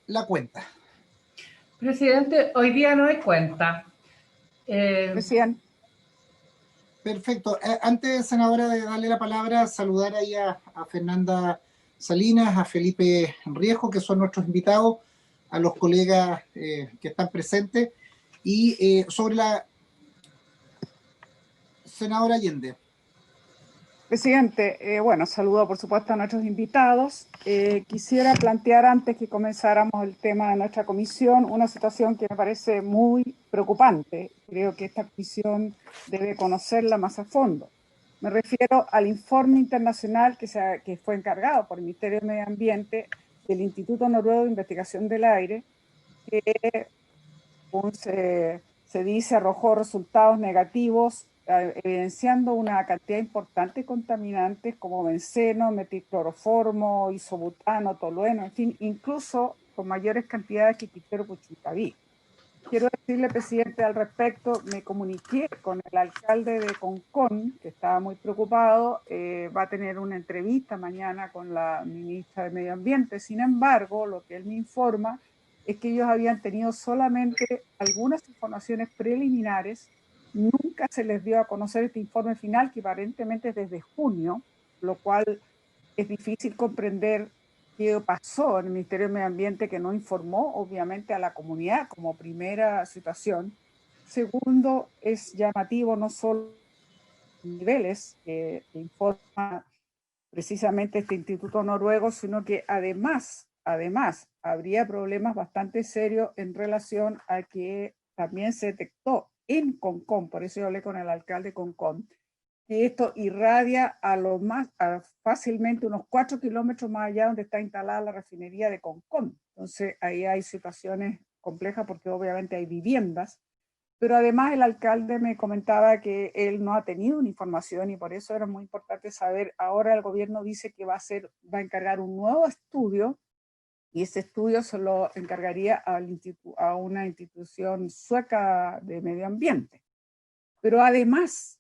la cuenta. Presidente, hoy día no hay cuenta. Presidente. Perfecto. Antes, senadora, de darle la palabra, saludar ahí a Fernanda Salinas, a Felipe Riesco, que son nuestros invitados, a los colegas que están presentes, y sobre la senadora Allende. Presidente, bueno, saludo por supuesto a nuestros invitados. Quisiera plantear antes que comenzáramos el tema de nuestra comisión una situación que me parece muy preocupante. Creo que esta comisión debe conocerla más a fondo. Me refiero al informe internacional que fue encargado por el Ministerio de Medio Ambiente del Instituto Noruego de Investigación del Aire, que se dice arrojó resultados negativos, evidenciando una cantidad importante de contaminantes como benceno, metilcloroformo, isobutano, tolueno, en fin, incluso con mayores cantidades que Quintero Puchuncaví. Quiero decirle, presidente, al respecto, me comuniqué con el alcalde de Concón, que estaba muy preocupado, va a tener una entrevista mañana con la ministra de Medio Ambiente. Sin embargo, lo que él me informa es que ellos habían tenido solamente algunas informaciones preliminares, nunca se les dio a conocer este informe final, que aparentemente es desde junio, lo cual es difícil comprender qué pasó en el Ministerio de Medio Ambiente que no informó, obviamente, a la comunidad como primera situación. Segundo, es llamativo no solo niveles que informa precisamente este instituto noruego, sino que además, habría problemas bastante serios en relación a que también se detectó en Concón, por eso yo hablé con el alcalde de Concón, que esto irradia fácilmente unos 4 kilómetros más allá donde está instalada la refinería de Concón. Entonces ahí hay situaciones complejas porque obviamente hay viviendas, pero además el alcalde me comentaba que él no ha tenido una información y por eso era muy importante saber. Ahora el gobierno dice que va a encargar un nuevo estudio y ese estudio se lo encargaría a una institución sueca de medio ambiente. Pero además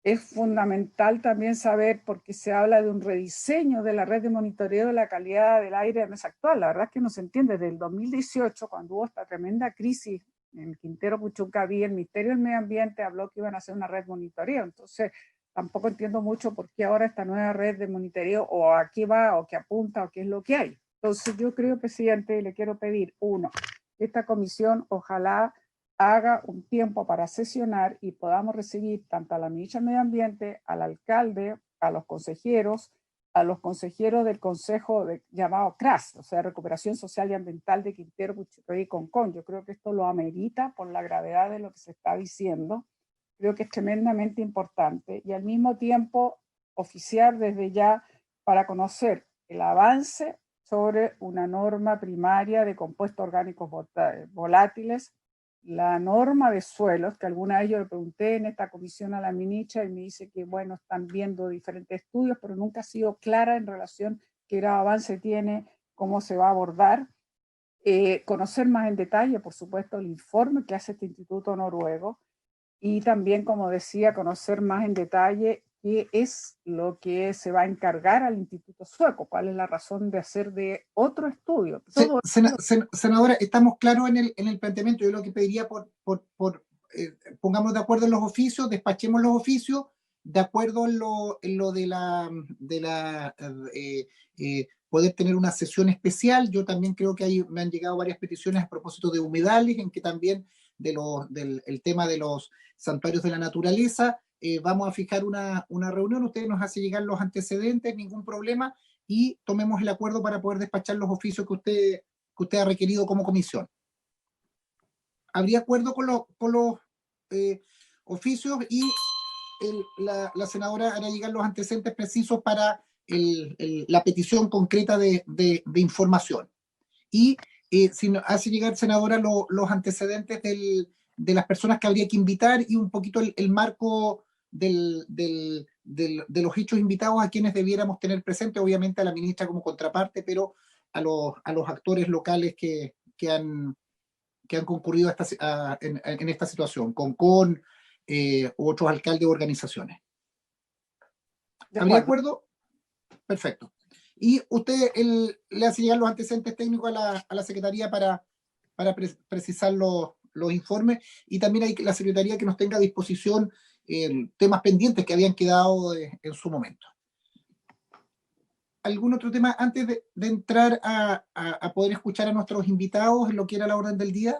es fundamental también saber, porque se habla de un rediseño de la red de monitoreo de la calidad del aire en mesa actual. La verdad es que no se entiende. Desde el 2018, cuando hubo esta tremenda crisis en Quintero Puchuncaví, el Ministerio del Medio Ambiente habló que iban a hacer una red de monitoreo. Entonces, tampoco entiendo mucho por qué ahora esta nueva red de monitoreo, o a qué va, o qué apunta, o qué es lo que hay. Entonces, yo creo, presidente, le quiero pedir, uno, esta comisión ojalá haga un tiempo para sesionar y podamos recibir tanto a la ministra de Medio Ambiente, al alcalde, a los consejeros del consejo llamado CRAS, o sea, Recuperación Social y Ambiental de Quintero, Puchuncaví y Concón. Yo creo que esto lo amerita por la gravedad de lo que se está diciendo. Creo que es tremendamente importante y al mismo tiempo oficiar desde ya para conocer el avance sobre una norma primaria de compuestos orgánicos volátiles, la norma de suelos, que alguna vez yo le pregunté en esta comisión a la ministra y me dice que, bueno, están viendo diferentes estudios, pero nunca ha sido clara en relación qué grado de avance tiene, cómo se va a abordar. Conocer más en detalle, por supuesto, el informe que hace este instituto noruego y también, como decía, conocer más en detalle qué es lo que se va a encargar al Instituto Sueco, cuál es la razón de hacer de otro estudio. Senadora, estamos claros en el planteamiento. Yo lo que pediría pongamos de acuerdo en los oficios, despachemos los oficios, de acuerdo en lo de poder tener una sesión especial. Yo también creo que me han llegado varias peticiones a propósito de humedales, en que también el tema de los santuarios de la naturaleza. Vamos a fijar una reunión, usted nos hace llegar los antecedentes, ningún problema, y tomemos el acuerdo para poder despachar los oficios que usted ha requerido como comisión. ¿Habría acuerdo con los oficios? Y la senadora hará llegar los antecedentes precisos para la petición concreta de información. Y si nos hace llegar, senadora, los antecedentes de las personas que habría que invitar y un poquito el marco de los hechos invitados a quienes debiéramos tener presente, obviamente a la ministra como contraparte, pero a los actores locales que han concurrido en esta situación, con otros alcaldes u organizaciones. ¿Habría acuerdo? Perfecto. Y usted le hace llegar los antecedentes técnicos a la Secretaría para precisar los informes, y también hay la Secretaría que nos tenga a disposición temas pendientes que habían quedado en su momento. ¿Algún otro tema antes de entrar a poder escuchar a nuestros invitados en lo que era la orden del día?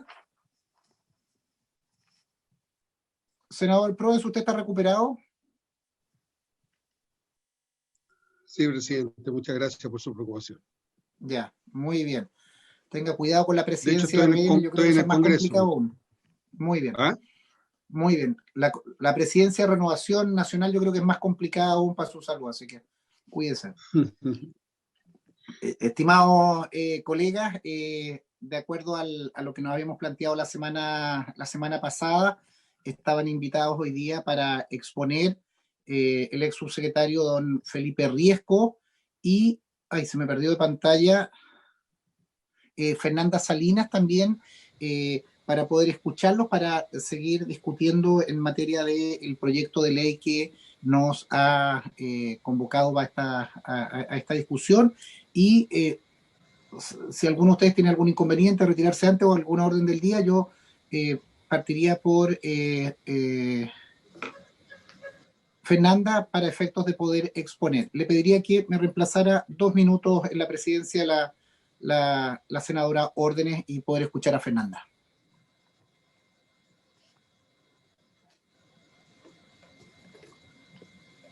Senador Prodes, ¿usted está recuperado? Sí, presidente, muchas gracias por su preocupación. Ya, muy bien. Tenga cuidado con la De hecho, presidencia estoy de RN, yo creo que en eso el es más Congreso. complicado aún. Muy bien, ¿Ah? muy bien. La presidencia de Renovación Nacional yo creo que es más complicada aún para su salud, así que cuídense. Estimados colegas, de acuerdo a lo que nos habíamos planteado la semana pasada, estaban invitados hoy día para exponer el ex subsecretario don Felipe Riesco y, se me perdió de pantalla, Fernanda Salinas también, para poder escucharlos, para seguir discutiendo en materia del proyecto de ley que nos ha convocado a esta discusión. Y si alguno de ustedes tiene algún inconveniente, retirarse antes o alguna orden del día, yo partiría por Fernanda para efectos de poder exponer. Le pediría que me reemplazara 2 minutos en la presidencia la senadora Órdenes y poder escuchar a Fernanda.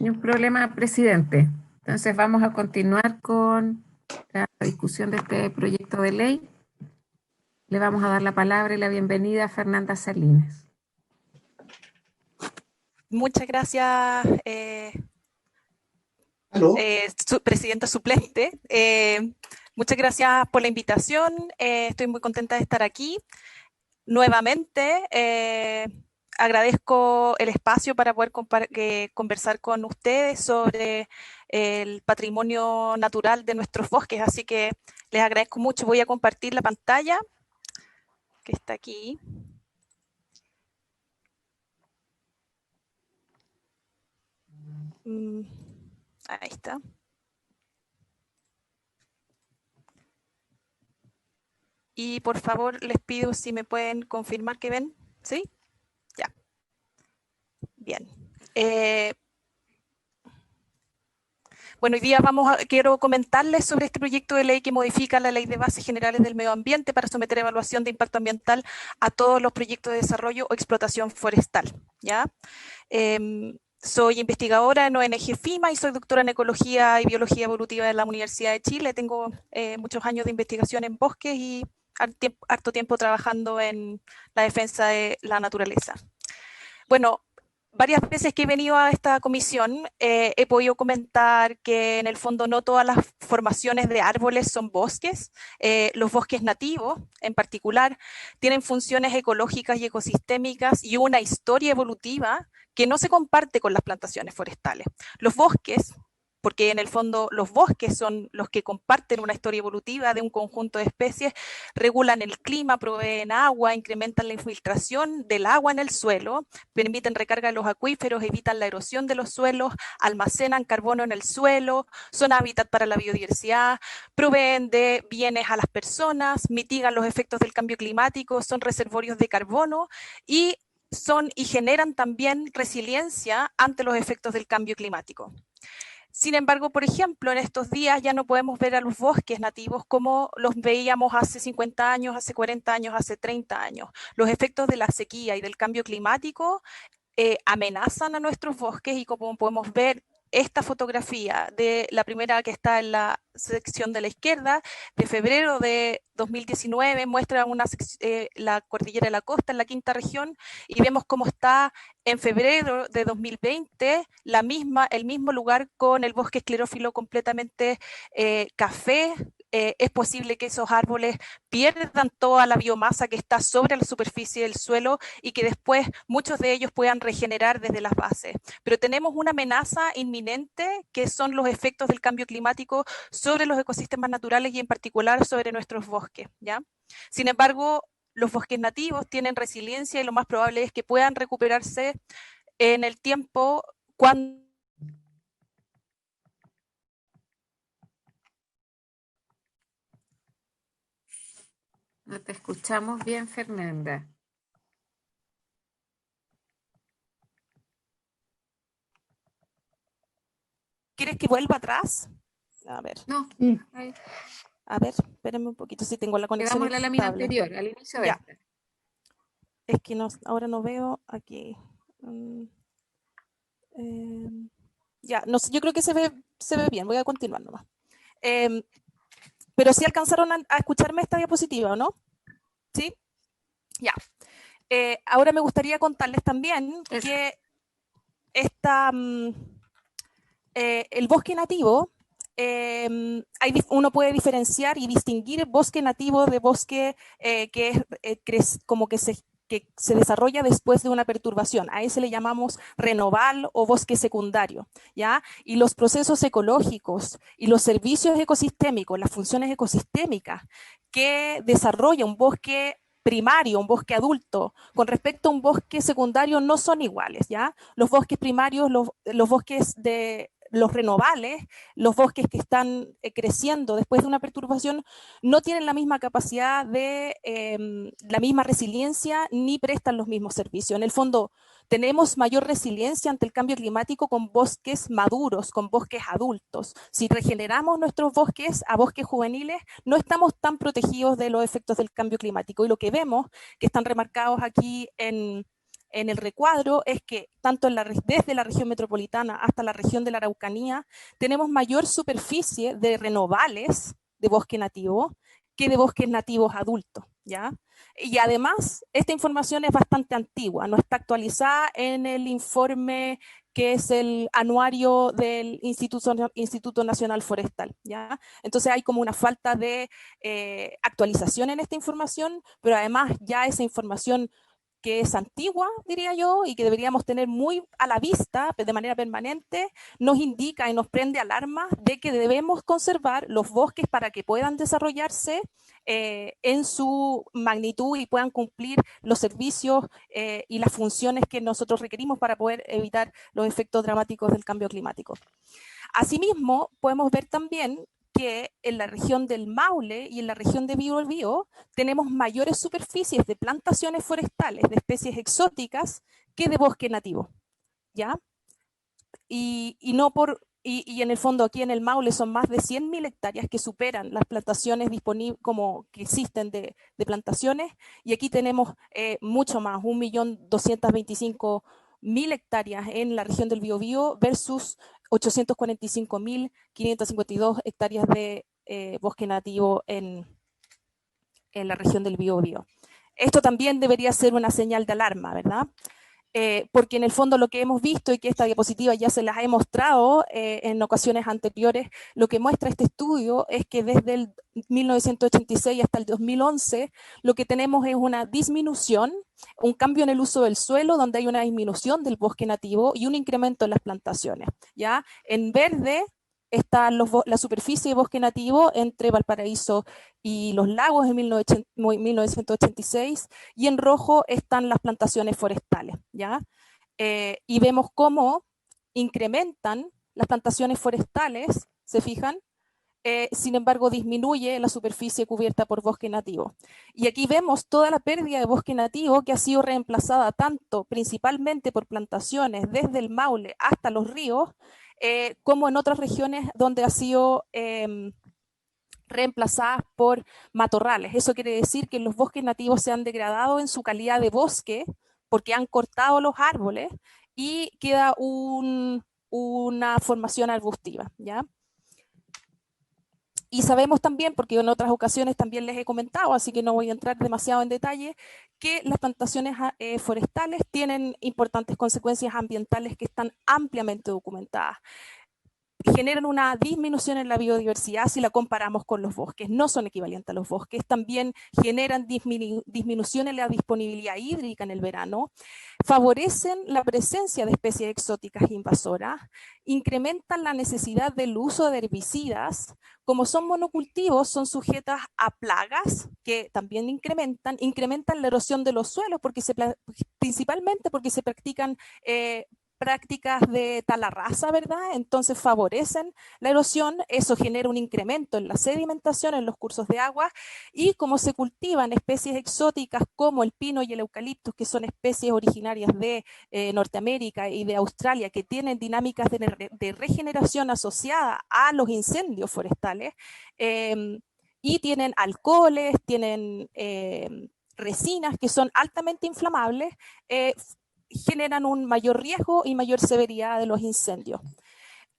Ni un problema, presidente. Entonces vamos a continuar con la discusión de este proyecto de ley. Le vamos a dar la palabra y la bienvenida a Fernanda Salinas. Muchas gracias, presidenta suplente. Muchas gracias por la invitación. Estoy muy contenta de estar aquí. Nuevamente, agradezco el espacio para poder conversar con ustedes sobre el patrimonio natural de nuestros bosques, así que les agradezco mucho. Voy a compartir la pantalla que está aquí. Ahí está. Y por favor les pido si me pueden confirmar que ven, ¿sí? Ya. Bien. Bueno, hoy día quiero comentarles sobre este proyecto de ley que modifica la Ley de Bases Generales del Medio Ambiente para someter a evaluación de impacto ambiental a todos los proyectos de desarrollo o explotación forestal, ¿ya? Soy investigadora en ONG FIMA y soy doctora en Ecología y Biología Evolutiva de la Universidad de Chile. Tengo muchos años de investigación en bosques y harto tiempo trabajando en la defensa de la naturaleza. Bueno, varias veces que he venido a esta comisión he podido comentar que en el fondo no todas las formaciones de árboles son bosques. Los bosques nativos, en particular, tienen funciones ecológicas y ecosistémicas y una historia evolutiva que no se comparte con las plantaciones forestales. Los bosques, porque en el fondo los bosques son los que comparten una historia evolutiva de un conjunto de especies, regulan el clima, proveen agua, incrementan la infiltración del agua en el suelo, permiten recarga de los acuíferos, evitan la erosión de los suelos, almacenan carbono en el suelo, son hábitat para la biodiversidad, proveen de bienes a las personas, mitigan los efectos del cambio climático, son reservorios de carbono y generan también resiliencia ante los efectos del cambio climático. Sin embargo, por ejemplo, en estos días ya no podemos ver a los bosques nativos como los veíamos hace 50 años, hace 40 años, hace 30 años. Los efectos de la sequía y del cambio climático amenazan a nuestros bosques y como podemos ver, esta fotografía de la primera que está en la sección de la izquierda, de febrero de 2019, muestra la cordillera de la costa en la quinta región y vemos cómo está en febrero de 2020 el mismo lugar con el bosque esclerófilo completamente café. Es posible que esos árboles pierdan toda la biomasa que está sobre la superficie del suelo y que después muchos de ellos puedan regenerar desde las bases. Pero tenemos una amenaza inminente que son los efectos del cambio climático sobre los ecosistemas naturales y en particular sobre nuestros bosques, ¿ya? Sin embargo, los bosques nativos tienen resiliencia y lo más probable es que puedan recuperarse en el tiempo cuando No te escuchamos bien, Fernanda. ¿Quieres que vuelva atrás? A ver. No, Sí. ahí. A ver, espérenme un poquito si tengo la conexión Quedamos en la lámina estable. anterior, al inicio de Ya. esta. Es que no, ahora no veo aquí. Ya, no sé, yo creo que se ve bien, voy a continuar nomás. Pero sí alcanzaron a escucharme esta diapositiva, ¿o no? ¿Sí? Ya. Ahora me gustaría contarles también que el bosque nativo, uno puede diferenciar y distinguir bosque nativo de bosque que se desarrolla después de una perturbación. A ese le llamamos renoval o bosque secundario, ¿ya? Y los procesos ecológicos y los servicios ecosistémicos, las funciones ecosistémicas que desarrolla un bosque primario, un bosque adulto, con respecto a un bosque secundario no son iguales, ¿ya? Los bosques primarios, los bosques de los renovales, los bosques que están creciendo después de una perturbación, no tienen la misma capacidad de, la misma resiliencia, ni prestan los mismos servicios. En el fondo, tenemos mayor resiliencia ante el cambio climático con bosques maduros, con bosques adultos. Si regeneramos nuestros bosques a bosques juveniles, no estamos tan protegidos de los efectos del cambio climático. Y lo que vemos, que están remarcados aquí en el recuadro, es que tanto desde la región metropolitana hasta la región de la Araucanía, tenemos mayor superficie de renovales de bosque nativo que de bosques nativos adultos, ¿ya? Y además, esta información es bastante antigua, no está actualizada en el informe que es el anuario del Instituto Nacional Forestal, ¿ya? Entonces hay como una falta de actualización en esta información, pero además ya esa información que es antigua, diría yo, y que deberíamos tener muy a la vista de manera permanente, nos indica y nos prende alarma de que debemos conservar los bosques para que puedan desarrollarse en su magnitud y puedan cumplir los servicios y las funciones que nosotros requerimos para poder evitar los efectos dramáticos del cambio climático. Asimismo, podemos ver también que en la región del Maule y en la región de Biobío tenemos mayores superficies de plantaciones forestales de especies exóticas que de bosque nativo, ¿ya? Y en el fondo aquí en el Maule son más de 100.000 hectáreas que superan las plantaciones disponibles como que existen de plantaciones, y aquí tenemos mucho más, 1.225.000 hectáreas en la región del Biobío versus 845.552 hectáreas de bosque nativo en la región del Biobío. Esto también debería ser una señal de alarma, ¿verdad? Porque en el fondo lo que hemos visto, y que esta diapositiva ya se las he mostrado en ocasiones anteriores, lo que muestra este estudio es que desde el 1986 hasta el 2011 lo que tenemos es una disminución, un cambio en el uso del suelo, donde hay una disminución del bosque nativo y un incremento en las plantaciones, ¿ya? En verde está la superficie de bosque nativo entre Valparaíso y Los Lagos en 1986, y en rojo están las plantaciones forestales, ¿ya? Y vemos cómo incrementan las plantaciones forestales, ¿se fijan? Sin embargo, disminuye la superficie cubierta por bosque nativo. Y aquí vemos toda la pérdida de bosque nativo que ha sido reemplazada tanto principalmente por plantaciones desde el Maule hasta los ríos, como en otras regiones donde ha sido reemplazadas por matorrales. Eso quiere decir que los bosques nativos se han degradado en su calidad de bosque porque han cortado los árboles y queda una formación arbustiva, ¿ya? Y sabemos también, porque en otras ocasiones también les he comentado, así que no voy a entrar demasiado en detalle, que las plantaciones forestales tienen importantes consecuencias ambientales que están ampliamente documentadas. Generan una disminución en la biodiversidad si la comparamos con los bosques, no son equivalentes a los bosques, también generan disminución en la disponibilidad hídrica en el verano, favorecen la presencia de especies exóticas invasoras, incrementan la necesidad del uso de herbicidas, como son monocultivos, son sujetas a plagas que también incrementan la erosión de los suelos, principalmente porque se practican prácticas de tala rasa, ¿verdad? Entonces favorecen la erosión, eso genera un incremento en la sedimentación en los cursos de agua, y como se cultivan especies exóticas como el pino y el eucaliptus, que son especies originarias de Norteamérica y de Australia, que tienen dinámicas de regeneración asociada a los incendios forestales, y tienen alcoholes, tienen resinas que son altamente inflamables, generan un mayor riesgo y mayor severidad de los incendios.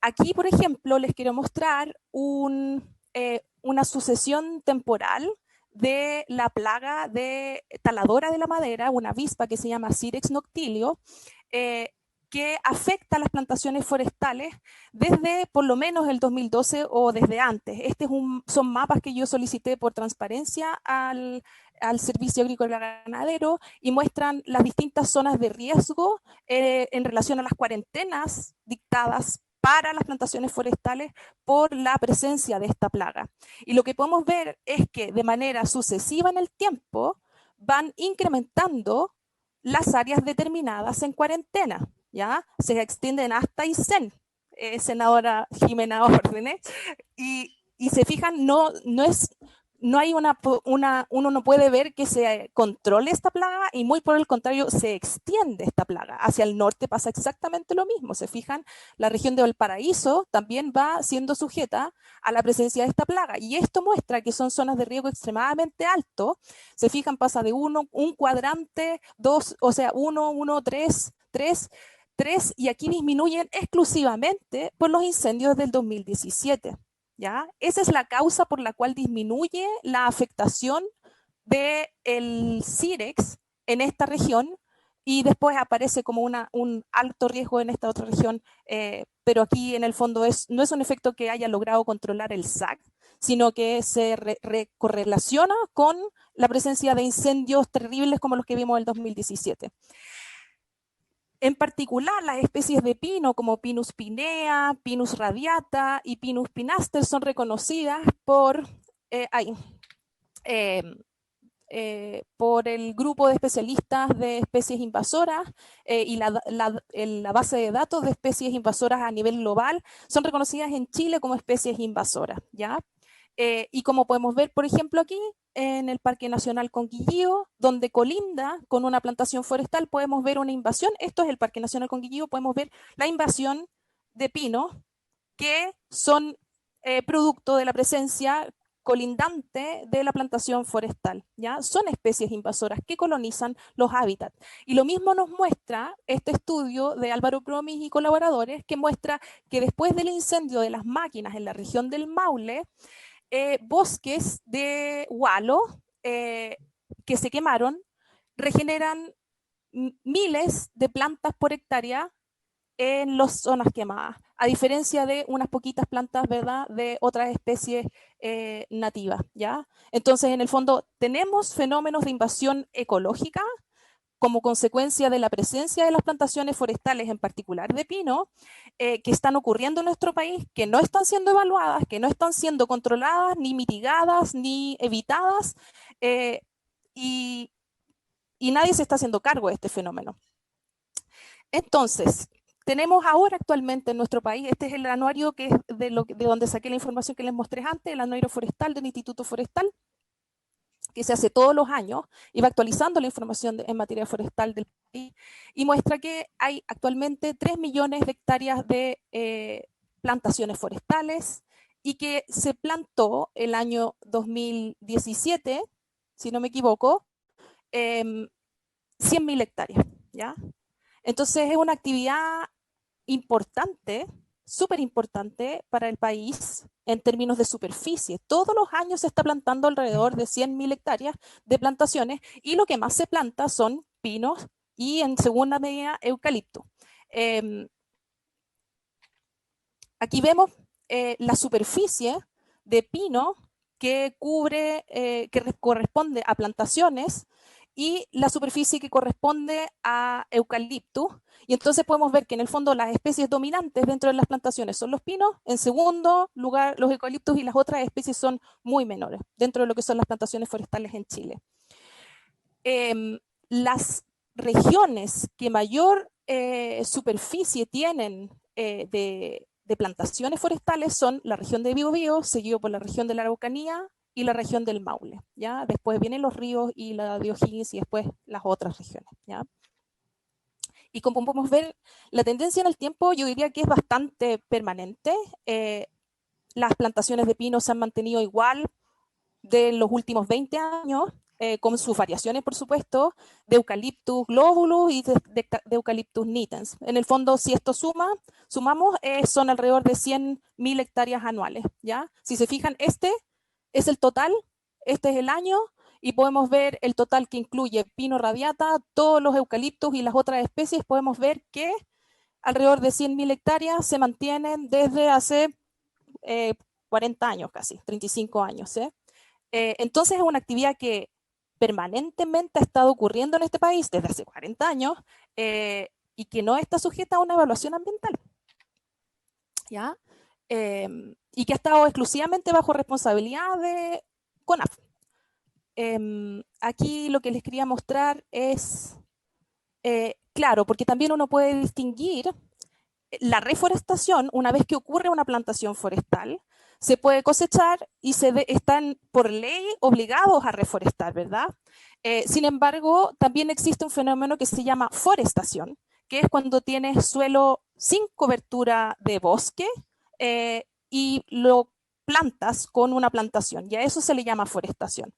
Aquí, por ejemplo, les quiero mostrar una sucesión temporal de la plaga de taladora de la madera, una avispa que se llama Cirex noctilio, que afecta a las plantaciones forestales desde por lo menos el 2012 o desde antes. Son mapas que yo solicité por transparencia al Servicio Agrícola Ganadero y muestran las distintas zonas de riesgo en relación a las cuarentenas dictadas para las plantaciones forestales por la presencia de esta plaga. Y lo que podemos ver es que de manera sucesiva en el tiempo van incrementando las áreas determinadas en cuarentena, ¿ya? Se extienden hasta Aysén, senadora Jimena Órdenes, y se fijan, no hay uno no puede ver que se controle esta plaga, y muy por el contrario se extiende esta plaga. Hacia el norte pasa exactamente lo mismo. Se fijan, la región de Valparaíso también va siendo sujeta a la presencia de esta plaga, y esto muestra que son zonas de riesgo extremadamente alto. Se fijan, pasa de un cuadrante, 2, o sea, 1, 1, 3, 3, 3, y aquí disminuyen exclusivamente por los incendios del 2017. ¿Ya? Esa es la causa por la cual disminuye la afectación del Cirex en esta región, y después aparece como un alto riesgo en esta otra región, pero aquí en el fondo no es un efecto que haya logrado controlar el SAC, sino que se correlaciona con la presencia de incendios terribles como los que vimos en el 2017. En particular, las especies de pino como Pinus pinea, Pinus radiata y Pinus pinaster son reconocidas por el grupo de especialistas de especies invasoras y la base de datos de especies invasoras a nivel global son reconocidas en Chile como especies invasoras, ¿ya? Y como podemos ver, por ejemplo, aquí en el Parque Nacional Conquillío, donde colinda con una plantación forestal, podemos ver una invasión. Esto es el Parque Nacional Conquillío, podemos ver la invasión de pinos que son producto de la presencia colindante de la plantación forestal, ¿ya? Son especies invasoras que colonizan los hábitats. Y lo mismo nos muestra este estudio de Álvaro Promis y colaboradores, que muestra que después del incendio de las máquinas en la región del Maule, bosques de hualo que se quemaron regeneran miles de plantas por hectárea en las zonas quemadas, a diferencia de unas poquitas plantas, ¿verdad?, de otras especies nativas, ¿ya? Entonces, en el fondo, tenemos fenómenos de invasión ecológica como consecuencia de la presencia de las plantaciones forestales, en particular de pino, que están ocurriendo en nuestro país, que no están siendo evaluadas, que no están siendo controladas, ni mitigadas, ni evitadas, y nadie se está haciendo cargo de este fenómeno. Entonces, tenemos ahora actualmente en nuestro país, este es el anuario que es de donde saqué la información que les mostré antes, el anuario forestal del Instituto Forestal, que se hace todos los años y va actualizando la información en materia forestal del país, y muestra que hay actualmente 3 millones de hectáreas de plantaciones forestales, y que se plantó el año 2017, si no me equivoco, 100.000 hectáreas, ¿ya? Entonces es una actividad importante, súper importante para el país en términos de superficie. Todos los años se está plantando alrededor de 100.000 hectáreas de plantaciones, y lo que más se planta son pinos y en segunda medida eucalipto. Aquí vemos la superficie de pino que cubre, que corresponde a plantaciones, y la superficie que corresponde a eucalipto. Y entonces podemos ver que en el fondo las especies dominantes dentro de las plantaciones son los pinos, en segundo lugar los eucaliptos, y las otras especies son muy menores dentro de lo que son las plantaciones forestales en Chile. Las regiones que mayor superficie tienen de plantaciones forestales son la región de Biobío, seguido por la región de la Araucanía y la región del Maule, ¿ya? Después vienen los ríos y la de O'Higgins y después las otras regiones, ¿ya? Y como podemos ver, la tendencia en el tiempo yo diría que es bastante permanente. Las plantaciones de pino se han mantenido igual de los últimos 20 años, con sus variaciones, por supuesto, de Eucalyptus globulus y de Eucalyptus nitens. En el fondo, si esto sumamos, son alrededor de 100.000 hectáreas anuales, ¿ya? Si se fijan, este es el total, este es el año, y podemos ver el total que incluye pino radiata, todos los eucaliptos y las otras especies. Podemos ver que alrededor de 100.000 hectáreas se mantienen desde hace 40 años casi, 35 años. Entonces es una actividad que permanentemente ha estado ocurriendo en este país desde hace 40 años y que no está sujeta a una evaluación ambiental, ¿ya? Y que ha estado exclusivamente bajo responsabilidad de CONAF. Aquí lo que les quería mostrar es, claro, porque también uno puede distinguir la reforestación. Una vez que ocurre una plantación forestal, se puede cosechar y están por ley obligados a reforestar, ¿verdad? Sin embargo, también existe un fenómeno que se llama forestación, que es cuando tienes suelo sin cobertura de bosque y lo plantas con una plantación, y a eso se le llama forestación.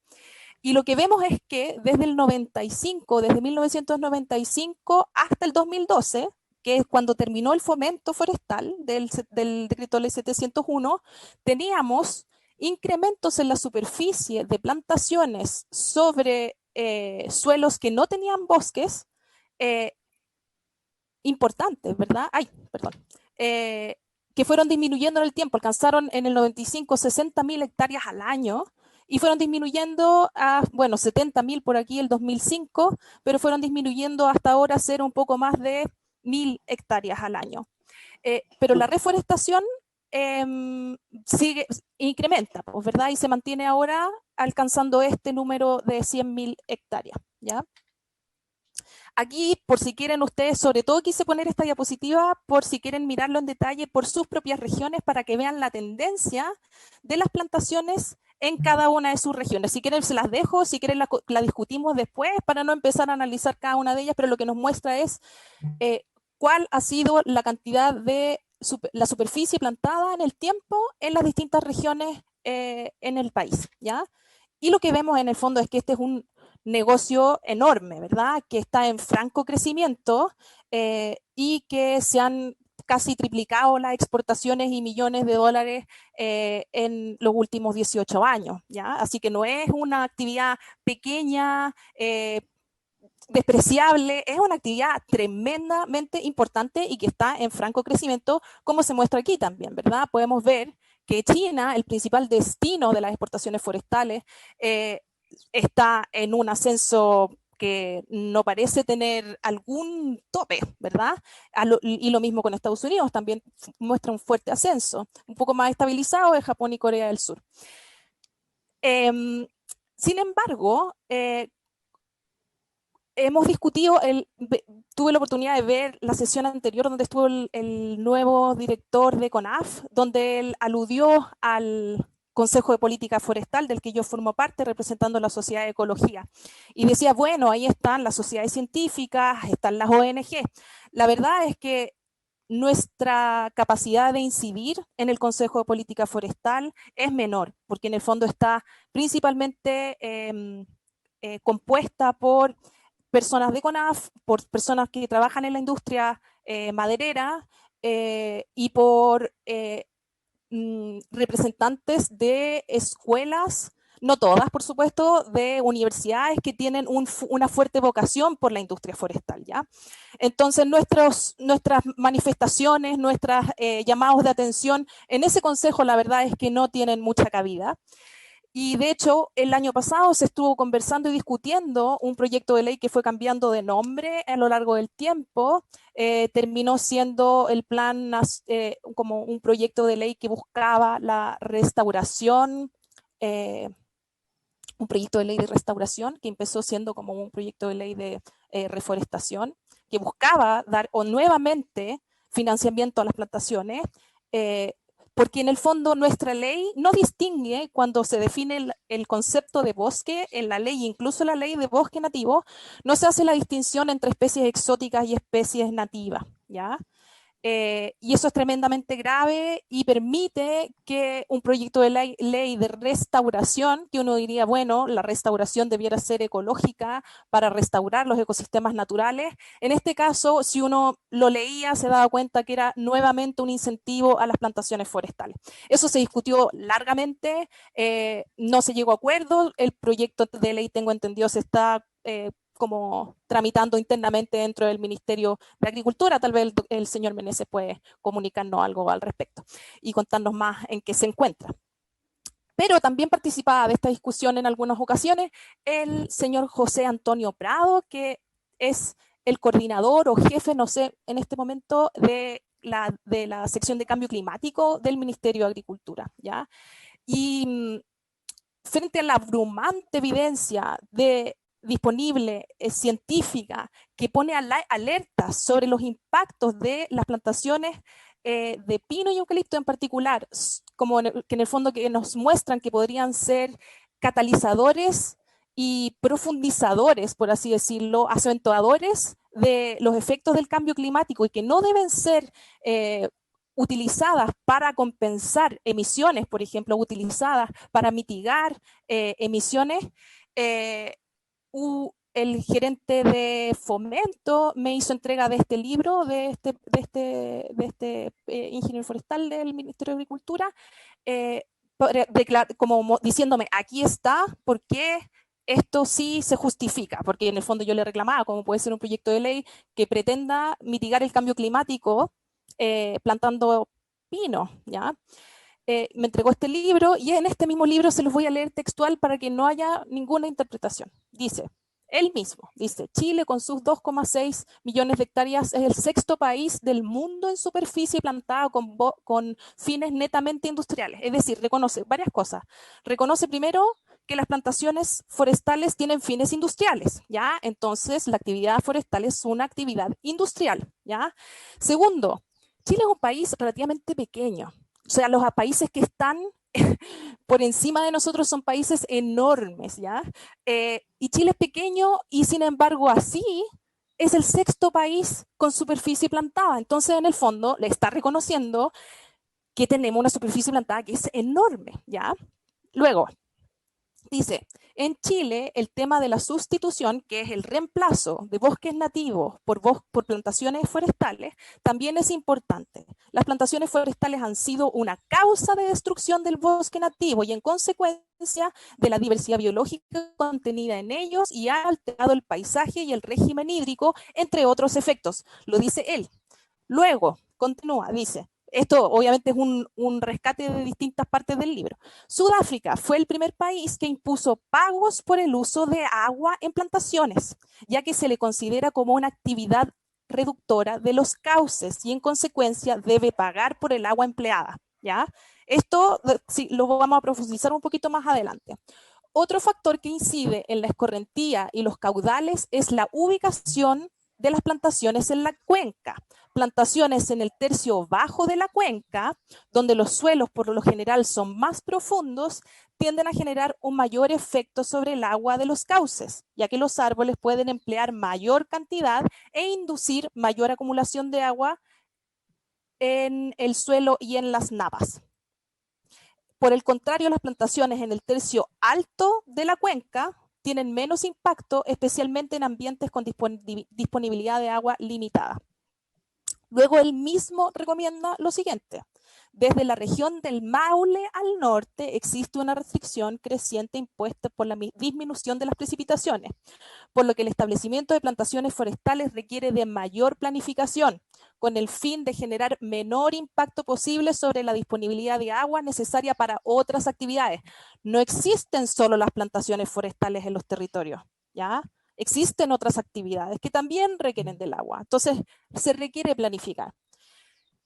Y lo que vemos es que desde el 95, desde 1995 hasta el 2012, que es cuando terminó el fomento forestal del decreto ley 701, teníamos incrementos en la superficie de plantaciones sobre suelos que no tenían bosques importantes, ¿verdad? Que fueron disminuyendo en el tiempo, alcanzaron en el 95 60.000 hectáreas al año, y fueron disminuyendo a, bueno, 70.000 por aquí el 2005, pero fueron disminuyendo hasta ahora ser un poco más de 1.000 hectáreas al año. Pero la reforestación incrementa, pues, ¿verdad? Y se mantiene ahora alcanzando este número de 100.000 hectáreas, ¿ya? Aquí, por si quieren ustedes, sobre todo quise poner esta diapositiva por si quieren mirarlo en detalle por sus propias regiones para que vean la tendencia de las plantaciones en cada una de sus regiones. Si quieren se las dejo, si quieren la discutimos después para no empezar a analizar cada una de ellas, pero lo que nos muestra es cuál ha sido la cantidad de la superficie plantada en el tiempo en las distintas regiones en el país, ¿ya? Y lo que vemos en el fondo es que este es un negocio enorme, ¿verdad? Que está en franco crecimiento y que se han casi triplicado las exportaciones y millones de dólares en los últimos 18 años, ¿ya? Así que no es una actividad pequeña, despreciable, es una actividad tremendamente importante y que está en franco crecimiento, como se muestra aquí también, ¿verdad? Podemos ver que China, el principal destino de las exportaciones forestales, está en un ascenso que no parece tener algún tope, ¿verdad? Y lo mismo con Estados Unidos, también muestra un fuerte ascenso, un poco más estabilizado de Japón y Corea del Sur. Sin embargo, hemos discutido, tuve la oportunidad de ver la sesión anterior donde estuvo el nuevo director de CONAF, donde él aludió al Consejo de Política Forestal, del que yo formo parte, representando a la Sociedad de Ecología. Y decía, bueno, ahí están las sociedades científicas, están las ONG. La verdad es que nuestra capacidad de incidir en el Consejo de Política Forestal es menor, porque en el fondo está principalmente compuesta por personas de CONAF, por personas que trabajan en la industria maderera y por representantes de escuelas, no todas, por supuesto, de universidades que tienen una fuerte vocación por la industria forestal, ¿ya? Entonces, nuestras manifestaciones, nuestros llamados de atención en ese consejo, la verdad es que no tienen mucha cabida. Y de hecho, el año pasado se estuvo conversando y discutiendo un proyecto de ley que fue cambiando de nombre a lo largo del tiempo. Terminó siendo el plan como un proyecto de ley que buscaba la restauración, un proyecto de ley de restauración que empezó siendo como un proyecto de ley de reforestación, que buscaba dar nuevamente financiamiento a las plantaciones, porque en el fondo nuestra ley no distingue cuando se define el concepto de bosque en la ley, incluso la ley de bosque nativo, no se hace la distinción entre especies exóticas y especies nativas, ¿ya? Y eso es tremendamente grave y permite que un proyecto de ley de restauración, que uno diría, bueno, la restauración debiera ser ecológica para restaurar los ecosistemas naturales. En este caso, si uno lo leía, se daba cuenta que era nuevamente un incentivo a las plantaciones forestales. Eso se discutió largamente, no se llegó a acuerdo. El proyecto de ley, tengo entendido, se está como tramitando internamente dentro del Ministerio de Agricultura. Tal vez el señor Meneses puede comunicarnos algo al respecto y contarnos más en qué se encuentra. Pero también participaba de esta discusión en algunas ocasiones el señor José Antonio Prado, que es el coordinador o jefe, no sé, en este momento de la sección de cambio climático del Ministerio de Agricultura, ¿ya? Y frente a la abrumante evidencia disponible científica que pone alertas sobre los impactos de las plantaciones de pino y eucalipto en particular, como que en el fondo que nos muestran que podrían ser catalizadores y profundizadores, por así decirlo, acentuadores de los efectos del cambio climático y que no deben ser utilizadas para compensar emisiones, por ejemplo, utilizadas para mitigar emisiones. El gerente de Fomento me hizo entrega de este libro, de este ingeniero forestal del Ministerio de Agricultura, como diciéndome, aquí está, ¿por qué esto sí se justifica? Porque en el fondo yo le reclamaba cómo puede ser un proyecto de ley que pretenda mitigar el cambio climático plantando pino, ¿ya? Me entregó este libro y en este mismo libro se los voy a leer textual para que no haya ninguna interpretación. Dice, él mismo, dice, Chile con sus 2,6 millones de hectáreas es el sexto país del mundo en superficie plantada con fines netamente industriales. Es decir, reconoce varias cosas. Reconoce primero que las plantaciones forestales tienen fines industriales, ¿ya? Entonces, la actividad forestal es una actividad industrial, ¿ya? Segundo, Chile es un país relativamente pequeño. O sea, los países que están por encima de nosotros son países enormes, ¿ya? Y Chile es pequeño y sin embargo así es el sexto país con superficie plantada. Entonces, en el fondo, le está reconociendo que tenemos una superficie plantada que es enorme, ¿ya? Luego, dice, en Chile el tema de la sustitución, que es el reemplazo de bosques nativos por plantaciones forestales, también es importante. Las plantaciones forestales han sido una causa de destrucción del bosque nativo y en consecuencia de la diversidad biológica contenida en ellos y ha alterado el paisaje y el régimen hídrico, entre otros efectos. Lo dice él. Luego, continúa, dice, esto obviamente es un rescate de distintas partes del libro. Sudáfrica fue el primer país que impuso pagos por el uso de agua en plantaciones, ya que se le considera como una actividad reductora de los cauces y en consecuencia debe pagar por el agua empleada, ¿ya? Esto sí, lo vamos a profundizar un poquito más adelante. Otro factor que incide en la escorrentía y los caudales es la ubicación de las plantaciones en la cuenca. Plantaciones en el tercio bajo de la cuenca, donde los suelos por lo general son más profundos, tienden a generar un mayor efecto sobre el agua de los cauces, ya que los árboles pueden emplear mayor cantidad e inducir mayor acumulación de agua en el suelo y en las napas. Por el contrario, las plantaciones en el tercio alto de la cuenca tienen menos impacto, especialmente en ambientes con disponibilidad de agua limitada. Luego él mismo recomienda lo siguiente. Desde la región del Maule al norte existe una restricción creciente impuesta por la disminución de las precipitaciones, por lo que el establecimiento de plantaciones forestales requiere de mayor planificación, con el fin de generar menor impacto posible sobre la disponibilidad de agua necesaria para otras actividades. No existen solo las plantaciones forestales en los territorios, ¿ya? Existen otras actividades que también requieren del agua. Entonces, se requiere planificar.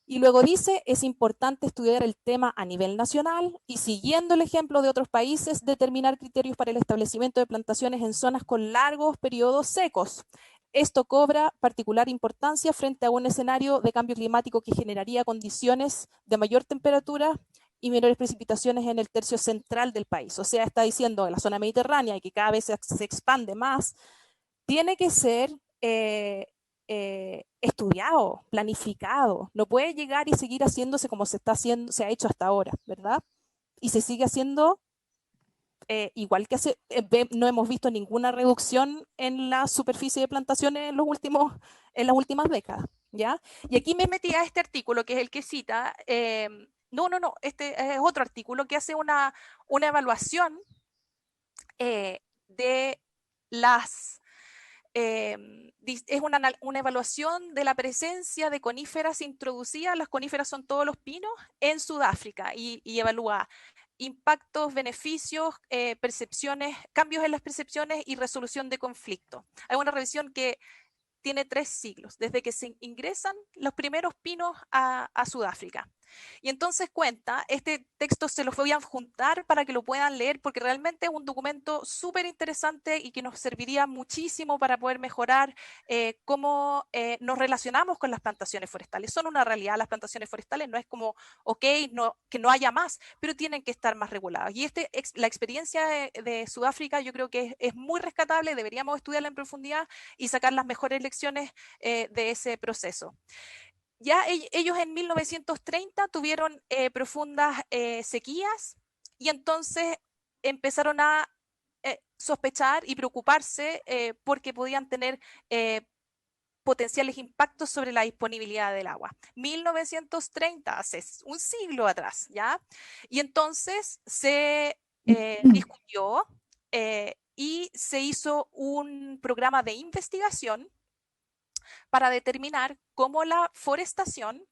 Y luego dice, es importante estudiar el tema a nivel nacional y siguiendo el ejemplo de otros países, determinar criterios para el establecimiento de plantaciones en zonas con largos periodos secos. Esto cobra particular importancia frente a un escenario de cambio climático que generaría condiciones de mayor temperatura y menores precipitaciones en el tercio central del país. O sea, está diciendo que la zona mediterránea y que cada vez se expande más, tiene que ser estudiado, planificado. No puede llegar y seguir haciéndose como se ha hecho hasta ahora, ¿verdad? Y se sigue haciendo igual que no hemos visto ninguna reducción en la superficie de plantaciones en las últimas décadas, ¿ya? Y aquí me metí a este artículo, que es el que cita, este es otro artículo que hace una evaluación de las... es una evaluación de la presencia de coníferas introducidas, las coníferas son todos los pinos, en Sudáfrica, y evalúa impactos, beneficios, percepciones, cambios en las percepciones y resolución de conflictos. Hay una revisión que tiene 3 siglos, desde que se ingresan los primeros pinos a Sudáfrica. Y entonces cuenta, este texto se los voy a juntar para que lo puedan leer, porque realmente es un documento súper interesante y que nos serviría muchísimo para poder mejorar cómo nos relacionamos con las plantaciones forestales. Son una realidad las plantaciones forestales, no es como, ok, que no haya más, pero tienen que estar más reguladas. Y la experiencia de Sudáfrica yo creo que es muy rescatable, deberíamos estudiarla en profundidad y sacar las mejores lecciones de ese proceso. Ya ellos en 1930 tuvieron profundas sequías y entonces empezaron a sospechar y preocuparse porque podían tener potenciales impactos sobre la disponibilidad del agua. 1930, hace un siglo atrás, ¿ya? Y entonces se discutió y se hizo un programa de investigación para determinar cómo la forestación,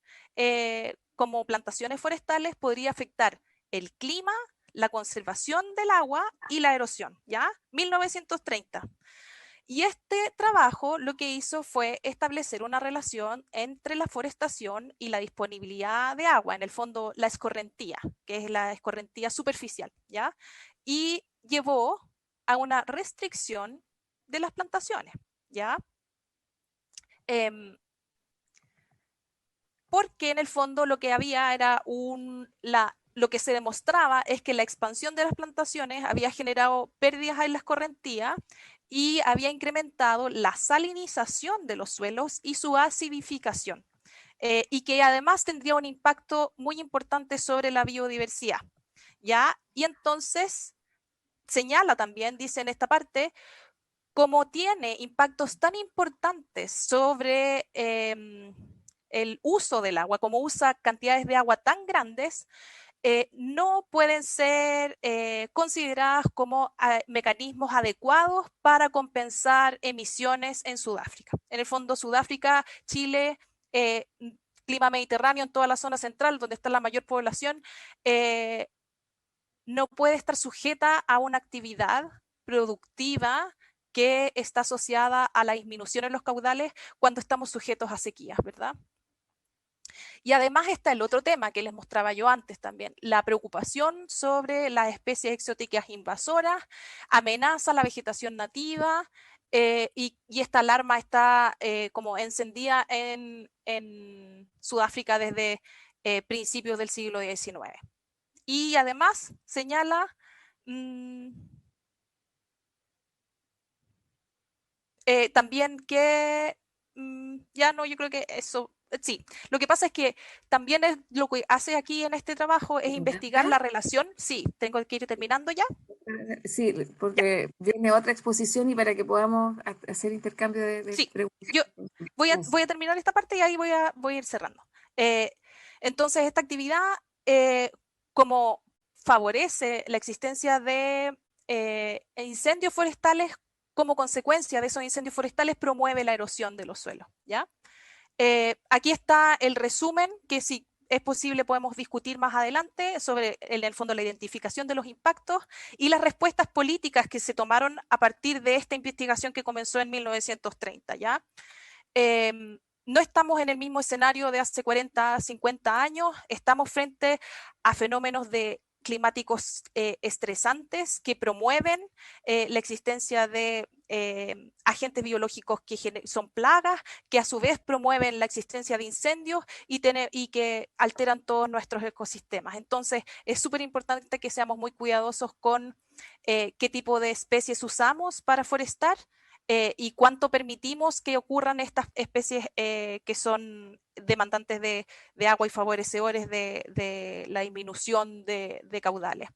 como plantaciones forestales, podría afectar el clima, la conservación del agua y la erosión, ¿ya? 1930. Y este trabajo lo que hizo fue establecer una relación entre la forestación y la disponibilidad de agua, en el fondo la escorrentía, que es la escorrentía superficial, ¿ya? Y llevó a una restricción de las plantaciones, ¿ya? Porque en el fondo lo que había era lo que se demostraba es que la expansión de las plantaciones había generado pérdidas en la escorrentía y había incrementado la salinización de los suelos y su acidificación, y que además tendría un impacto muy importante sobre la biodiversidad, ¿ya? Y entonces señala también, dice en esta parte, como tiene impactos tan importantes sobre el uso del agua, como usa cantidades de agua tan grandes, no pueden ser consideradas como mecanismos adecuados para compensar emisiones en Sudáfrica. En el fondo, Sudáfrica, Chile, clima mediterráneo en toda la zona central, donde está la mayor población, no puede estar sujeta a una actividad productiva que está asociada a la disminución en los caudales cuando estamos sujetos a sequías, ¿verdad? Y además está el otro tema que les mostraba yo antes también, la preocupación sobre las especies exóticas invasoras, amenaza a la vegetación nativa, y esta alarma está como encendida en Sudáfrica desde principios del siglo XIX. Y además señala también que yo creo que eso, sí. Lo que pasa es que también es lo que hace aquí en este trabajo es investigar la relación. Sí, tengo que ir terminando ya. Sí, porque viene otra exposición y para que podamos hacer intercambio de Sí, preguntas. yo voy a terminar esta parte y ahí voy a ir cerrando. Entonces, esta actividad, como favorece la existencia de incendios forestales, como consecuencia de esos incendios forestales promueve la erosión de los suelos, ¿ya? Aquí está el resumen, que si es posible podemos discutir más adelante sobre, en el fondo, la identificación de los impactos y las respuestas políticas que se tomaron a partir de esta investigación que comenzó en 1930, ¿ya? No estamos en el mismo escenario de hace 40, 50 años, estamos frente a fenómenos climáticos estresantes que promueven la existencia de agentes biológicos que son plagas, que a su vez promueven la existencia de incendios y que alteran todos nuestros ecosistemas. Entonces, es súper importante que seamos muy cuidadosos con qué tipo de especies usamos para forestar y cuánto permitimos que ocurran estas especies que son demandantes de agua y favorecedores de la disminución de caudales.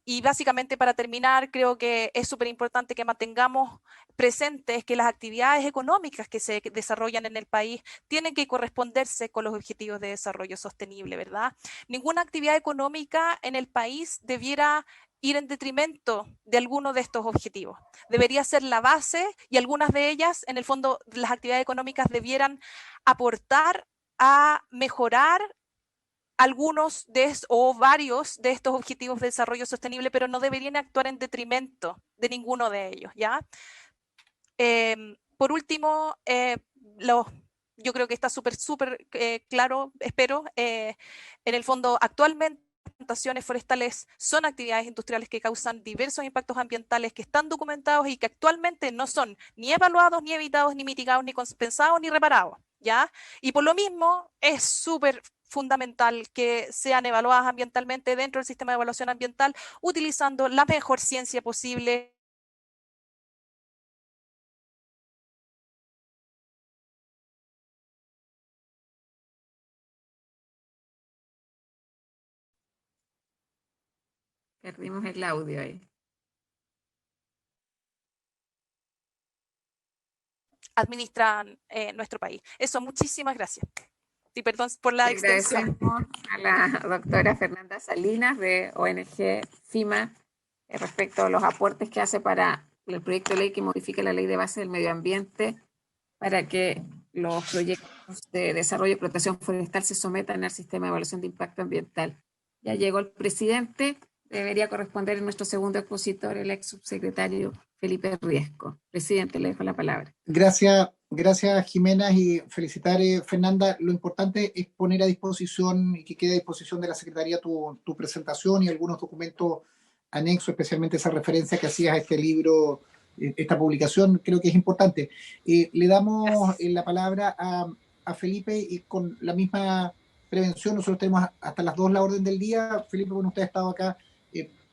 Y básicamente, para terminar, creo que es súper importante que mantengamos presentes que las actividades económicas que se desarrollan en el país tienen que corresponderse con los objetivos de desarrollo sostenible, ¿verdad? Ninguna actividad económica en el país debiera ir en detrimento de alguno de estos objetivos. Debería ser la base y algunas de ellas, en el fondo, las actividades económicas debieran aportar a mejorar algunos o varios de estos objetivos de desarrollo sostenible, pero no deberían actuar en detrimento de ninguno de ellos, ¿ya? Por último, yo creo que está súper claro, espero, en el fondo, actualmente plantaciones forestales son actividades industriales que causan diversos impactos ambientales que están documentados y que actualmente no son ni evaluados, ni evitados, ni mitigados, ni compensados, ni reparados, ¿ya? Y por lo mismo es súper fundamental que sean evaluadas ambientalmente dentro del sistema de evaluación ambiental, utilizando la mejor ciencia posible. Perdimos el audio ahí. Administran nuestro país. Eso, muchísimas gracias. Y perdón por la extensión. Agradecemos a la doctora Fernanda Salinas de ONG FIMA respecto a los aportes que hace para el proyecto de ley que modifica la Ley de Base del Medio Ambiente para que los proyectos de desarrollo y explotación forestal se sometan al sistema de evaluación de impacto ambiental. Ya llegó el presidente, debería corresponder en nuestro segundo expositor, el ex subsecretario Felipe Riesco. Presidente, le dejo la palabra. Gracias, Jimena, y felicitar, Fernanda. Lo importante es poner a disposición y que quede a disposición de la Secretaría tu presentación y algunos documentos anexos, especialmente esa referencia que hacías a este libro, esta publicación, creo que es importante. Le damos la palabra a Felipe y con la misma prevención, nosotros tenemos hasta las 2 la orden del día. Felipe, bueno, usted ha estado acá,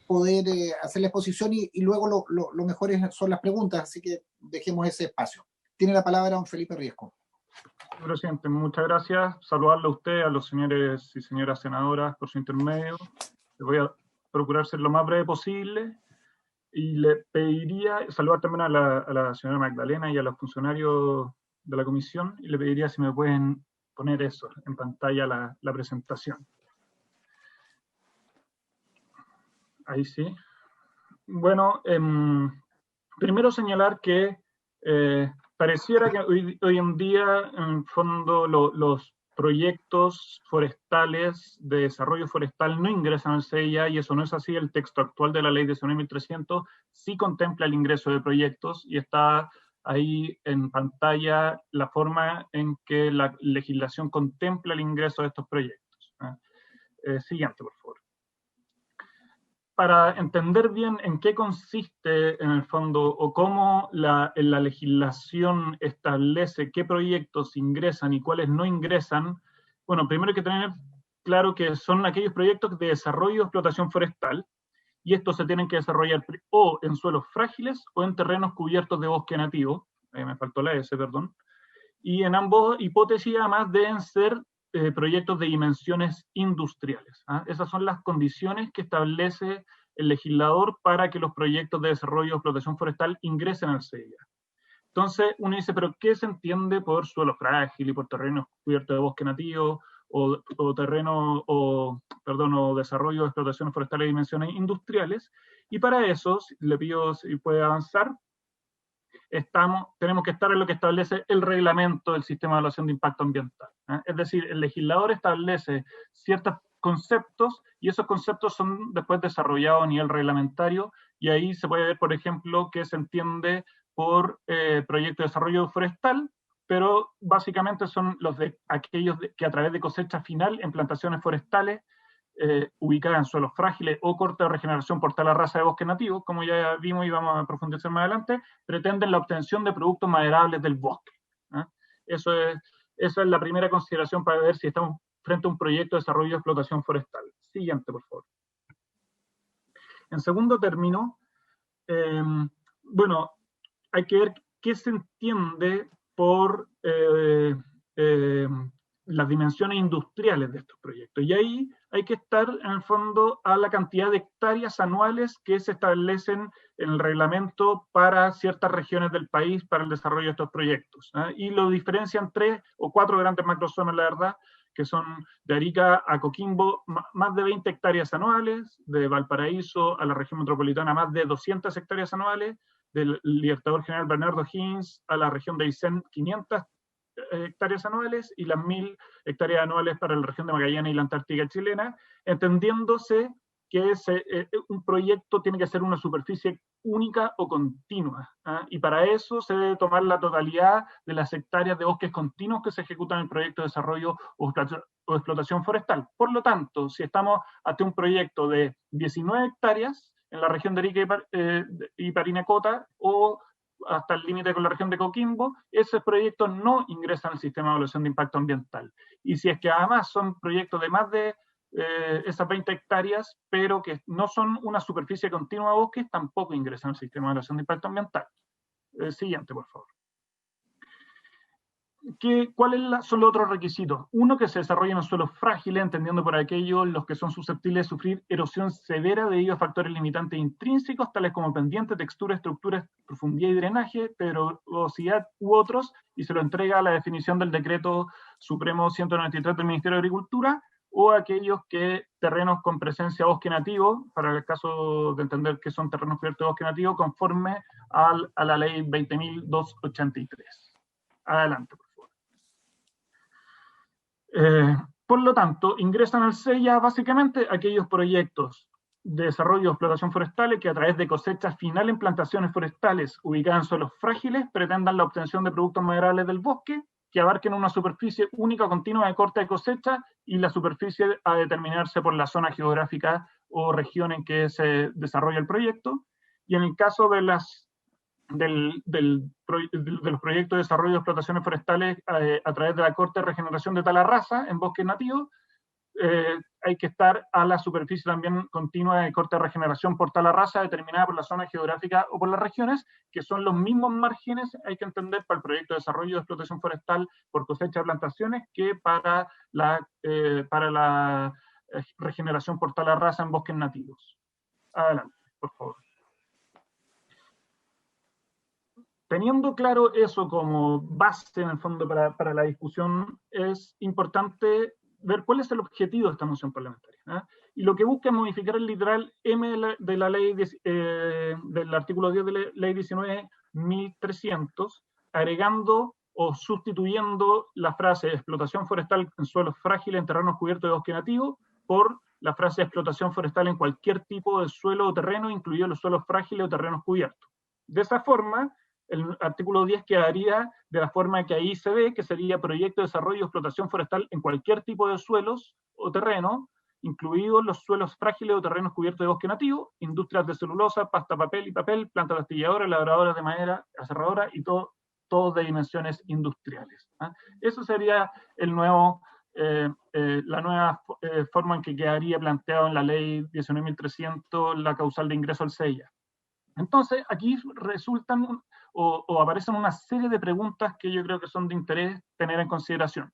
poder hacer la exposición y luego lo mejor son las preguntas, así que dejemos ese espacio. Tiene la palabra don Felipe Riesco. Presidente, muchas gracias. Saludarle a usted, a los señores y señoras senadoras por su intermedio. Le voy a procurar ser lo más breve posible y le pediría saludar también a la señora Magdalena y a los funcionarios de la comisión y le pediría si me pueden poner eso en pantalla la presentación. Ahí sí. Bueno, primero señalar que pareciera que hoy en día, en fondo, los proyectos forestales de desarrollo forestal no ingresan al CIA y eso no es así. El texto actual de la ley 19.300 sí contempla el ingreso de proyectos y está ahí en pantalla la forma en que la legislación contempla el ingreso de estos proyectos. Siguiente, por favor. Para entender bien en qué consiste en el fondo o cómo la legislación establece qué proyectos ingresan y cuáles no ingresan, bueno, primero hay que tener claro que son aquellos proyectos de desarrollo y explotación forestal y estos se tienen que desarrollar o en suelos frágiles o en terrenos cubiertos de bosque nativo, me faltó la S, perdón, y en ambas hipótesis además deben ser proyectos de dimensiones industriales. Esas son las condiciones que establece el legislador para que los proyectos de desarrollo y explotación forestal ingresen al CIA. Entonces uno dice, ¿pero qué se entiende por suelo frágil y por terrenos cubiertos de bosque nativo o desarrollo de explotaciones forestales de dimensiones industriales? Y para eso, le pido si puede avanzar, tenemos que estar en lo que establece el reglamento del sistema de evaluación de impacto ambiental. Es decir, el legislador establece ciertos conceptos y esos conceptos son después desarrollados a nivel reglamentario y ahí se puede ver, por ejemplo, que se entiende por proyecto de desarrollo forestal, pero básicamente son aquellos que a través de cosecha final en plantaciones forestales ubicada en suelos frágiles o corta de regeneración por tala rasa de bosques nativos, como ya vimos y vamos a profundizar más adelante, pretenden la obtención de productos maderables del bosque. Esa es la primera consideración para ver si estamos frente a un proyecto de desarrollo y explotación forestal. Siguiente, por favor. En segundo término, bueno, hay que ver qué se entiende por las dimensiones industriales de estos proyectos. Y ahí hay que estar, en el fondo, a la cantidad de hectáreas anuales que se establecen en el reglamento para ciertas regiones del país para el desarrollo de estos proyectos. Y lo diferencian 3 o 4 grandes macrozonas, la verdad, que son de Arica a Coquimbo, más de 20 hectáreas anuales, de Valparaíso a la región metropolitana, más de 200 hectáreas anuales, del Libertador General Bernardo Higgins a la región de Aysén, 500 hectáreas anuales, y las 1000 hectáreas anuales para la región de Magallanes y la Antártica chilena, entendiéndose que un proyecto tiene que ser una superficie única o continua, y para eso se debe tomar la totalidad de las hectáreas de bosques continuos que se ejecutan en el proyecto de desarrollo o explotación forestal. Por lo tanto, si estamos ante un proyecto de 19 hectáreas en la región de Arica y Parinacota, o hasta el límite con la región de Coquimbo, esos proyectos no ingresan al sistema de evaluación de impacto ambiental. Y si es que además son proyectos de más de esas 20 hectáreas, pero que no son una superficie continua de bosques, tampoco ingresan al sistema de evaluación de impacto ambiental. Siguiente, por favor. ¿Cuáles son los otros requisitos? Uno, que se desarrollen en suelos frágiles, entendiendo por aquello los que son susceptibles de sufrir erosión severa debido a factores limitantes intrínsecos, tales como pendiente, textura, estructura, profundidad y drenaje, pedregosidad u otros, y se lo entrega a la definición del Decreto Supremo 193 del Ministerio de Agricultura, o aquellos que terrenos con presencia de bosque nativo, para el caso de entender que son terrenos cubiertos de bosque nativo, conforme a la ley 20.283. Adelante, por favor. Por lo tanto, ingresan al CEIA básicamente aquellos proyectos de desarrollo y explotación forestales que a través de cosechas final en plantaciones forestales ubicadas en suelos frágiles pretendan la obtención de productos maderables del bosque que abarquen una superficie única continua de corte de cosecha, y la superficie a determinarse por la zona geográfica o región en que se desarrolla el proyecto. Y en el caso de los proyectos de desarrollo de explotaciones forestales a través de la corte de regeneración de tala rasa en bosques nativos, hay que estar a la superficie también continua de corte de regeneración por tala rasa determinada por la zona geográfica o por las regiones, que son los mismos márgenes, hay que entender, para el proyecto de desarrollo de explotación forestal por cosecha de plantaciones que para la regeneración por tala rasa en bosques nativos. Adelante, por favor. Teniendo claro eso como base, en el fondo, para la discusión, es importante ver cuál es el objetivo de esta moción parlamentaria. Y lo que busca es modificar el literal M de la ley, del artículo 10 de la ley 19.300, agregando o sustituyendo la frase explotación forestal en suelos frágiles en terrenos cubiertos de bosque nativo por la frase explotación forestal en cualquier tipo de suelo o terreno, incluidos los suelos frágiles o terrenos cubiertos. De esa forma, el artículo 10 quedaría de la forma que ahí se ve, que sería proyecto de desarrollo y explotación forestal en cualquier tipo de suelos o terreno, incluidos los suelos frágiles o terrenos cubiertos de bosque nativo, industrias de celulosa, pasta, papel y papel, plantas astilladoras, labradoras de madera, aserradoras y todo de dimensiones industriales. Eso sería el nuevo, la nueva forma en que quedaría planteado en la ley 19.300 la causal de ingreso al CEIA. Entonces, aquí resultan o aparecen una serie de preguntas que yo creo que son de interés tener en consideración.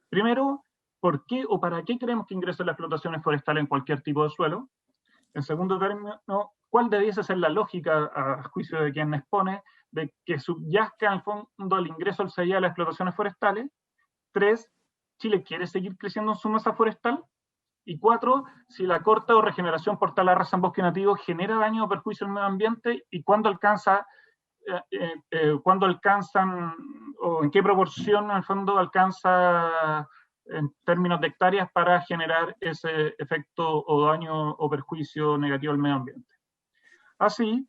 Primero, ¿por qué o para qué creemos que ingresan las explotaciones forestales en cualquier tipo de suelo? En segundo término, ¿cuál debiese ser la lógica, a juicio de quien expone, de que subyazca en el fondo el ingreso al CEIA de las explotaciones forestales? 3, ¿Chile quiere seguir creciendo en su masa forestal? Y 4, si la corta o regeneración por tala rasa en bosque nativo genera daño o perjuicio al medio ambiente, y cuándo alcanzan, o en qué proporción en el fondo alcanza en términos de hectáreas para generar ese efecto o daño o perjuicio negativo al medio ambiente. Así,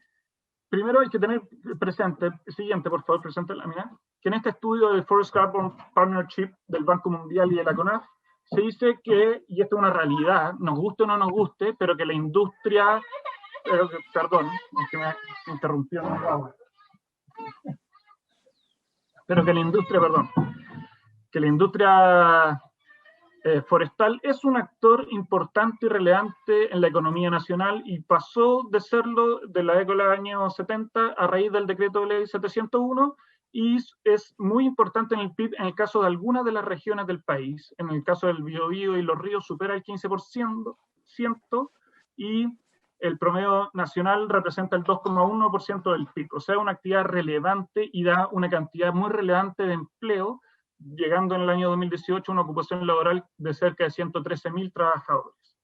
primero hay que tener presente, siguiente por favor, presente la mía, que en este estudio del Forest Carbon Partnership del Banco Mundial y de la CONAF, se dice que, y esto es una realidad, nos guste o no nos guste, pero que la industria, perdón, es que me interrumpió el agua. Pero que la industria, perdón, que la industria forestal es un actor importante y relevante en la economía nacional y pasó de serlo de la década del año 70 a raíz del decreto de ley 701 y es muy importante en el PIB en el caso de algunas de las regiones del país. En el caso del Biobío y los ríos supera el 15% y el promedio nacional representa el 2,1% del PIB. O sea, una actividad relevante y da una cantidad muy relevante de empleo, llegando en el año 2018 a una ocupación laboral de cerca de 113.000 trabajadores.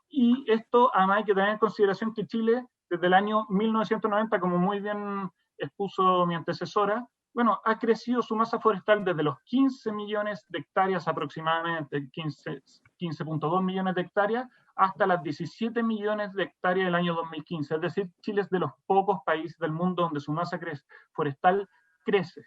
Y esto, además, hay que tener en consideración que Chile, desde el año 1990, como muy bien expuso mi antecesora, bueno, ha crecido su masa forestal desde los 15 millones de hectáreas aproximadamente, 15.2 millones de hectáreas, hasta las 17 millones de hectáreas del año 2015. Es decir, Chile es de los pocos países del mundo donde su masa forestal crece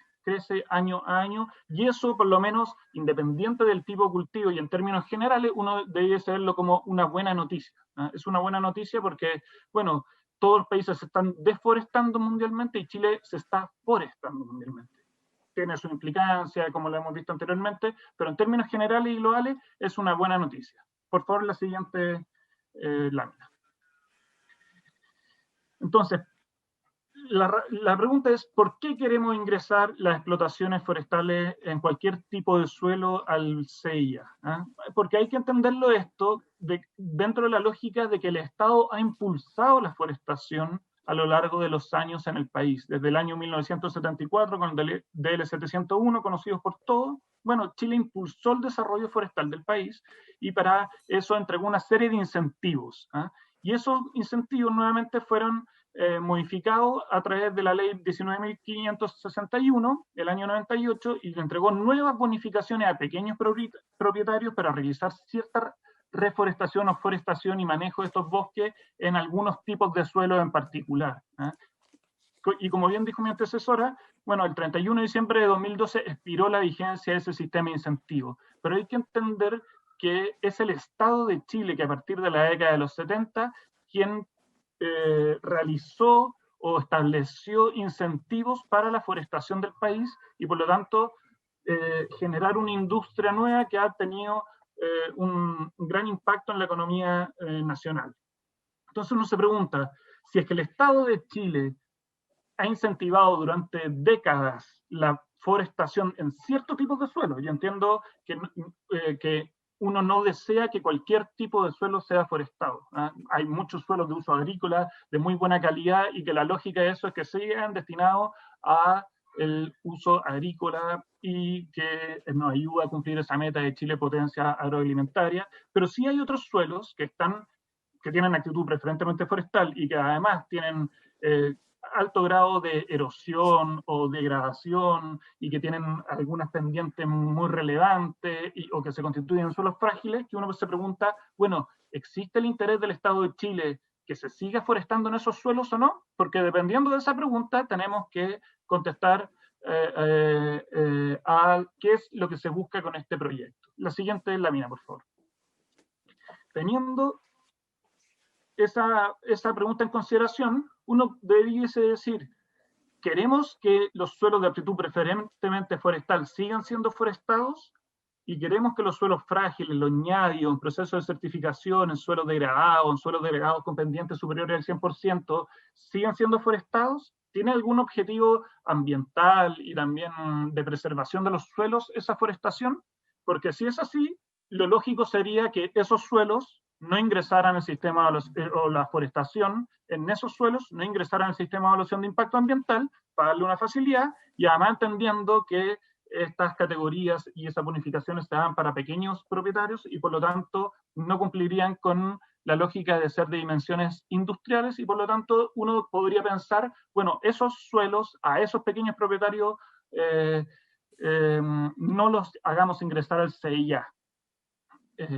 año a año, y eso, por lo menos, independiente del tipo de cultivo y en términos generales, uno debe verlo como una buena noticia. Es una buena noticia porque, bueno, todos los países se están deforestando mundialmente y Chile se está forestando mundialmente. Tiene su implicancia, como lo hemos visto anteriormente, pero en términos generales y globales es una buena noticia. Por favor, la siguiente lámina. Entonces, la pregunta es, ¿por qué queremos ingresar las explotaciones forestales en cualquier tipo de suelo al CIA? Porque hay que entenderlo esto dentro de la lógica de que el Estado ha impulsado la forestación a lo largo de los años en el país. Desde el año 1974, con el DL 701, conocidos por todos, bueno, Chile impulsó el desarrollo forestal del país y para eso entregó una serie de incentivos. Y esos incentivos nuevamente fueron modificado a través de la ley 19.561 del año 98 y le entregó nuevas bonificaciones a pequeños propietarios para realizar cierta reforestación o forestación y manejo de estos bosques en algunos tipos de suelos en particular. Y como bien dijo mi antecesora, bueno, el 31 de diciembre de 2012 expiró la vigencia de ese sistema de incentivos, pero hay que entender que es el Estado de Chile que a partir de la década de los 70 quien realizó o estableció incentivos para la forestación del país y por lo tanto generar una industria nueva que ha tenido un gran impacto en la economía nacional. Entonces uno se pregunta, si es que el Estado de Chile ha incentivado durante décadas la forestación en ciertos tipos de suelos, yo entiendo que uno no desea que cualquier tipo de suelo sea forestado. Hay muchos suelos de uso agrícola de muy buena calidad y que la lógica de eso es que sean destinados a el uso agrícola y que nos ayuda a cumplir esa meta de Chile potencia agroalimentaria, pero sí hay otros suelos que tienen actitud preferentemente forestal y que además tienen alto grado de erosión o degradación y que tienen algunas pendientes muy relevantes o que se constituyen en suelos frágiles, que uno se pregunta, bueno, ¿existe el interés del Estado de Chile que se siga forestando en esos suelos o no? Porque dependiendo de esa pregunta tenemos que contestar a qué es lo que se busca con este proyecto. La siguiente lámina, por favor. Teniendo esa pregunta en consideración, uno debiese decir, ¿queremos que los suelos de aptitud preferentemente forestal sigan siendo forestados? ¿Y queremos que los suelos frágiles, los ñadios, en proceso de certificación, en suelos degradados con pendientes superiores al 100%, sigan siendo forestados? ¿Tiene algún objetivo ambiental y también de preservación de los suelos esa forestación? Porque si es así, lo lógico sería que esos suelos no ingresaran al sistema o la forestación en esos suelos, no ingresaran al sistema de evaluación de impacto ambiental para darle una facilidad y además entendiendo que estas categorías y esas bonificaciones se dan para pequeños propietarios y por lo tanto no cumplirían con la lógica de ser de dimensiones industriales y por lo tanto uno podría pensar, bueno, esos suelos a esos pequeños propietarios no los hagamos ingresar al CIA.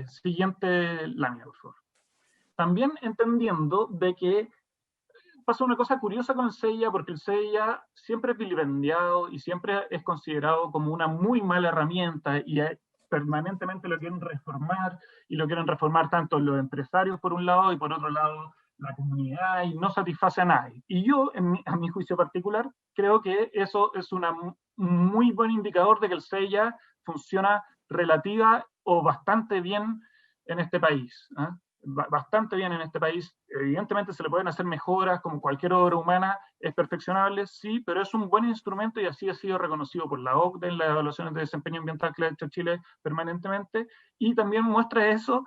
Siguiente lámina, por favor. También entendiendo de que pasa una cosa curiosa con el CIA, porque el CIA siempre es vilipendiado y siempre es considerado como una muy mala herramienta y permanentemente lo quieren reformar, y lo quieren reformar tanto los empresarios por un lado y por otro lado la comunidad, y no satisface a nadie. Y yo, a mi juicio particular, creo que eso es un muy buen indicador de que el CEIA funciona relativa o bastante bien en este país. Bastante bien en este país. Evidentemente se le pueden hacer mejoras, como cualquier obra humana es perfeccionable, sí, pero es un buen instrumento y así ha sido reconocido por la OCDE en las evaluaciones de desempeño ambiental que ha hecho Chile permanentemente, y también muestra eso,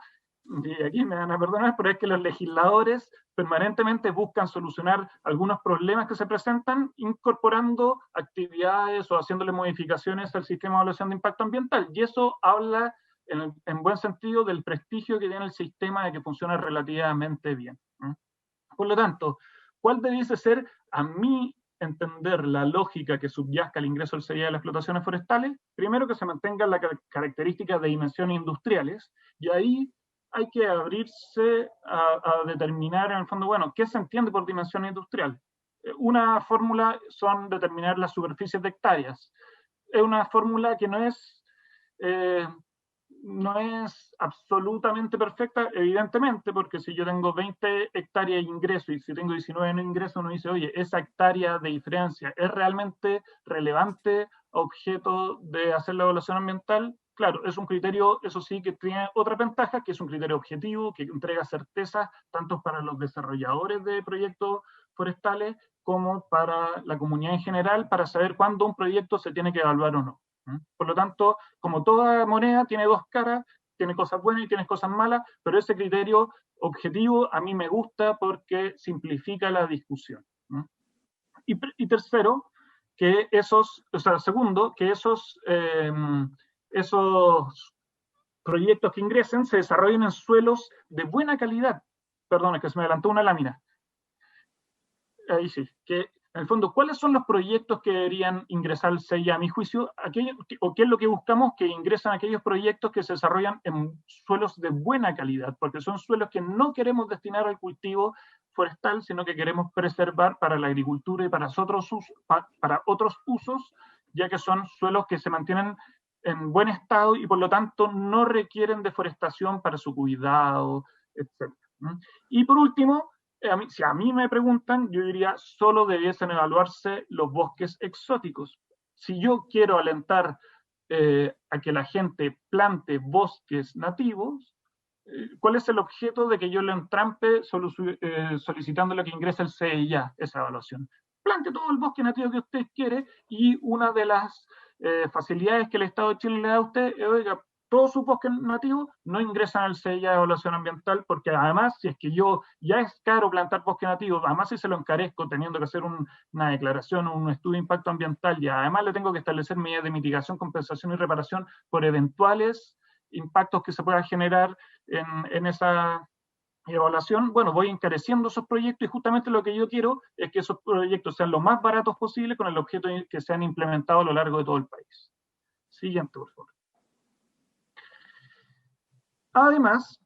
y aquí me van a perdonar, pero es que los legisladores permanentemente buscan solucionar algunos problemas que se presentan incorporando actividades o haciéndole modificaciones al sistema de evaluación de impacto ambiental, y eso habla en buen sentido del prestigio que tiene el sistema de que funciona relativamente bien. Por lo tanto, ¿cuál debiese ser, a mi entender, la lógica que subyacta al ingreso del CEIA de las explotaciones forestales? Primero, que se mantengan las características de dimensiones industriales, y ahí hay que abrirse a determinar, en el fondo, bueno, ¿qué se entiende por dimensión industrial? Una fórmula son determinar las superficies de hectáreas. Es una fórmula que no es absolutamente perfecta, evidentemente, porque si yo tengo 20 hectáreas de ingreso y si tengo 19 en ingreso, uno dice, oye, esa hectárea de diferencia ¿es realmente relevante objeto de hacer la evaluación ambiental? Claro, es un criterio, eso sí, que tiene otra ventaja, que es un criterio objetivo, que entrega certeza tanto para los desarrolladores de proyectos forestales como para la comunidad en general, para saber cuándo un proyecto se tiene que evaluar o no. Por lo tanto, como toda moneda tiene dos caras, tiene cosas buenas y tiene cosas malas, pero ese criterio objetivo a mí me gusta porque simplifica la discusión. Y tercero, que segundo, que esos proyectos que ingresen se desarrollen en suelos de buena calidad. Perdón, es que se me adelantó una lámina. Ahí sí, que en el fondo, ¿cuáles son los proyectos que deberían ingresar al CEIA, a mi juicio? ¿O qué es lo que buscamos? Que ingresen aquellos proyectos que se desarrollan en suelos de buena calidad, porque son suelos que no queremos destinar al cultivo forestal, sino que queremos preservar para la agricultura y para otros usos, ya que son suelos que se mantienen en buen estado y por lo tanto no requieren deforestación para su cuidado, etc. Y por último, si a mí me preguntan, yo diría solo debiesen evaluarse los bosques exóticos. Si yo quiero alentar a que la gente plante bosques nativos, ¿cuál es el objeto de que yo le entrampe solicitándole que ingrese el CEIA, esa evaluación? Plante todo el bosque nativo que usted quiere, y una de las facilidades que el Estado de Chile le da a usted es, oiga, todos sus bosques nativos no ingresan al CEIA de evaluación ambiental, porque además, si es que ya es caro plantar bosque nativo, además si se lo encarezco teniendo que hacer una declaración o un estudio de impacto ambiental, y además le tengo que establecer medidas de mitigación, compensación y reparación por eventuales impactos que se puedan generar en esa evaluación, bueno, voy encareciendo esos proyectos, y justamente lo que yo quiero es que esos proyectos sean lo más baratos posible con el objeto de que sean implementados a lo largo de todo el país. Siguiente, por favor. Además,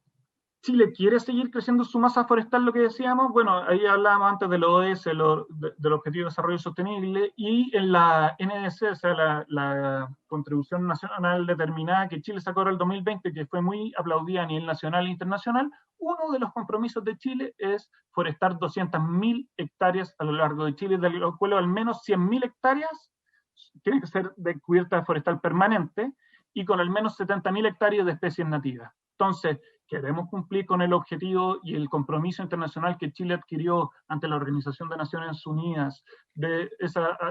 Chile quiere seguir creciendo su masa forestal, lo que decíamos, bueno, ahí hablábamos antes del ODS, del Objetivo de Desarrollo Sostenible, y en la NDC, o sea, la Contribución Nacional Determinada que Chile sacó en el 2020, que fue muy aplaudida a nivel nacional e internacional, uno de los compromisos de Chile es forestar 200.000 hectáreas a lo largo de Chile, de lo cual al menos 100.000 hectáreas tienen que ser de cubierta forestal permanente, y con al menos 70.000 hectáreas de especies nativas. Entonces, queremos cumplir con el objetivo y el compromiso internacional que Chile adquirió ante la Organización de Naciones Unidas de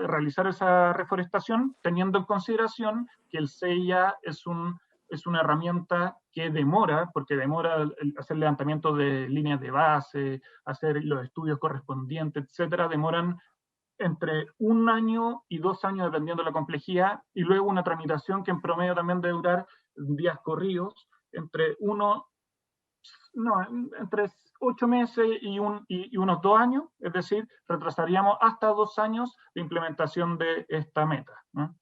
realizar esa reforestación, teniendo en consideración que el CEIA es una herramienta que demora, porque demora hacer levantamiento de líneas de base, hacer los estudios correspondientes, etcétera, demoran entre 1 año y 2 años, dependiendo de la complejidad, y luego una tramitación que en promedio también debe durar días corridos, entre 8 meses y unos 2 años, es decir, retrasaríamos hasta 2 años de implementación de esta meta, ¿no?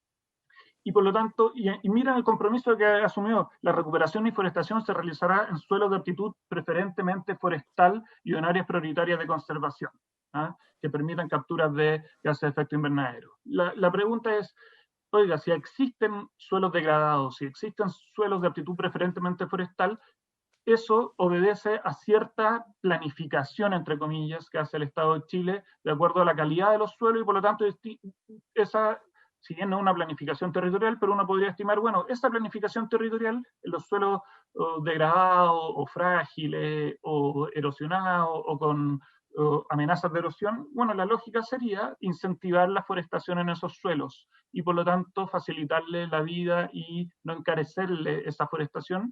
Y por lo tanto, y miren el compromiso que ha asumido, la recuperación y forestación se realizará en suelos de aptitud preferentemente forestal y en áreas prioritarias de conservación, que permitan capturas de gases de efecto invernadero. La pregunta es, oiga, si existen suelos degradados, si existen suelos de aptitud preferentemente forestal, eso obedece a cierta planificación, entre comillas, que hace el Estado de Chile de acuerdo a la calidad de los suelos, y por lo tanto esa, si bien no es una planificación territorial, pero uno podría estimar, bueno, esa planificación territorial en los suelos degradados o frágiles o erosionados o con amenazas de erosión, bueno, la lógica sería incentivar la forestación en esos suelos y por lo tanto facilitarle la vida y no encarecerle esa forestación,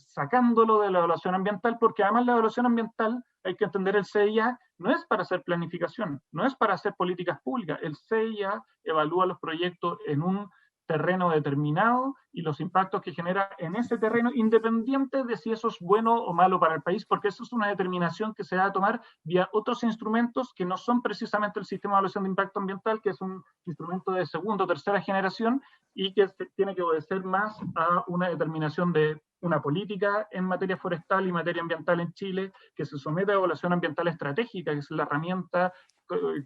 sacándolo de la evaluación ambiental, porque además la evaluación ambiental, hay que entender, el CIA no es para hacer planificación, no es para hacer políticas públicas. El CIA evalúa los proyectos en un terreno determinado y los impactos que genera en ese terreno, independiente de si eso es bueno o malo para el país, porque eso es una determinación que se va a tomar vía otros instrumentos que no son precisamente el sistema de evaluación de impacto ambiental, que es un instrumento de segunda o tercera generación y que tiene que obedecer más a una determinación de una política en materia forestal y materia ambiental en Chile, que se somete a evaluación ambiental estratégica, que es la herramienta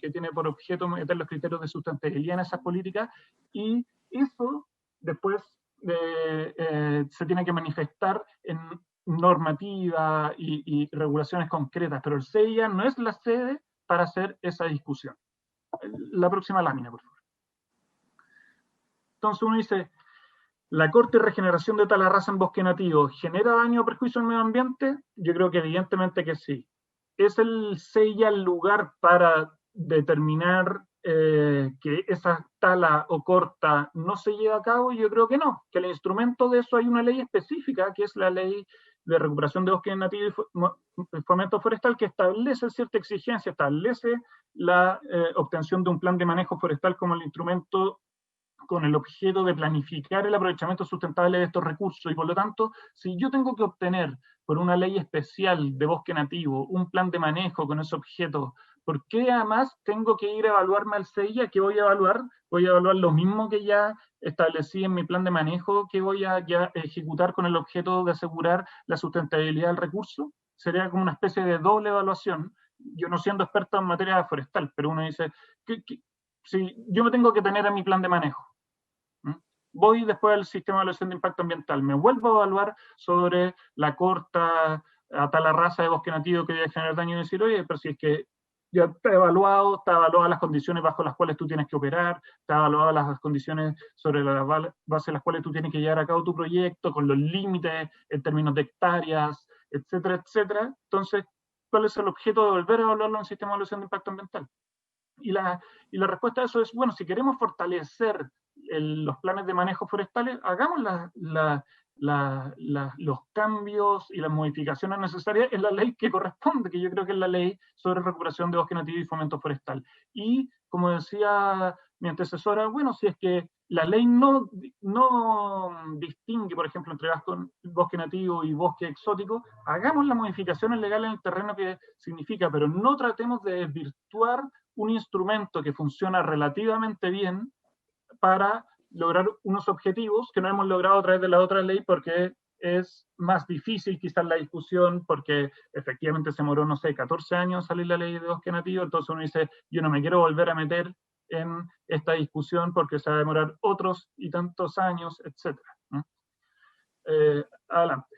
que tiene por objeto meter los criterios de sustentabilidad en esas políticas, y eso después se tiene que manifestar en normativa y regulaciones concretas, pero el CIA no es la sede para hacer esa discusión. La próxima lámina, por favor. Entonces uno dice, ¿la corte de regeneración de tala rasa en bosque nativo genera daño o perjuicio al medio ambiente? Yo creo que evidentemente que sí. ¿Es el CIA el lugar para determinar que esa tala o corta no se lleva a cabo? Yo creo que no, que el instrumento de eso hay una ley específica, que es la ley de recuperación de bosques nativos y fomento forestal, que establece cierta exigencia, establece la obtención de un plan de manejo forestal como el instrumento con el objeto de planificar el aprovechamiento sustentable de estos recursos, y por lo tanto, si yo tengo que obtener por una ley especial de bosque nativo un plan de manejo con ese objeto, ¿por qué además tengo que ir a evaluarme al CIA? ¿Qué voy a evaluar? Voy a evaluar lo mismo que ya establecí en mi plan de manejo, que voy a ya ejecutar con el objeto de asegurar la sustentabilidad del recurso. Sería como una especie de doble evaluación. Yo no siendo experto en materia forestal, pero uno dice, si yo me tengo que tener en mi plan de manejo, voy después al sistema de evaluación de impacto ambiental, me vuelvo a evaluar sobre la corta a tala rasa de bosque nativo que debe generar daño, y decir, oye, pero si es que ya está evaluadas las condiciones bajo las cuales tú tienes que operar, está evaluadas las condiciones sobre la base de las cuales tú tienes que llevar a cabo tu proyecto, con los límites en términos de hectáreas, etcétera, etcétera. Entonces, ¿cuál es el objeto de volver a evaluarlo en un sistema de evaluación de impacto ambiental? Y la respuesta a eso es, bueno, si queremos fortalecer los planes de manejo forestales, hagamos los cambios y las modificaciones necesarias en la ley que corresponde, que yo creo que es la ley sobre recuperación de bosque nativo y fomento forestal. Y, como decía mi antecesora, bueno, si es que la ley no distingue, por ejemplo, entre bosque nativo y bosque exótico, hagamos las modificaciones legales en el terreno que significa, pero no tratemos de desvirtuar un instrumento que funciona relativamente bien para lograr unos objetivos que no hemos logrado a través de la otra ley, porque es más difícil quizás la discusión, porque efectivamente se demoró, no sé, 14 años salir la ley de bosque nativo, entonces uno dice, yo no me quiero volver a meter en esta discusión porque se va a demorar otros y tantos años, etc. Adelante.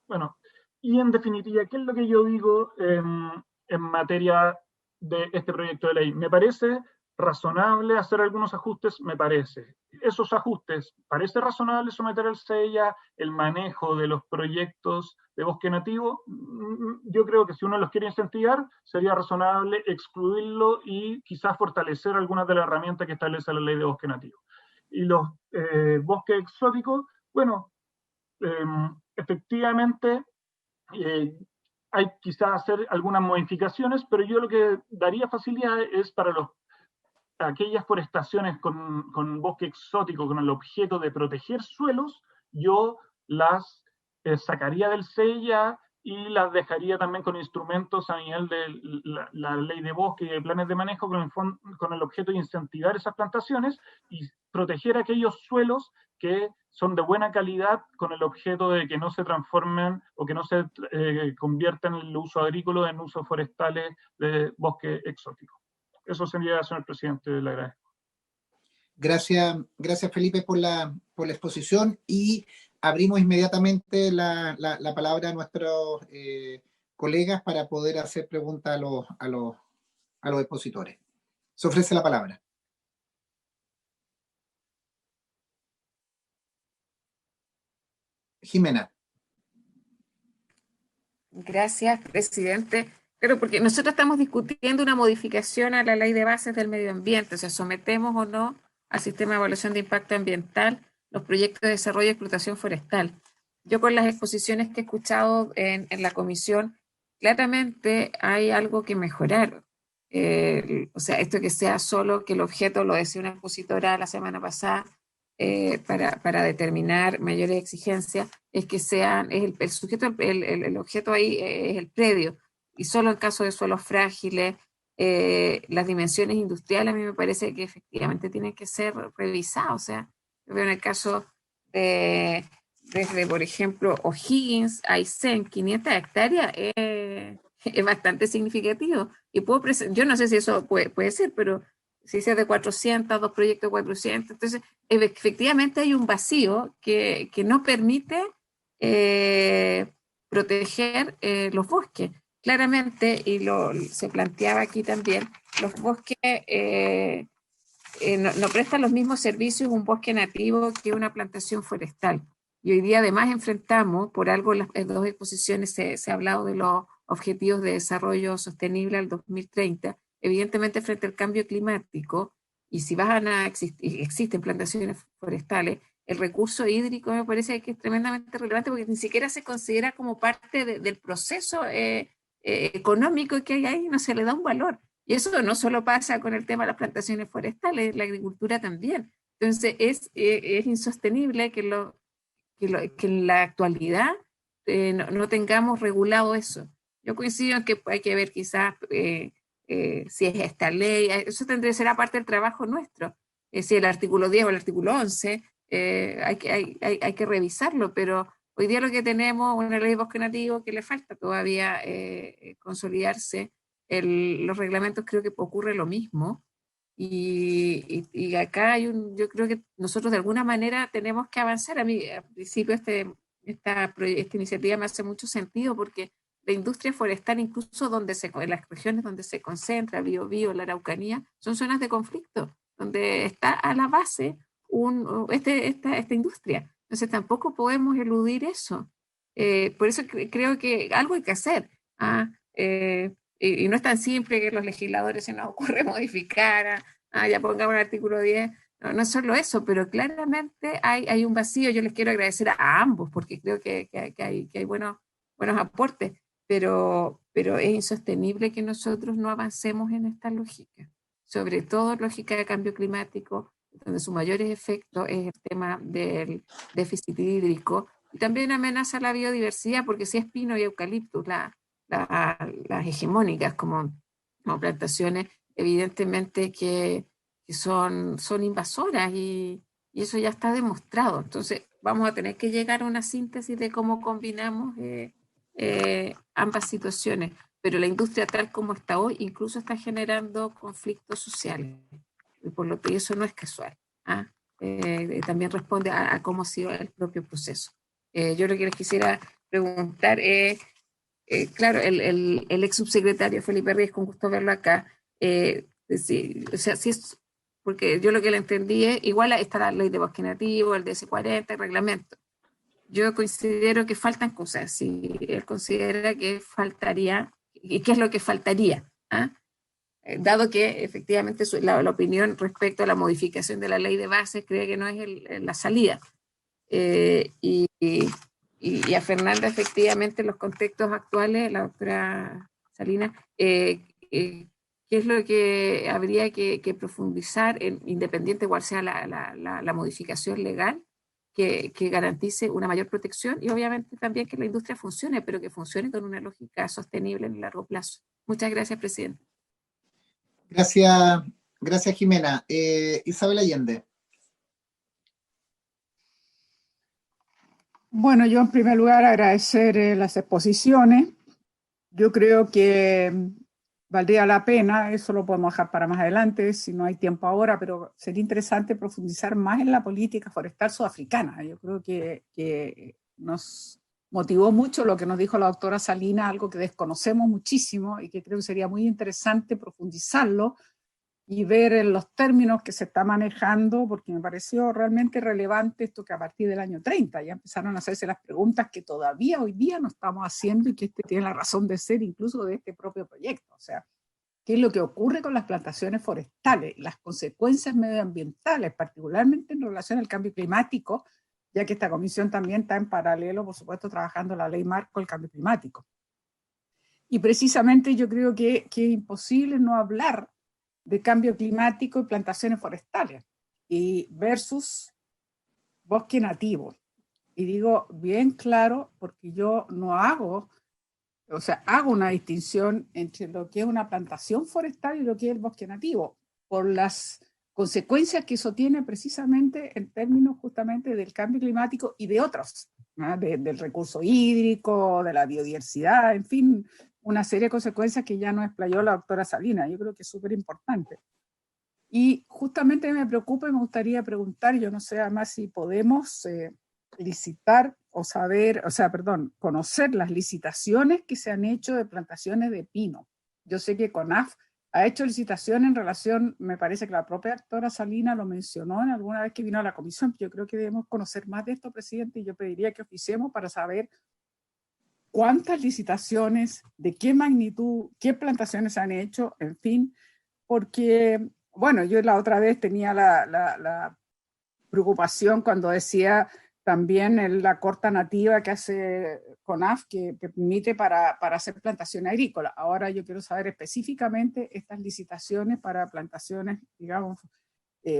Bueno, y en definitiva, ¿qué es lo que yo digo en materia de este proyecto de ley? Me parece razonable hacer algunos ajustes, me parece. Esos ajustes, ¿parece razonable someter al CIA el manejo de los proyectos de bosque nativo? Yo creo que si uno los quiere incentivar, sería razonable excluirlo y quizás fortalecer algunas de las herramientas que establece la ley de bosque nativo. Y los bosques exóticos, bueno, efectivamente, hay quizás hacer algunas modificaciones, pero yo lo que daría facilidad es para aquellas forestaciones con bosque exótico, con el objeto de proteger suelos, yo las sacaría del CIA y las dejaría también con instrumentos a nivel de la ley de bosque y de planes de manejo con el objeto de incentivar esas plantaciones y proteger aquellos suelos que son de buena calidad con el objeto de que no se transformen o que no se conviertan el uso agrícola en usos forestales de bosque exótico. Eso sería, señor presidente, le agradezco. Gracias Felipe por la exposición y abrimos inmediatamente la palabra a nuestros colegas para poder hacer preguntas a los expositores. Se ofrece la palabra. Jimena. Gracias, presidente. Pero porque nosotros estamos discutiendo una modificación a la ley de bases del medio ambiente, o sea, sometemos o no al sistema de evaluación de impacto ambiental los proyectos de desarrollo y explotación forestal. Yo con las exposiciones que he escuchado en la comisión, claramente hay algo que mejorar. O sea, esto que sea solo que el objeto, lo decía una expositora la semana pasada, para determinar mayores exigencias, es que sean, es el sujeto, el objeto ahí es el predio, y solo en caso de suelos frágiles, las dimensiones industriales a mí me parece que efectivamente tienen que ser revisadas. O sea, yo veo en el caso de, desde, por ejemplo, O'Higgins a Aysén, 500 hectáreas, es bastante significativo. Y yo no sé si eso puede ser, pero si es de 400, dos proyectos de 400, entonces efectivamente hay un vacío que no permite proteger los bosques. Claramente, y se planteaba aquí también, los bosques no prestan los mismos servicios un bosque nativo que una plantación forestal. Y hoy día además enfrentamos, por algo en dos exposiciones se ha hablado de los objetivos de desarrollo sostenible al 2030, evidentemente frente al cambio climático, y si existen plantaciones forestales, el recurso hídrico me parece que es tremendamente relevante porque ni siquiera se considera como parte del proceso económico que hay ahí, no se le da un valor. Y eso no solo pasa con el tema de las plantaciones forestales, la agricultura también. Entonces es insostenible que en la actualidad no tengamos regulado eso. Yo coincido en que hay que ver quizás si es esta ley, eso tendría que ser aparte del trabajo nuestro. Si el artículo 10 o el artículo 11, hay que revisarlo, pero hoy día lo que tenemos es una ley de bosque nativo que le falta todavía consolidarse. Los reglamentos creo que ocurre lo mismo. Y acá yo creo que nosotros de alguna manera tenemos que avanzar. A mí, al principio, esta iniciativa me hace mucho sentido porque la industria forestal, incluso en las regiones donde se concentra, Biobío, la Araucanía, son zonas de conflicto, donde está a la base esta industria. Entonces tampoco podemos eludir eso. Por eso creo que algo hay que hacer. Y no es tan simple que los legisladores se nos ocurre modificar, ya pongamos el artículo 10. No es solo eso, pero claramente hay un vacío. Yo les quiero agradecer a ambos porque creo que hay buenos aportes, pero es insostenible que nosotros no avancemos en esta lógica, sobre todo lógica de cambio climático, donde su mayor efecto es el tema del déficit hídrico y también amenaza la biodiversidad, porque si es pino y eucaliptus, las hegemónicas como plantaciones, evidentemente que son invasoras y eso ya está demostrado. Entonces vamos a tener que llegar a una síntesis de cómo combinamos ambas situaciones, pero la industria tal como está hoy incluso está generando conflictos sociales, y por lo que eso no es casual. También responde a cómo ha sido el propio proceso. Yo lo que les quisiera preguntar es, claro, el ex subsecretario Felipe Reyes, con gusto verlo acá, o sea, si es, porque yo lo que le entendí es, igual está la ley de bosque nativo, el DS40, el reglamento. Yo considero que faltan cosas. Si él considera que faltaría, ¿y qué es lo que faltaría? Dado que efectivamente la opinión respecto a la modificación de la ley de bases cree que no es la salida. Y a Fernanda, efectivamente, en los contextos actuales, la doctora Salinas, ¿qué es lo que habría que profundizar, independiente cuál sea la modificación legal, que garantice una mayor protección y obviamente también que la industria funcione, pero que funcione con una lógica sostenible en el largo plazo? Muchas gracias, presidente. Gracias Jimena. Isabel Allende. Bueno, yo en primer lugar agradecer las exposiciones. Yo creo que valdría la pena, eso lo podemos dejar para más adelante, si no hay tiempo ahora, pero sería interesante profundizar más en la política forestal sudafricana. Yo creo que nos motivó mucho lo que nos dijo la doctora Salinas, algo que desconocemos muchísimo y que creo que sería muy interesante profundizarlo y ver en los términos que se está manejando, porque me pareció realmente relevante esto que a partir del año 30 ya empezaron a hacerse las preguntas que todavía hoy día no estamos haciendo y que tiene la razón de ser incluso de este propio proyecto. O sea, ¿qué es lo que ocurre con las plantaciones forestales? Las consecuencias medioambientales, particularmente en relación al cambio climático, ya que esta comisión también está en paralelo, por supuesto, trabajando la ley marco del cambio climático. Y precisamente yo creo que es imposible no hablar de cambio climático y plantaciones forestales, y versus bosque nativo. Y digo bien claro, porque yo no hago, o sea, hago una distinción entre lo que es una plantación forestal y lo que es el bosque nativo, por las consecuencias que eso tiene precisamente en términos justamente del cambio climático y de otros, ¿no? Del recurso hídrico, de la biodiversidad, en fin, una serie de consecuencias que ya nos explayó la doctora Salinas. Yo creo que es súper importante. Y justamente me preocupa y me gustaría preguntar, yo no sé además si podemos licitar o saber, o sea, perdón, conocer las licitaciones que se han hecho de plantaciones de pino. Yo sé que CONAF ha hecho licitaciones en relación, me parece que la propia doctora Salinas lo mencionó en alguna vez que vino a la comisión. Yo creo que debemos conocer más de esto, presidente, y yo pediría que oficiemos para saber cuántas licitaciones, de qué magnitud, qué plantaciones se han hecho, en fin, porque, bueno, yo la otra vez tenía la preocupación cuando decía también la corta nativa que hace CONAF, que permite para hacer plantación agrícola. Ahora yo quiero saber específicamente estas licitaciones para plantaciones, digamos,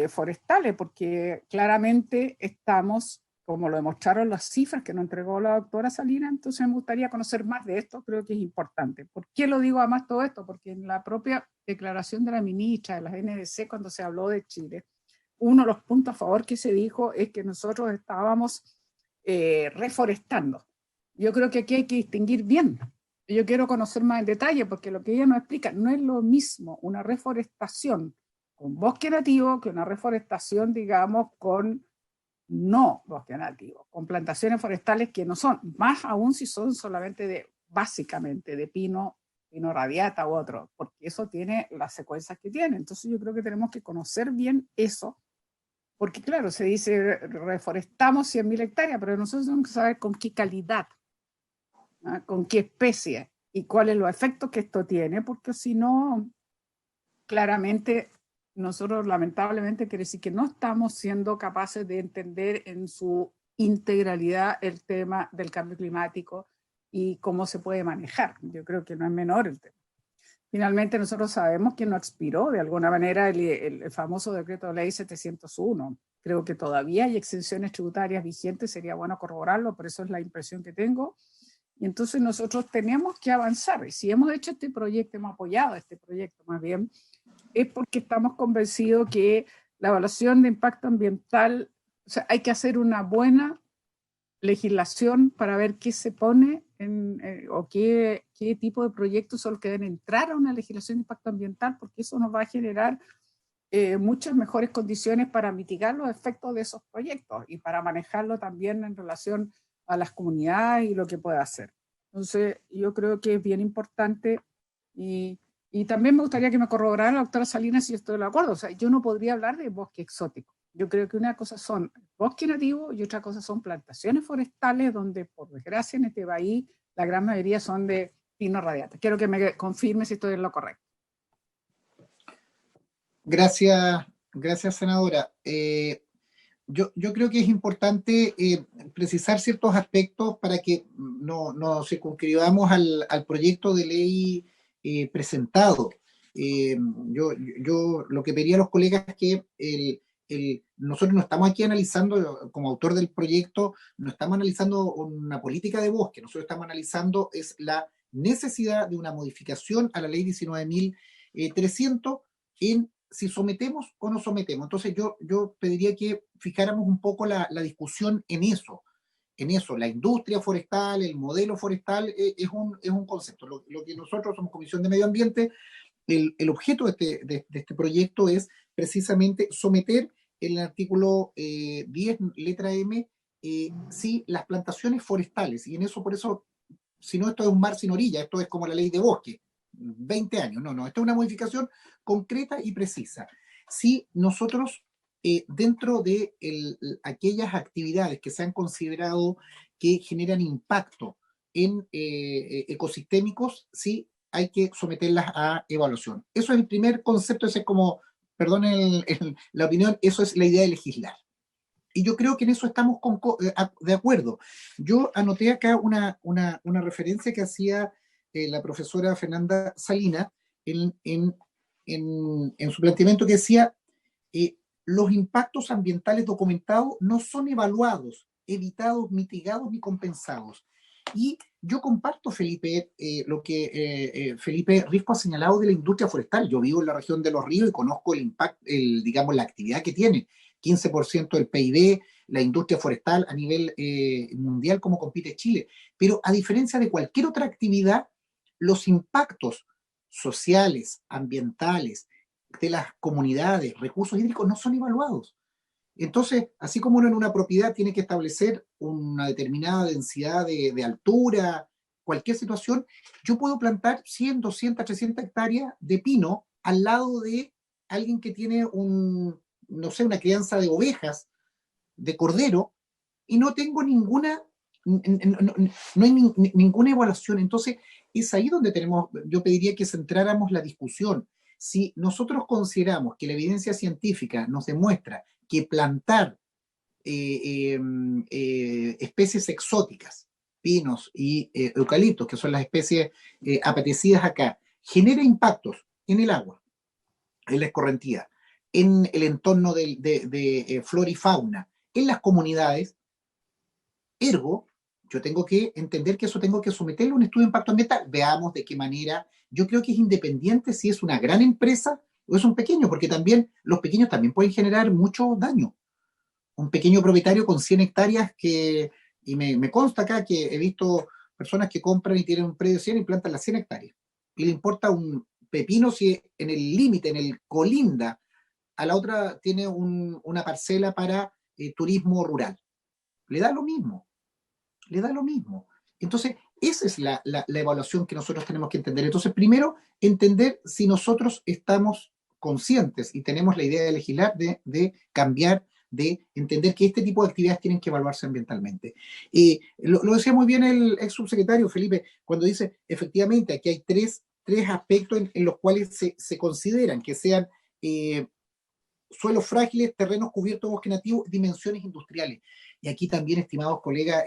forestales, porque claramente estamos, como lo demostraron las cifras que nos entregó la doctora Salinas, entonces me gustaría conocer más de esto, creo que es importante. ¿Por qué lo digo además todo esto? Porque en la propia declaración de la ministra de las NDC, cuando se habló de Chile, uno de los puntos a favor que se dijo es que nosotros estábamos reforestando. Yo creo que aquí hay que distinguir bien. Yo quiero conocer más en detalle, porque lo que ella nos explica no es lo mismo una reforestación con bosque nativo que una reforestación, digamos, con no bosque nativo, con plantaciones forestales que no son, más aún si son solamente básicamente de pino radiata u otro, porque eso tiene las secuencias que tiene. Entonces yo creo que tenemos que conocer bien eso, porque claro, se dice reforestamos 100.000 hectáreas, pero nosotros tenemos que saber con qué calidad, ¿no? Con qué especie y cuáles los efectos que esto tiene, porque si no, claramente nosotros lamentablemente quiere decir que no estamos siendo capaces de entender en su integralidad el tema del cambio climático y cómo se puede manejar. Yo creo que no es menor el tema. Finalmente nosotros sabemos que no expiró de alguna manera el famoso decreto de ley 701. Creo que todavía hay exenciones tributarias vigentes, sería bueno corroborarlo, por eso es la impresión que tengo. Y entonces nosotros tenemos que avanzar. Y si hemos hecho este proyecto, hemos apoyado este proyecto más bien, es porque estamos convencidos que la evaluación de impacto ambiental, o sea, hay que hacer una buena legislación para ver qué se pone o qué tipo de proyectos son los que deben entrar a una legislación de impacto ambiental, porque eso nos va a generar muchas mejores condiciones para mitigar los efectos de esos proyectos y para manejarlo también en relación a las comunidades y lo que pueda hacer. Entonces, yo creo que es bien importante y también me gustaría que me corroborara la doctora Salinas si estoy de acuerdo. O sea, yo no podría hablar de bosque exótico. Yo creo que una cosa son bosque nativo y otra cosa son plantaciones forestales, donde por desgracia en este país la gran mayoría son de pino radiata. Quiero que me confirme si estoy en lo correcto. Gracias, senadora. Yo creo que es importante precisar ciertos aspectos para que no circunscribamos al proyecto de ley presentado. Yo lo que pediría a los colegas es que nosotros no estamos aquí analizando, como autor del proyecto, no estamos analizando una política de bosque, nosotros estamos analizando es la necesidad de una modificación a la ley 19.300 en si sometemos o no sometemos. Entonces yo pediría que fijáramos un poco la discusión en eso. en eso, la industria forestal, el modelo forestal, es un concepto. Lo que nosotros somos Comisión de Medio Ambiente, el objeto de este proyecto es precisamente someter en el artículo 10, letra M, sí, las plantaciones forestales, y en eso, por eso, si no, esto es un mar sin orilla, esto es como la ley de bosque, 20 años, no, esto es una modificación concreta y precisa. Si nosotros, dentro de aquellas actividades que se han considerado que generan impacto en ecosistémicos, sí hay que someterlas a evaluación. Eso es el primer concepto, ese es como, perdón la opinión, eso es la idea de legislar. Y yo creo que en eso estamos de acuerdo. Yo anoté acá una referencia que hacía la profesora Fernanda Salinas en su planteamiento, que decía, los impactos ambientales documentados no son evaluados, evitados, mitigados ni compensados. Y yo comparto, Felipe, lo que Felipe Risco ha señalado de la industria forestal. Yo vivo en la región de Los Ríos y conozco el impacto, digamos, la actividad que tiene. 15% del PIB, la industria forestal a nivel mundial, como compite Chile. Pero a diferencia de cualquier otra actividad, los impactos sociales, ambientales, de las comunidades, recursos hídricos, no son evaluados. Entonces, así como uno en una propiedad tiene que establecer una determinada densidad de altura, cualquier situación, yo puedo plantar 100, 200, 300 hectáreas de pino al lado de alguien que tiene no sé, una crianza de ovejas, de cordero, y no tengo ninguna, no hay ninguna evaluación. Entonces, es ahí donde yo pediría que centráramos la discusión. Si nosotros consideramos que la evidencia científica nos demuestra que plantar especies exóticas, pinos y eucaliptos, que son las especies apetecidas acá, genera impactos en el agua, en la escorrentía, en el entorno de flora y fauna, en las comunidades, ergo, yo tengo que entender que eso tengo que someterlo a un estudio de impacto ambiental. Veamos de qué manera. Yo creo que es independiente si es una gran empresa o es un pequeño, porque también los pequeños también pueden generar mucho daño. Un pequeño propietario con 100 hectáreas y me consta acá que he visto personas que compran y tienen un predio de 100 y plantan las 100 hectáreas. Y le importa un pepino si en el límite, en el colinda, a la otra tiene una parcela para turismo rural. Le da lo mismo. Le da lo mismo. Entonces, esa es la evaluación que nosotros tenemos que entender. Entonces, primero, entender si nosotros estamos conscientes y tenemos la idea de legislar, de cambiar, de entender que este tipo de actividades tienen que evaluarse ambientalmente. Lo decía muy bien el ex subsecretario Felipe, cuando dice, efectivamente, aquí hay tres aspectos en los cuales se consideran que sean suelos frágiles, terrenos cubiertos de bosque nativo, dimensiones industriales. Y aquí también, estimados colegas,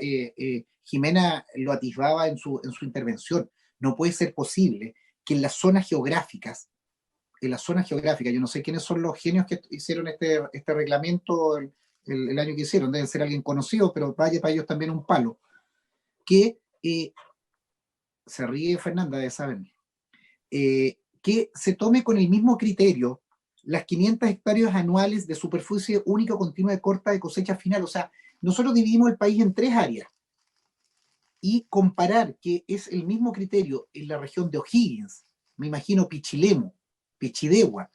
Jimena lo atisbaba en su intervención, no puede ser posible que en las zonas geográficas, yo no sé quiénes son los genios que hicieron este reglamento el año que hicieron, deben ser alguien conocido, pero vaya para ellos también un palo, que se ríe Fernanda de saber, que se tome con el mismo criterio las 500 hectáreas anuales de superficie única continua de corta de cosecha final. O sea, nosotros dividimos el país en 3 áreas y comparar que es el mismo criterio en la región de O'Higgins, me imagino Pichilemu, Pichidegua,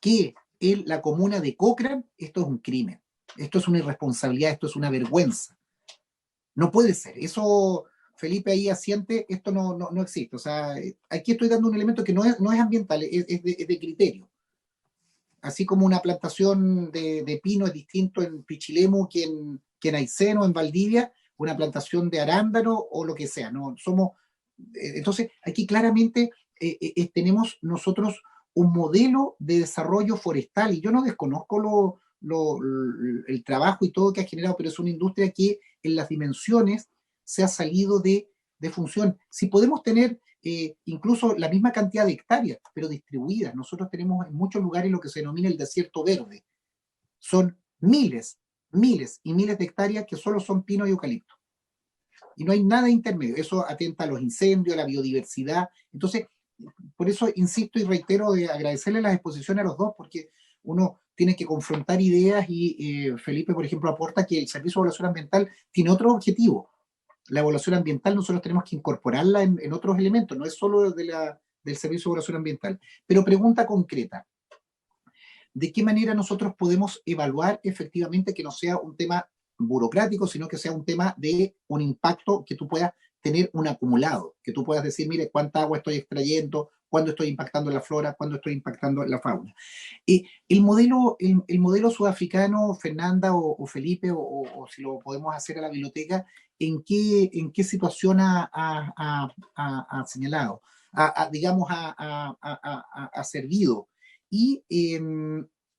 que en la comuna de Cochrane, esto es un crimen, esto es una irresponsabilidad, esto es una vergüenza. No puede ser. Eso, Felipe ahí asiente, esto no existe. O sea, aquí estoy dando un elemento que no es ambiental, es de criterio. Así como una plantación de pino es distinto en Pichilemu que en Aysén o en Valdivia, una plantación de arándano o lo que sea, ¿no? Entonces, aquí claramente tenemos nosotros un modelo de desarrollo forestal, y yo no desconozco el trabajo y todo que ha generado, pero es una industria que en las dimensiones se ha salido de función. Si podemos tener incluso la misma cantidad de hectáreas, pero distribuidas. Nosotros tenemos en muchos lugares lo que se denomina el desierto verde. Son miles y miles de hectáreas que solo son pino y eucalipto. Y no hay nada intermedio. Eso atenta a los incendios, a la biodiversidad. Entonces, por eso insisto y reitero de agradecerle las exposiciones a los dos, porque uno tiene tienes que confrontar ideas y Felipe, por ejemplo, aporta que el Servicio de Evaluación Ambiental tiene otro objetivo. La evaluación ambiental nosotros tenemos que incorporarla en otros elementos, no es solo del Servicio de Evaluación Ambiental. Pero pregunta concreta, ¿de qué manera nosotros podemos evaluar efectivamente que no sea un tema burocrático, sino que sea un tema de un impacto que tú puedas tener un acumulado, que tú puedas decir, mire, cuánta agua estoy extrayendo, cuándo estoy impactando en la flora, cuándo estoy impactando en la fauna? El modelo sudafricano, Fernanda o Felipe, o si lo podemos hacer a la biblioteca, ¿en qué situación ha señalado, digamos, ha servido? Y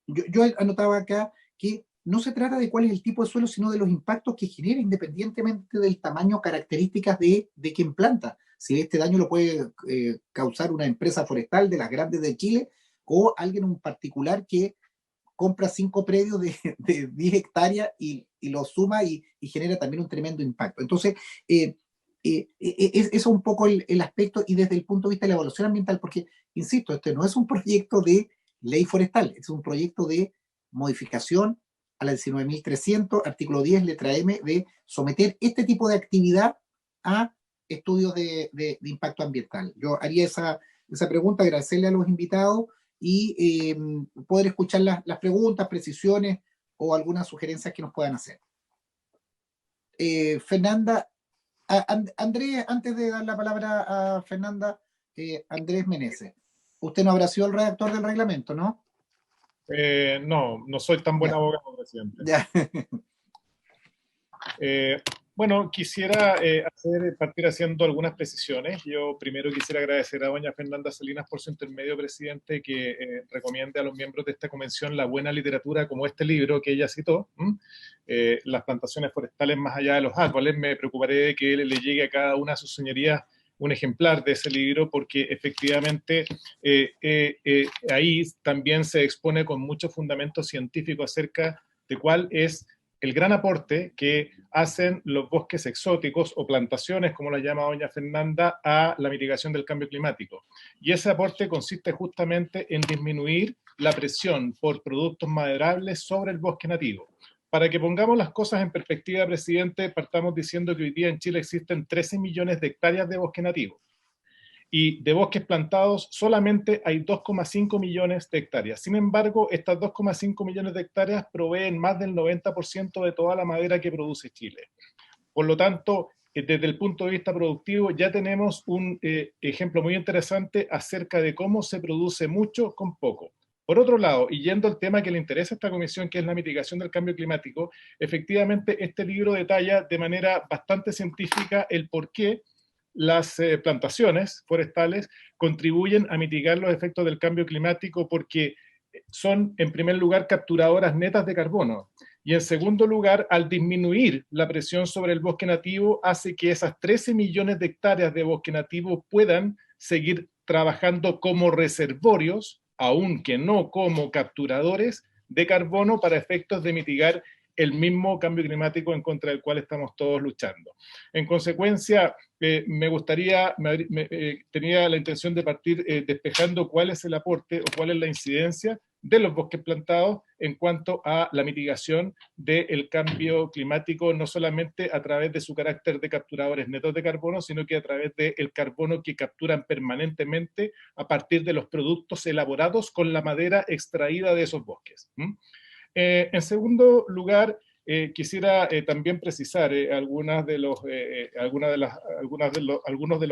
yo anotaba acá que no se trata de cuál es el tipo de suelo, sino de los impactos que genera independientemente del tamaño, características de quien planta. Si este daño lo puede causar una empresa forestal de las grandes de Chile o alguien en particular que compra 5 predios de 10 hectáreas y lo suma y genera también un tremendo impacto. Entonces, eso es un poco el aspecto, y desde el punto de vista de la evaluación ambiental, porque, insisto, este no es un proyecto de ley forestal, es un proyecto de modificación a la 19.300, artículo 10, letra M, de someter este tipo de actividad a estudios de impacto ambiental. Yo haría esa pregunta, agradecerle a los invitados y poder escuchar las preguntas, precisiones o algunas sugerencias que nos puedan hacer. Fernanda, Andrés, antes de dar la palabra a Fernanda, Andrés Meneses, usted no habrá sido el redactor del reglamento, ¿no? No soy tan buen Ya. abogado, presidente. Ya. Bueno, quisiera partir haciendo algunas precisiones. Yo primero quisiera agradecer a doña Fernanda Salinas por su intermedio, presidente, que recomiende a los miembros de esta convención la buena literatura como este libro que ella citó, Las plantaciones forestales más allá de los árboles. Me preocuparé de que le llegue a cada una de sus señorías un ejemplar de ese libro, porque efectivamente ahí también se expone con mucho fundamento científico acerca de cuál es el gran aporte que hacen los bosques exóticos o plantaciones, como la llama doña Fernanda, a la mitigación del cambio climático. Y ese aporte consiste justamente en disminuir la presión por productos maderables sobre el bosque nativo. Para que pongamos las cosas en perspectiva, presidente, partamos diciendo que hoy día en Chile existen 13 millones de hectáreas de bosque nativo. Y de bosques plantados solamente hay 2,5 millones de hectáreas. Sin embargo, estas 2,5 millones de hectáreas proveen más del 90% de toda la madera que produce Chile. Por lo tanto, desde el punto de vista productivo, ya tenemos un ejemplo muy interesante acerca de cómo se produce mucho con poco. Por otro lado, y yendo al tema que le interesa a esta comisión, que es la mitigación del cambio climático, efectivamente este libro detalla de manera bastante científica el por qué las plantaciones forestales contribuyen a mitigar los efectos del cambio climático, porque son, en primer lugar, capturadoras netas de carbono, y en segundo lugar, al disminuir la presión sobre el bosque nativo, hace que esas 13 millones de hectáreas de bosque nativo puedan seguir trabajando como reservorios, aunque no como capturadores de carbono, para efectos de mitigar el mismo cambio climático en contra del cual estamos todos luchando. En consecuencia, tenía la intención de partir despejando cuál es el aporte o cuál es la incidencia de los bosques plantados en cuanto a la mitigación del cambio climático, no solamente a través de su carácter de capturadores netos de carbono, sino que a través del carbono que capturan permanentemente a partir de los productos elaborados con la madera extraída de esos bosques. En segundo lugar, quisiera también precisar algunos de los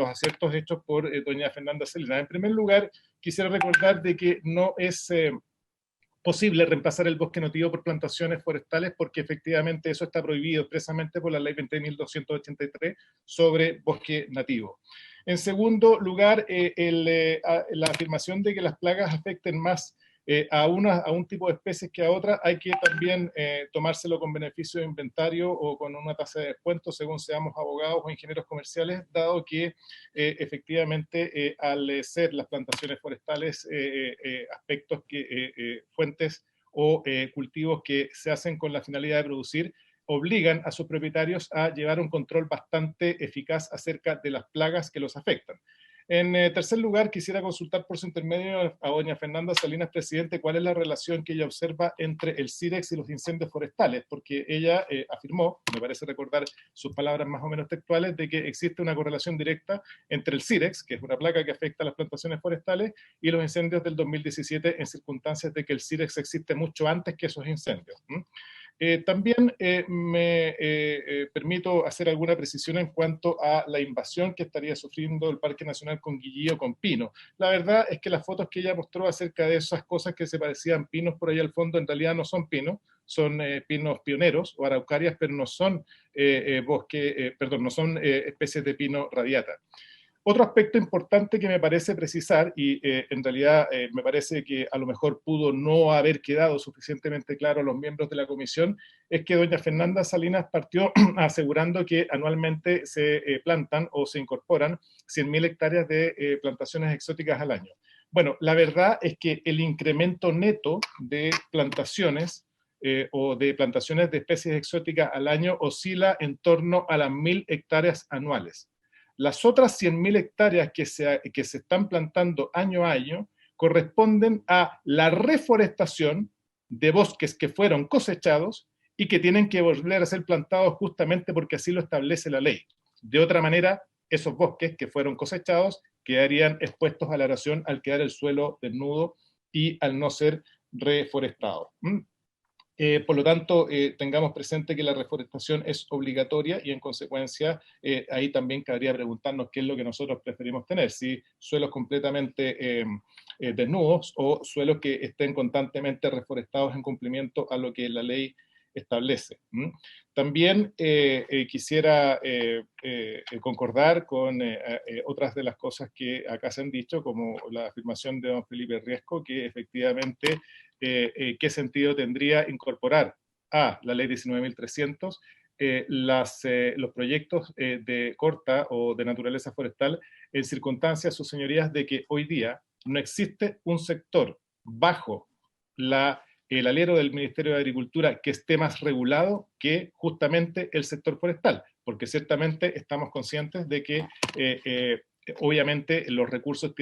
aciertos hechos por doña Fernanda Salinas. En primer lugar, quisiera recordar de que no es posible reemplazar el bosque nativo por plantaciones forestales, porque efectivamente eso está prohibido expresamente por la ley 20.283 sobre bosque nativo. En segundo lugar, la afirmación de que las plagas afecten más a un tipo de especies que a otras, hay que también tomárselo con beneficio de inventario o con una tasa de descuento según seamos abogados o ingenieros comerciales, dado que efectivamente al ser las plantaciones forestales aspectos fuentes o cultivos que se hacen con la finalidad de producir, obligan a sus propietarios a llevar un control bastante eficaz acerca de las plagas que los afectan. En tercer lugar, quisiera consultar por su intermedio a doña Fernanda Salinas, presidente, cuál es la relación que ella observa entre el CIREX y los incendios forestales, porque ella afirmó, me parece recordar sus palabras más o menos textuales, de que existe una correlación directa entre el CIREX, que es una plaga que afecta a las plantaciones forestales, y los incendios del 2017 en circunstancias de que el CIREX existe mucho antes que esos incendios. También me permito hacer alguna precisión en cuanto a la invasión que estaría sufriendo el Parque Nacional Conguillío con pino. La verdad es que las fotos que ella mostró acerca de esas cosas que se parecían pinos por ahí al fondo, en realidad no son pinos, son pinos pioneros o araucarias, pero no son no son especies de pino radiata. Otro aspecto importante que me parece precisar, y en realidad me parece que a lo mejor pudo no haber quedado suficientemente claro a los miembros de la comisión, es que doña Fernanda Salinas partió asegurando que anualmente se plantan o se incorporan 100.000 hectáreas de plantaciones exóticas al año. Bueno, la verdad es que el incremento neto de plantaciones o de plantaciones de especies exóticas al año oscila en torno a las 1.000 hectáreas anuales. Las otras 100.000 hectáreas que se están plantando año a año corresponden a la reforestación de bosques que fueron cosechados y que tienen que volver a ser plantados justamente porque así lo establece la ley. De otra manera, esos bosques que fueron cosechados quedarían expuestos a la erosión al quedar el suelo desnudo y al no ser reforestado. Por lo tanto, tengamos presente que la reforestación es obligatoria y en consecuencia ahí también cabría preguntarnos qué es lo que nosotros preferimos tener, si suelos completamente desnudos o suelos que estén constantemente reforestados en cumplimiento a lo que la ley establece. También quisiera concordar con otras de las cosas que acá se han dicho, como la afirmación de don Felipe Riesco, que efectivamente qué sentido tendría incorporar a la ley 19.300 los proyectos de corta o de naturaleza forestal en circunstancias, sus señorías, de que hoy día no existe un sector bajo el alero del Ministerio de Agricultura que esté más regulado que justamente el sector forestal, porque ciertamente estamos conscientes de que obviamente los recursos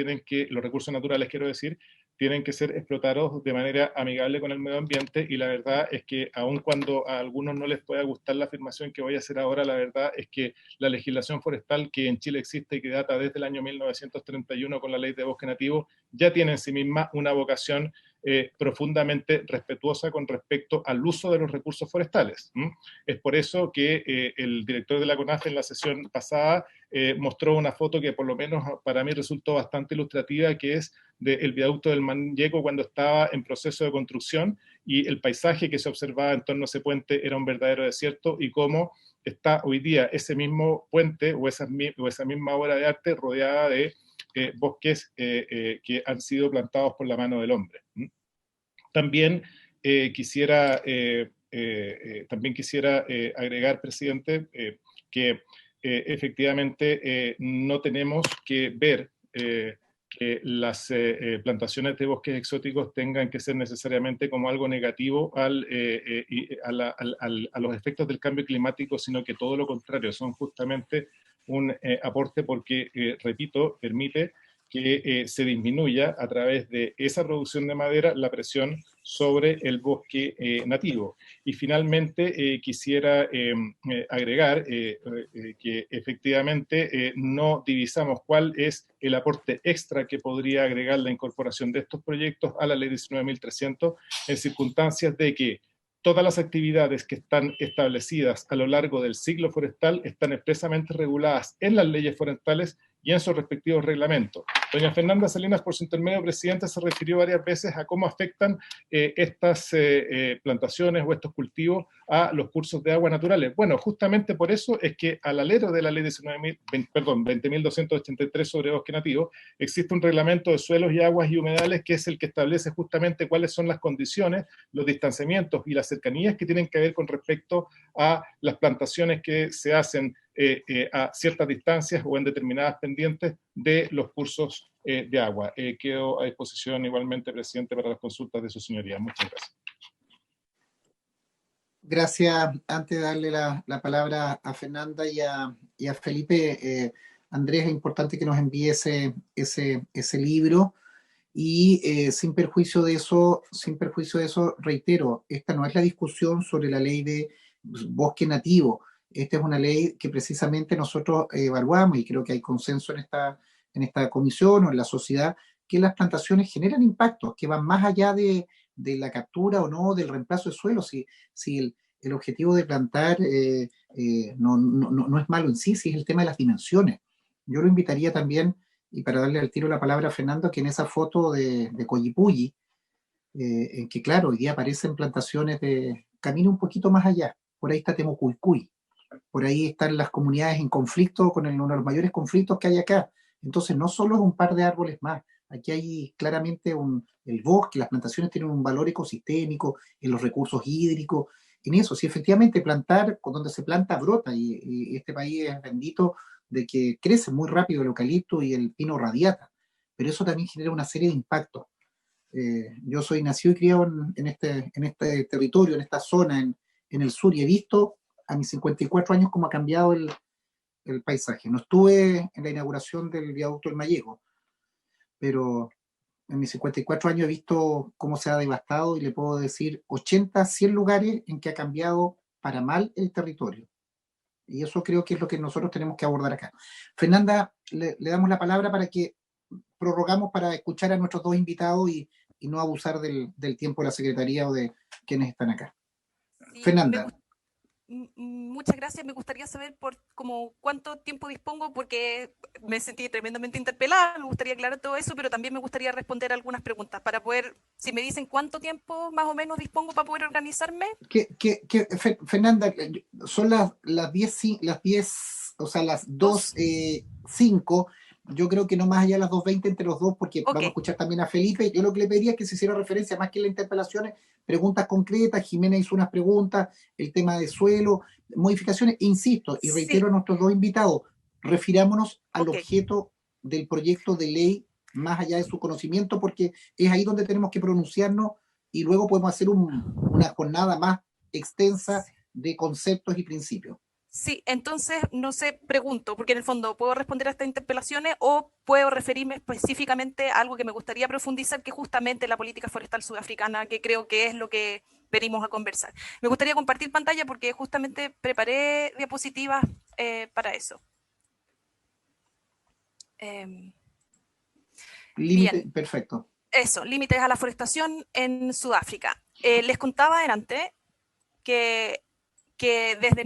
naturales, quiero decir, tienen que ser explotados de manera amigable con el medio ambiente, y la verdad es que aun cuando a algunos no les pueda gustar la afirmación que voy a hacer ahora, la verdad es que la legislación forestal que en Chile existe y que data desde el año 1931 con la Ley de Bosque Nativo ya tiene en sí misma una vocación profundamente respetuosa con respecto al uso de los recursos forestales. Es por eso que el director de la CONAF en la sesión pasada mostró una foto que por lo menos para mí resultó bastante ilustrativa, que es del viaducto del Manyeco cuando estaba en proceso de construcción, y el paisaje que se observaba en torno a ese puente era un verdadero desierto, y cómo está hoy día ese mismo puente o esa misma obra de arte rodeada de bosques que han sido plantados por la mano del hombre. También quisiera agregar, presidente, que efectivamente no tenemos que ver que las plantaciones de bosques exóticos tengan que ser necesariamente como algo negativo a los efectos del cambio climático, sino que todo lo contrario, son justamente un aporte porque, repito, permite que se disminuya a través de esa producción de madera la presión sobre el bosque nativo. Y finalmente quisiera agregar que efectivamente no divisamos cuál es el aporte extra que podría agregar la incorporación de estos proyectos a la ley 19.300 en circunstancias de que todas las actividades que están establecidas a lo largo del ciclo forestal están expresamente reguladas en las leyes forestales y en sus respectivos reglamentos. Doña Fernanda Salinas, por su intermedio, presidenta, se refirió varias veces a cómo afectan estas plantaciones o estos cultivos a los cursos de agua naturales. Bueno, justamente por eso es que al alero de la ley 20.283 sobre bosque nativo, existe un reglamento de suelos y aguas y humedales que es el que establece justamente cuáles son las condiciones, los distanciamientos y las cercanías que tienen que ver con respecto a las plantaciones que se hacen a ciertas distancias o en determinadas pendientes de los cursos de agua. Quedo a disposición igualmente, presidente, para las consultas de su señoría. Muchas gracias. Gracias. Antes de darle la palabra a Fernanda y a Felipe, Andrés, es importante que nos envíe ese libro. Y sin perjuicio de eso, reitero, esta no es la discusión sobre la ley de bosque nativo. Esta es una ley que precisamente nosotros evaluamos, y creo que hay consenso en esta comisión o en la sociedad, que las plantaciones generan impactos que van más allá de la captura o no, del reemplazo de suelo. Si el objetivo de plantar no es malo en sí, si es el tema de las dimensiones. Yo lo invitaría también, y para darle al tiro la palabra a Fernando, que en esa foto de Coyipulli, en que claro, hoy día aparecen plantaciones de camino un poquito más allá, por ahí está Temucuicui, por ahí están las comunidades en conflicto con uno de los mayores conflictos que hay acá. Entonces no solo es un par de árboles más, aquí hay claramente el bosque, las plantaciones tienen un valor ecosistémico, en los recursos hídricos, en eso, si efectivamente plantar, donde se planta brota, y este país es bendito de que crece muy rápido el eucalipto y el pino radiata, pero eso también genera una serie de impactos. Yo soy nacido y criado en este territorio, en esta zona, en el sur, y he visto a mis 54 años cómo ha cambiado el paisaje. No estuve en la inauguración del viaducto del Mallego, pero en mis 54 años he visto cómo se ha devastado, y le puedo decir 80, 100 lugares en que ha cambiado para mal el territorio. Y eso creo que es lo que nosotros tenemos que abordar acá. Fernanda, le damos la palabra para que prorrogamos para escuchar a nuestros dos invitados y no abusar del tiempo de la Secretaría o de quienes están acá. Sí, Fernanda. Muchas gracias. Me gustaría saber cuánto tiempo dispongo, porque me sentí tremendamente interpelada. Me gustaría aclarar todo eso, pero también me gustaría responder algunas preguntas para poder, si me dicen cuánto tiempo más o menos dispongo para poder organizarme. Fernanda, son las 10, o sea, las 2:05. Yo creo que no más allá de las 2:20 entre los dos, porque vamos a escuchar también a Felipe. Yo lo que le pediría es que se hiciera referencia, más que en las interpelaciones, preguntas concretas. Jimena hizo unas preguntas, el tema de suelo, modificaciones, insisto, y reitero a nuestros dos invitados, refirámonos al objeto del proyecto de ley, más allá de su conocimiento, porque es ahí donde tenemos que pronunciarnos, y luego podemos hacer una jornada más extensa de conceptos y principios. Sí, entonces, no sé, pregunto, porque en el fondo puedo responder a estas interpelaciones o puedo referirme específicamente a algo que me gustaría profundizar, que es justamente la política forestal sudafricana, que creo que es lo que venimos a conversar. Me gustaría compartir pantalla porque justamente preparé diapositivas para eso. Bien. Perfecto. Eso, límites a la forestación en Sudáfrica. Les contaba adelante que desde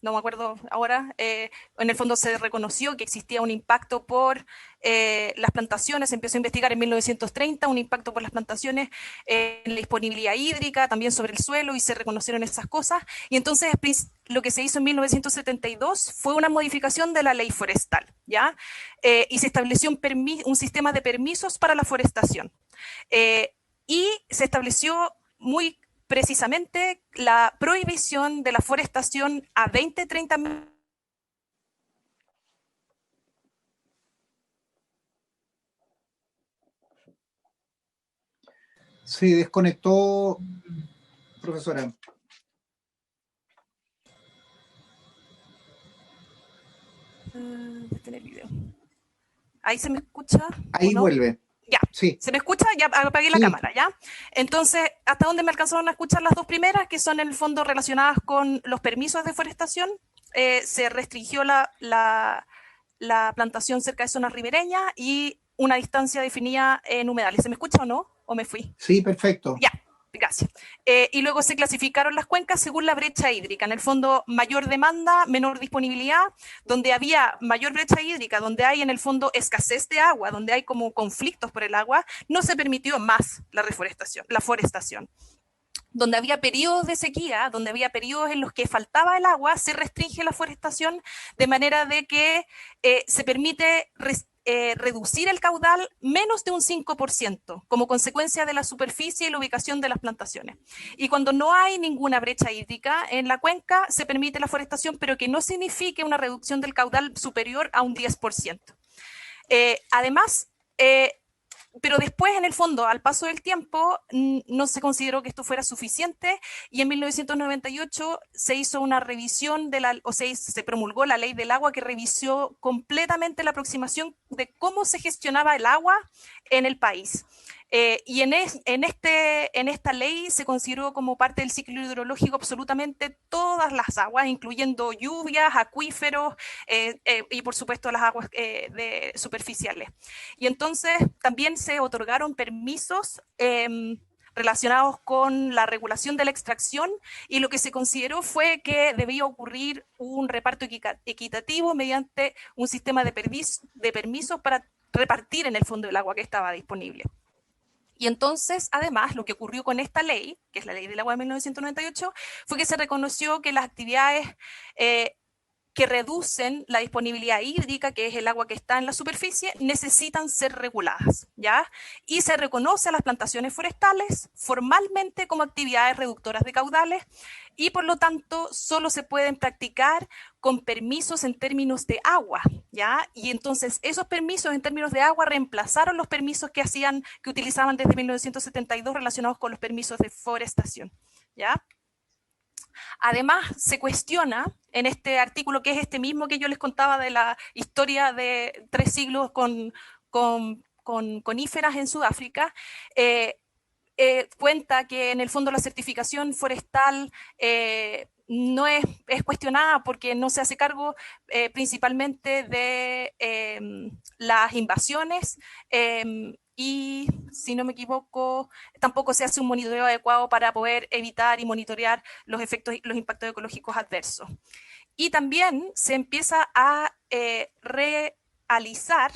no me acuerdo ahora, en el fondo se reconoció que existía un impacto por las plantaciones. Se empezó a investigar en 1930 un impacto por las plantaciones en la disponibilidad hídrica, también sobre el suelo, y se reconocieron esas cosas. Y entonces lo que se hizo en 1972 fue una modificación de la ley forestal, ¿ya? Y se estableció un sistema de permisos para la forestación. Y se estableció muy precisamente la prohibición de la forestación a 20, 30 metros. Se desconectó, profesora. Tener video. ¿Ahí se me escucha? Ahí no? Vuelve. Ya, sí. ¿Se me escucha? Ya apagué la cámara, ¿ya? Entonces, ¿hasta dónde me alcanzaron a escuchar las dos primeras, que son en el fondo relacionadas con los permisos de forestación? Se restringió la plantación cerca de zonas ribereñas y una distancia definida en humedales. ¿Se me escucha o no? ¿O me fui? Sí, perfecto. Ya. Gracias. Y luego se clasificaron las cuencas según la brecha hídrica. En el fondo, mayor demanda, menor disponibilidad. Donde había mayor brecha hídrica, donde hay en el fondo escasez de agua, donde hay como conflictos por el agua, no se permitió más la forestación. Donde había periodos de sequía, donde había periodos en los que faltaba el agua, se restringe la forestación de manera de que se permite reducir el caudal menos de un 5% como consecuencia de la superficie y la ubicación de las plantaciones. Y cuando no hay ninguna brecha hídrica en la cuenca, se permite la forestación, pero que no signifique una reducción del caudal superior a un 10%. Además, pero después, en el fondo, al paso del tiempo, no se consideró que esto fuera suficiente y en 1998 se hizo una revisión se promulgó la Ley del Agua, que revisó completamente la aproximación de cómo se gestionaba el agua en el país. Y en esta ley se consideró como parte del ciclo hidrológico absolutamente todas las aguas, incluyendo lluvias, acuíferos y por supuesto las aguas superficiales. Y entonces también se otorgaron permisos relacionados con la regulación de la extracción, y lo que se consideró fue que debía ocurrir un reparto equitativo mediante un sistema de permisos para repartir en el fondo el agua que estaba disponible. Y entonces, además, lo que ocurrió con esta ley, que es la Ley del Agua de 1998, fue que se reconoció que las actividades que reducen la disponibilidad hídrica, que es el agua que está en la superficie, necesitan ser reguladas, ¿ya? Y se reconoce a las plantaciones forestales formalmente como actividades reductoras de caudales, y por lo tanto solo se pueden practicar con permisos en términos de agua, ¿ya? Y entonces esos permisos en términos de agua reemplazaron los permisos que utilizaban desde 1972 relacionados con los permisos de forestación, ¿ya? Además, se cuestiona en este artículo, que es este mismo que yo les contaba de la historia de 3 siglos con coníferas en Sudáfrica, cuenta que en el fondo la certificación forestal no es cuestionada porque no se hace cargo principalmente de las invasiones, y, si no me equivoco, tampoco se hace un monitoreo adecuado para poder evitar y monitorear los impactos ecológicos adversos. Y también se empieza a realizar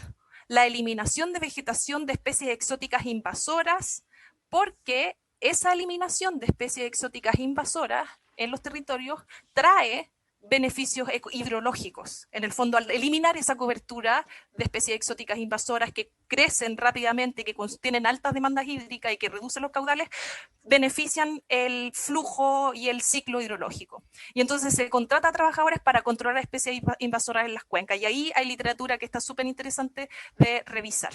la eliminación de vegetación de especies exóticas invasoras, porque esa eliminación de especies exóticas invasoras en los territorios trae beneficios hidrológicos. En el fondo, al eliminar esa cobertura de especies exóticas invasoras que crecen rápidamente, que tienen altas demandas hídricas y que reducen los caudales, benefician el flujo y el ciclo hidrológico. Y entonces se contrata a trabajadores para controlar especies invasoras en las cuencas. Y ahí hay literatura que está súper interesante de revisar.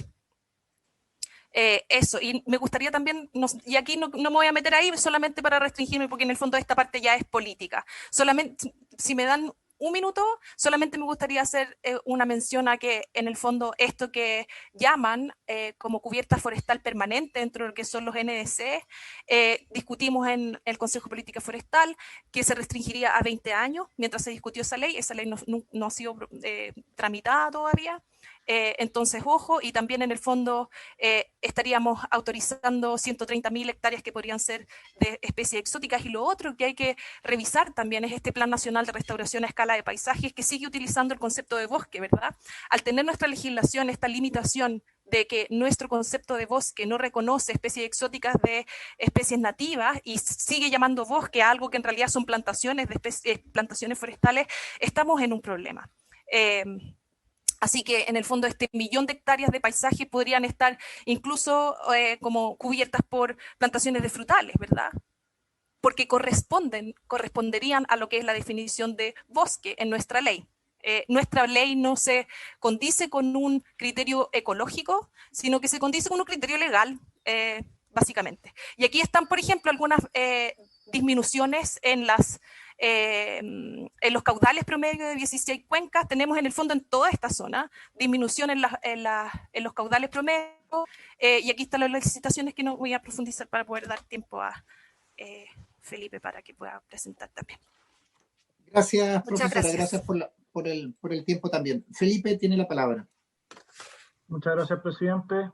Eso, y me gustaría también, y aquí no me voy a meter ahí solamente para restringirme, porque en el fondo esta parte ya es política. Solamente, si me dan un minuto, solamente me gustaría hacer una mención a que en el fondo esto que llaman como cubierta forestal permanente dentro de lo que son los NDC, discutimos en el Consejo de Política Forestal que se restringiría a 20 años mientras se discutió esa ley no ha sido tramitada todavía. Entonces, ojo, y también en el fondo estaríamos autorizando 130.000 hectáreas que podrían ser de especies exóticas. Y lo otro que hay que revisar también es este Plan Nacional de Restauración a Escala de Paisajes, que sigue utilizando el concepto de bosque, ¿verdad? Al tener nuestra legislación esta limitación de que nuestro concepto de bosque no reconoce especies exóticas de especies nativas y sigue llamando bosque a algo que en realidad son plantaciones plantaciones forestales, estamos en un problema. Así que en el fondo este 1.000.000 de hectáreas de paisajes podrían estar incluso como cubiertas por plantaciones de frutales, ¿verdad? Porque corresponderían a lo que es la definición de bosque en nuestra ley. Nuestra ley no se condice con un criterio ecológico, sino que se condice con un criterio legal, básicamente. Y aquí están, por ejemplo, algunas disminuciones en los caudales promedio de 16 cuencas. Tenemos en el fondo en toda esta zona disminución en los caudales promedio, y aquí están las licitaciones que no voy a profundizar para poder dar tiempo a Felipe para que pueda presentar también. Gracias, profesora. Gracias por el tiempo también. Felipe tiene la palabra. Muchas gracias, presidente.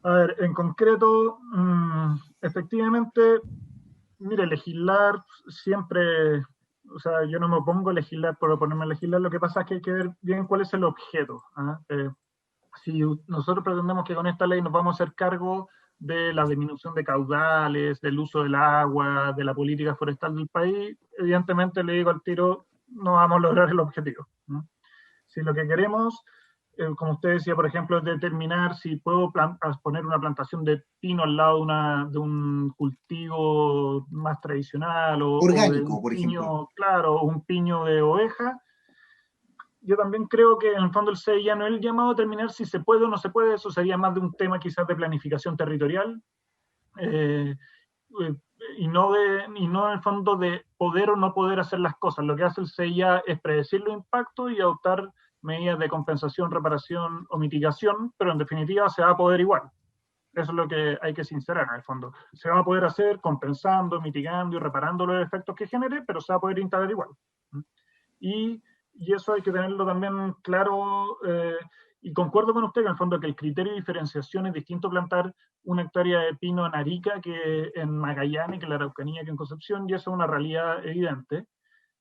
A ver, en concreto, efectivamente, mire, legislar siempre, o sea, yo no me opongo a legislar por oponerme a legislar, lo que pasa es que hay que ver bien cuál es el objeto. Si nosotros pretendemos que con esta ley nos vamos a hacer cargo de la disminución de caudales, del uso del agua, de la política forestal del país, evidentemente le digo al tiro, no vamos a lograr el objetivo, ¿no? Si lo que queremos, como usted decía, por ejemplo, es determinar si puedo poner una plantación de pino al lado de un cultivo más tradicional, o orgánico, de un por piño, ejemplo. claro, un piño de oveja, yo también creo que en el fondo el CEIA no es el llamado a determinar si se puede o no se puede, eso sería más de un tema quizás de planificación territorial, y no en el fondo de poder o no poder hacer las cosas. Lo que hace el CEIA es predecir los impactos y adoptar medidas de compensación, reparación o mitigación, pero en definitiva se va a poder igual. Eso es lo que hay que sincerar en el fondo. Se va a poder hacer compensando, mitigando y reparando los efectos que genere, pero se va a poder instalar igual. Y eso hay que tenerlo también claro, y concuerdo con usted que en el fondo que el criterio de diferenciación es distinto plantar una hectárea de pino en Arica que en Magallanes, que en la Araucanía, que en Concepción, y eso es una realidad evidente.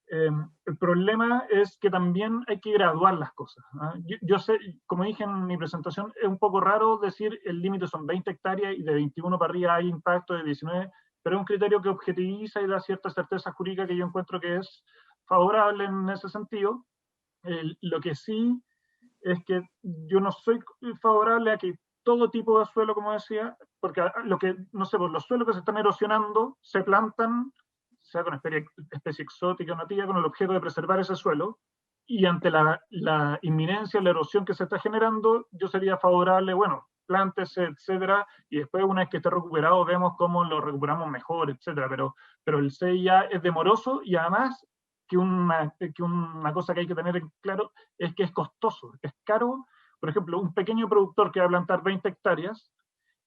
El problema es que también hay que graduar las cosas. Yo sé, como dije en mi presentación, es un poco raro decir el límite son 20 hectáreas y de 21 para arriba hay impacto de 19, pero es un criterio que objetiviza y da cierta certeza jurídica que yo encuentro que es favorable en ese sentido. Lo que sí es que yo no soy favorable a que todo tipo de suelo, como decía, porque no sé, pues los suelos que se están erosionando se plantan, sea con especie exótica o nativa, con el objeto de preservar ese suelo, y ante la inminencia, la erosión que se está generando, yo sería favorable, bueno, plántese, etcétera, y después una vez que esté recuperado vemos cómo lo recuperamos mejor, etcétera, pero el CEIA es demoroso y además que una cosa que hay que tener en claro es que es costoso, es caro. Por ejemplo, un pequeño productor que va a plantar 20 hectáreas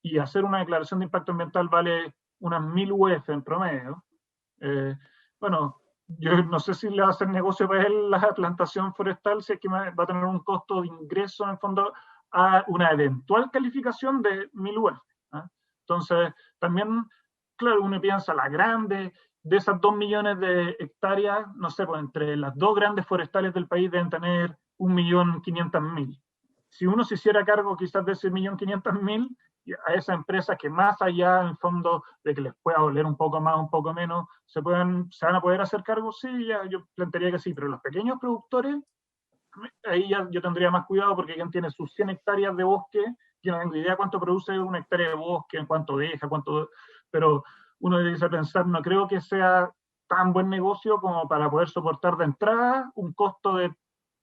y hacer una declaración de impacto ambiental vale unas 1000 UF en promedio. Bueno, yo no sé si le va a hacer negocio para él la plantación forestal, si es que va a tener un costo de ingreso en el fondo a una eventual calificación de 1000 UF. Entonces, también, claro, uno piensa la grande, de esas 2 millones de hectáreas, no sé, pues entre las dos grandes forestales del país deben tener 1.500.000. Si uno se hiciera cargo quizás de ese 1.500.000, a esas empresas que más allá, en fondo, de que les pueda doler un poco más, un poco menos, se van a poder hacer cargo, sí, ya, yo plantearía que sí, pero los pequeños productores, ahí ya yo tendría más cuidado porque quien tiene sus 100 hectáreas de bosque, yo no tengo idea cuánto produce una hectárea de bosque, en cuánto deja, pero uno debe pensar, no creo que sea tan buen negocio como para poder soportar de entrada un costo de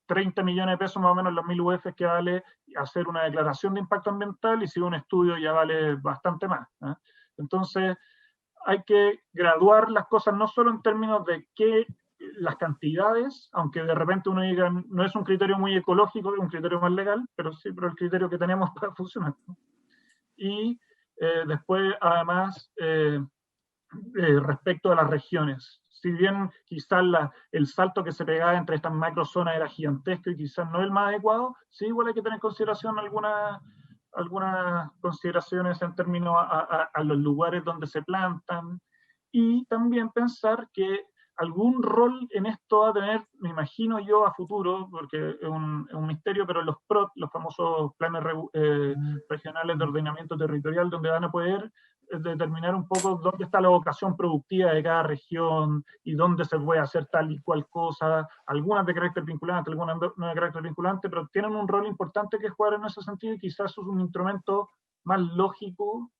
30 millones de pesos más o menos los 1000 UF que vale hacer una declaración de impacto ambiental, y si un estudio ya vale bastante más. Entonces hay que graduar las cosas no solo en términos de las cantidades, aunque de repente uno diga no es un criterio muy ecológico, es un criterio más legal, pero sí, pero el criterio que tenemos para funcionar. Y después además respecto a las regiones. Si bien quizás el salto que se pegaba entre estas macrozonas era gigantesco y quizás no el más adecuado, sí igual hay que tener en consideración algunas consideraciones en términos a los lugares donde se plantan, y también pensar que algún rol en esto va a tener, me imagino yo a futuro, porque es un misterio, pero los PROT, los famosos planes regionales de ordenamiento territorial, donde van a poder determinar un poco dónde está la vocación productiva de cada región y dónde se puede hacer tal y cual cosa, algunas de carácter vinculante, algunas no de carácter vinculante, pero tienen un rol importante que jugar en ese sentido, y quizás es un instrumento más lógico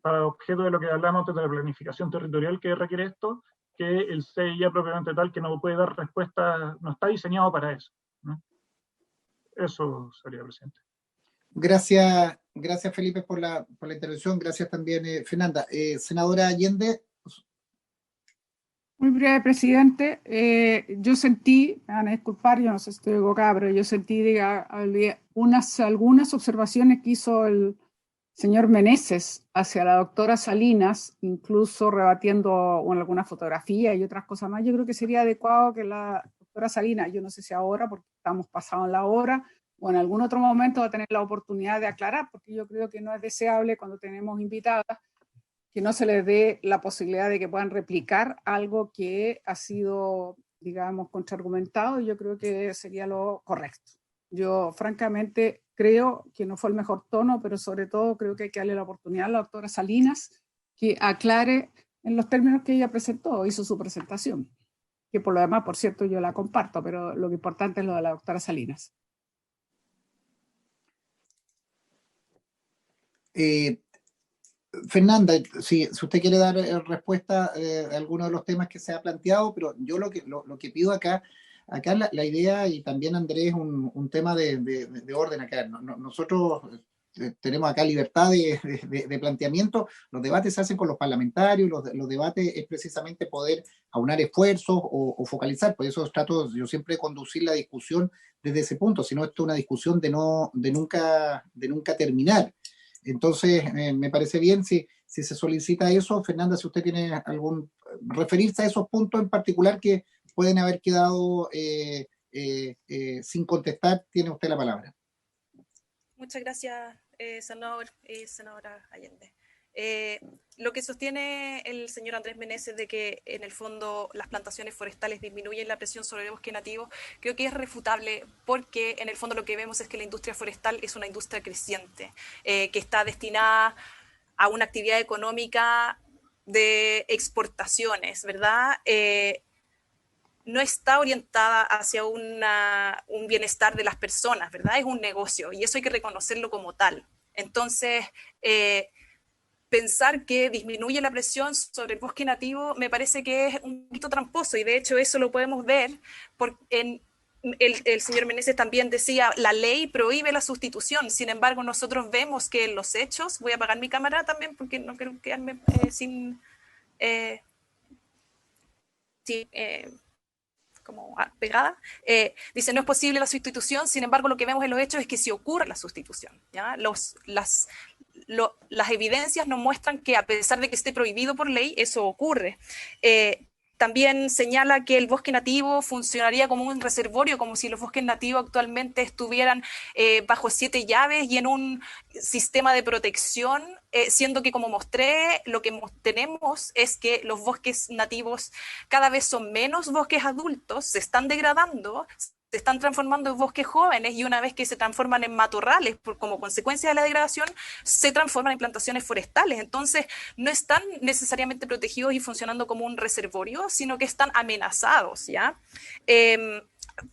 para objeto de lo que hablamos de la planificación territorial que requiere esto, que el CEIA propiamente tal, que no puede dar respuesta, no está diseñado para eso, ¿no? Eso sería, presidente. Gracias Felipe por la intervención. Gracias también, Fernanda. Senadora Allende. Muy breve, presidente. Yo sentí, me van a disculpar, yo no sé si estoy equivocada, pero yo sentí algunas observaciones que hizo el señor Meneses hacia la doctora Salinas, incluso rebatiendo alguna fotografía y otras cosas más. Yo creo que sería adecuado que la doctora Salinas, yo no sé si ahora, porque estamos pasados en la hora, o en algún otro momento va a tener la oportunidad de aclarar, porque yo creo que no es deseable cuando tenemos invitadas que no se les dé la posibilidad de que puedan replicar algo que ha sido, digamos, contraargumentado, y yo creo que sería lo correcto. Yo, francamente, creo que no fue el mejor tono, pero sobre todo creo que hay que darle la oportunidad a la doctora Salinas que aclare en los términos que ella presentó, hizo su presentación, que por lo demás, por cierto, yo la comparto, pero lo que importante es lo de la doctora Salinas. Fernanda, si usted quiere dar respuesta a algunos de los temas que se ha planteado, pero yo lo que pido acá, acá la idea, y también Andrés, un tema de orden acá. Nosotros tenemos acá libertad de planteamiento, los debates se hacen con los parlamentarios, los debates es precisamente poder aunar esfuerzos o focalizar, por eso trato yo siempre de conducir la discusión desde ese punto, si no esto es una discusión de nunca terminar. Entonces, me parece bien si se solicita eso. Fernanda, si usted tiene referirse a esos puntos en particular que pueden haber quedado sin contestar, tiene usted la palabra. Muchas gracias, senador y senadora Allende. Lo que sostiene el señor Andrés Meneses de que en el fondo las plantaciones forestales disminuyen la presión sobre el bosque nativo, creo que es refutable, porque en el fondo lo que vemos es que la industria forestal es una industria creciente, que está destinada a una actividad económica de exportaciones, ¿verdad? No está orientada hacia un bienestar de las personas, ¿verdad? Es un negocio y eso hay que reconocerlo como tal. Entonces, pensar que disminuye la presión sobre el bosque nativo me parece que es un poquito tramposo, y de hecho eso lo podemos ver el señor Meneses también decía, la ley prohíbe la sustitución, sin embargo nosotros vemos que en los hechos, voy a apagar mi cámara también porque no quiero quedarme sin como pegada, dice no es posible la sustitución, sin embargo lo que vemos en los hechos es que sí ocurre la sustitución, ¿ya? Las evidencias nos muestran que a pesar de que esté prohibido por ley, eso ocurre. También señala que el bosque nativo funcionaría como un reservorio, como si los bosques nativos actualmente estuvieran bajo 7 llaves y en un sistema de protección, siendo que, como mostré, lo que tenemos es que los bosques nativos cada vez son menos bosques adultos, se están degradando, se están transformando en bosques jóvenes, y una vez que se transforman en matorrales como consecuencia de la degradación, se transforman en plantaciones forestales. Entonces, no están necesariamente protegidos y funcionando como un reservorio, sino que están amenazados, ¿ya?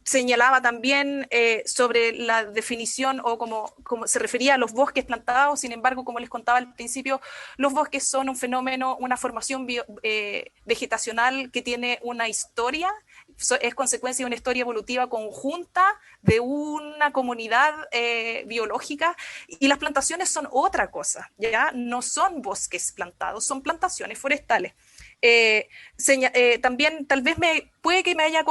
Señalaba también sobre la definición o como se refería a los bosques plantados. Sin embargo, como les contaba al principio, los bosques son un fenómeno, una formación vegetacional que tiene una historia, es consecuencia de una historia evolutiva conjunta de una comunidad biológica, y las plantaciones son otra cosa, ¿ya? No son bosques plantados, son plantaciones forestales. También tal vez puede que me haya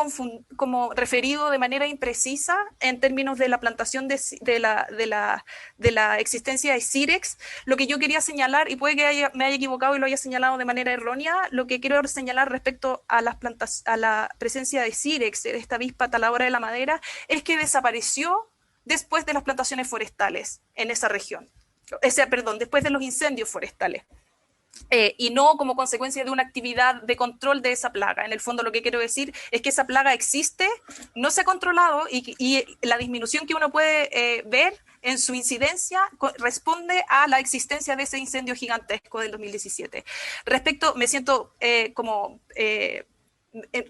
como referido de manera imprecisa en términos de la plantación de la existencia de Cirex. Lo que yo quería señalar, y puede que me haya equivocado y lo haya señalado de manera errónea, lo que quiero señalar respecto a la presencia de Cirex, de esta avispa taladora de la madera, es que desapareció después de las plantaciones forestales en esa región. Después de los incendios forestales. Y no como consecuencia de una actividad de control de esa plaga. En el fondo lo que quiero decir es que esa plaga existe, no se ha controlado, y la disminución que uno puede ver en su incidencia responde a la existencia de ese incendio gigantesco del 2017. Me siento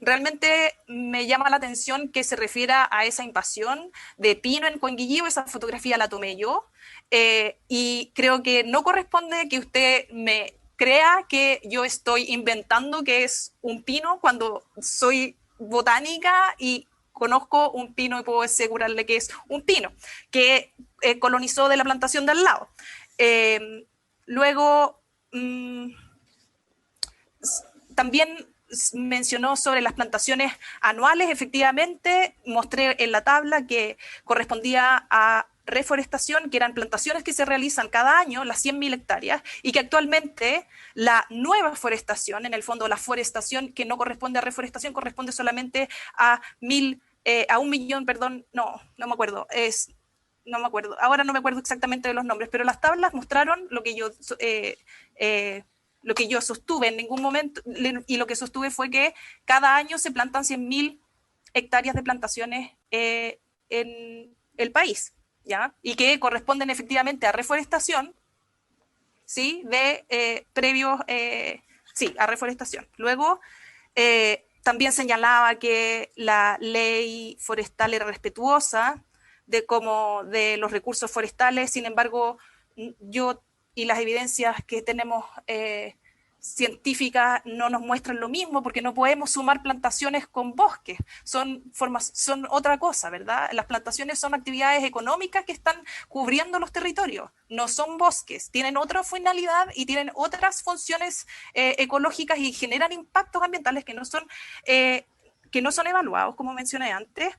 realmente me llama la atención que se refiera a esa invasión de pino en Coenguillío. Esa fotografía la tomé yo, y creo que no corresponde que usted me crea que yo estoy inventando que es un pino cuando soy botánica y conozco un pino y puedo asegurarle que es un pino que colonizó de la plantación de al lado. Luego, también mencionó sobre las plantaciones anuales. Efectivamente, mostré en la tabla que correspondía a reforestación, que eran plantaciones que se realizan cada año, las 100.000 hectáreas, y que actualmente la nueva forestación, en el fondo la forestación que no corresponde a reforestación, corresponde solamente a 1 millón, perdón, no me acuerdo, no me acuerdo, ahora no me acuerdo exactamente de los nombres, pero las tablas mostraron lo que yo sostuve en ningún momento, y lo que sostuve fue que cada año se plantan 100.000 hectáreas de plantaciones en el país, ¿ya? Y que corresponden efectivamente a reforestación, ¿sí? A reforestación. Luego, también señalaba que la ley forestal era respetuosa de los recursos forestales. Sin embargo, yo y las evidencias que tenemos científicas no nos muestran lo mismo, porque no podemos sumar plantaciones con bosques, son otra cosa, ¿verdad? Las plantaciones son actividades económicas que están cubriendo los territorios, no son bosques, tienen otra finalidad y tienen otras funciones ecológicas y generan impactos ambientales que no son evaluados, como mencioné antes.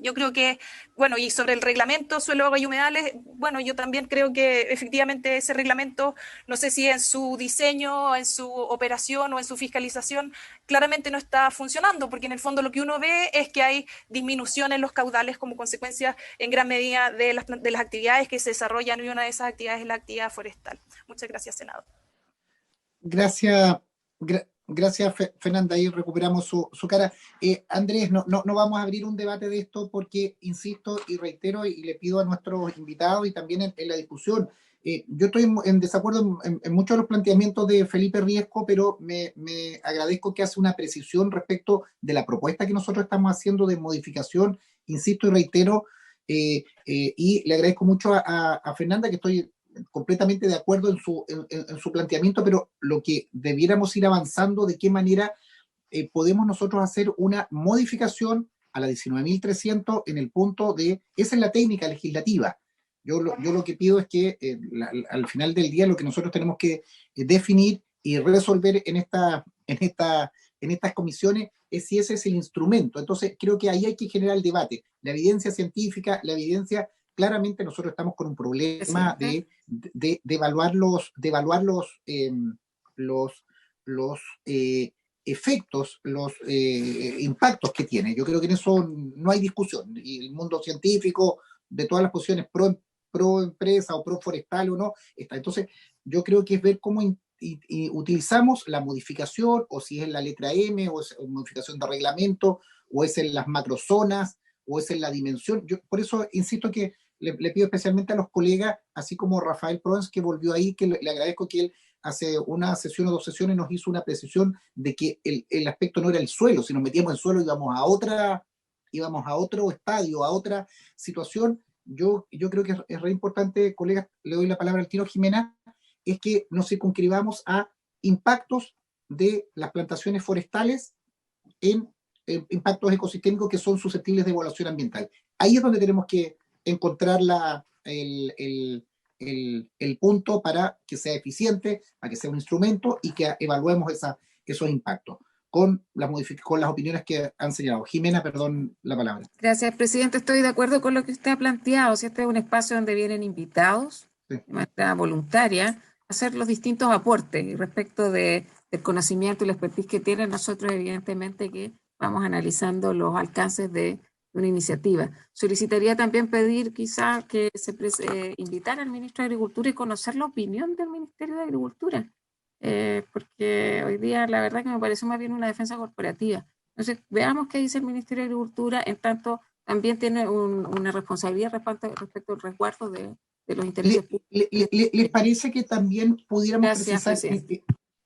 Yo creo que, bueno, y sobre el reglamento suelo, agua y humedales, bueno, yo también creo que efectivamente ese reglamento, no sé si en su diseño, en su operación o en su fiscalización, claramente no está funcionando, porque en el fondo lo que uno ve es que hay disminución en los caudales como consecuencia en gran medida de las actividades que se desarrollan, y una de esas actividades es la actividad forestal. Muchas gracias, senador. Gracias, Fernanda, ahí recuperamos su cara. Andrés, no vamos a abrir un debate de esto porque, insisto y reitero y le pido a nuestros invitados y también en la discusión, yo estoy en desacuerdo en muchos de los planteamientos de Felipe Riesco, pero me agradezco que hace una precisión respecto de la propuesta que nosotros estamos haciendo de modificación, insisto y reitero, y le agradezco mucho a Fernanda, que estoy completamente de acuerdo en su planteamiento, pero lo que debiéramos ir avanzando, de qué manera podemos nosotros hacer una modificación a la 19.300 en el punto de, esa es la técnica legislativa. Yo lo que pido es que al final del día lo que nosotros tenemos que definir y resolver en estas comisiones es si ese es el instrumento. Entonces creo que ahí hay que generar el debate. La evidencia científica, la evidencia... Claramente nosotros estamos con un problema de evaluar los efectos, los impactos que tiene. Yo creo que en eso no hay discusión. Y el mundo científico, de todas las posiciones pro empresa o pro forestal o no, está. Entonces, yo creo que es ver cómo utilizamos la modificación, o si es en la letra M, o es modificación de reglamento, o es en las macrozonas, o es en la dimensión. Yo por eso insisto que le pido especialmente a los colegas, así como Rafael Proens, que volvió ahí, que le agradezco que él hace una sesión o 2 sesiones nos hizo una precisión de que el aspecto no era el suelo. Si nos metíamos en el suelo íbamos a otro estadio, a otra situación. Yo creo que es re importante, colegas, le doy la palabra al tiro, Jimena, es que nos circunscribamos a impactos de las plantaciones forestales en impactos ecosistémicos que son susceptibles de evaluación ambiental. Ahí es donde tenemos que encontrar el punto para que sea eficiente, para que sea un instrumento y que evaluemos esos impactos con las opiniones que han señalado. Jimena, perdón la palabra. Gracias, presidente. Estoy de acuerdo con lo que usted ha planteado. Si este es un espacio donde vienen invitados de manera voluntaria a hacer los distintos aportes, y respecto del conocimiento y la expertise que tienen, nosotros evidentemente que vamos analizando los alcances de una iniciativa. Solicitaría también pedir quizá que se invitara al ministro de Agricultura y conocer la opinión del Ministerio de Agricultura, porque hoy día la verdad que me parece más bien una defensa corporativa. Entonces, veamos qué dice el Ministerio de Agricultura, en tanto también tiene una responsabilidad respecto al resguardo de los intereses públicos. ¿Les parece que también pudiéramos precisar,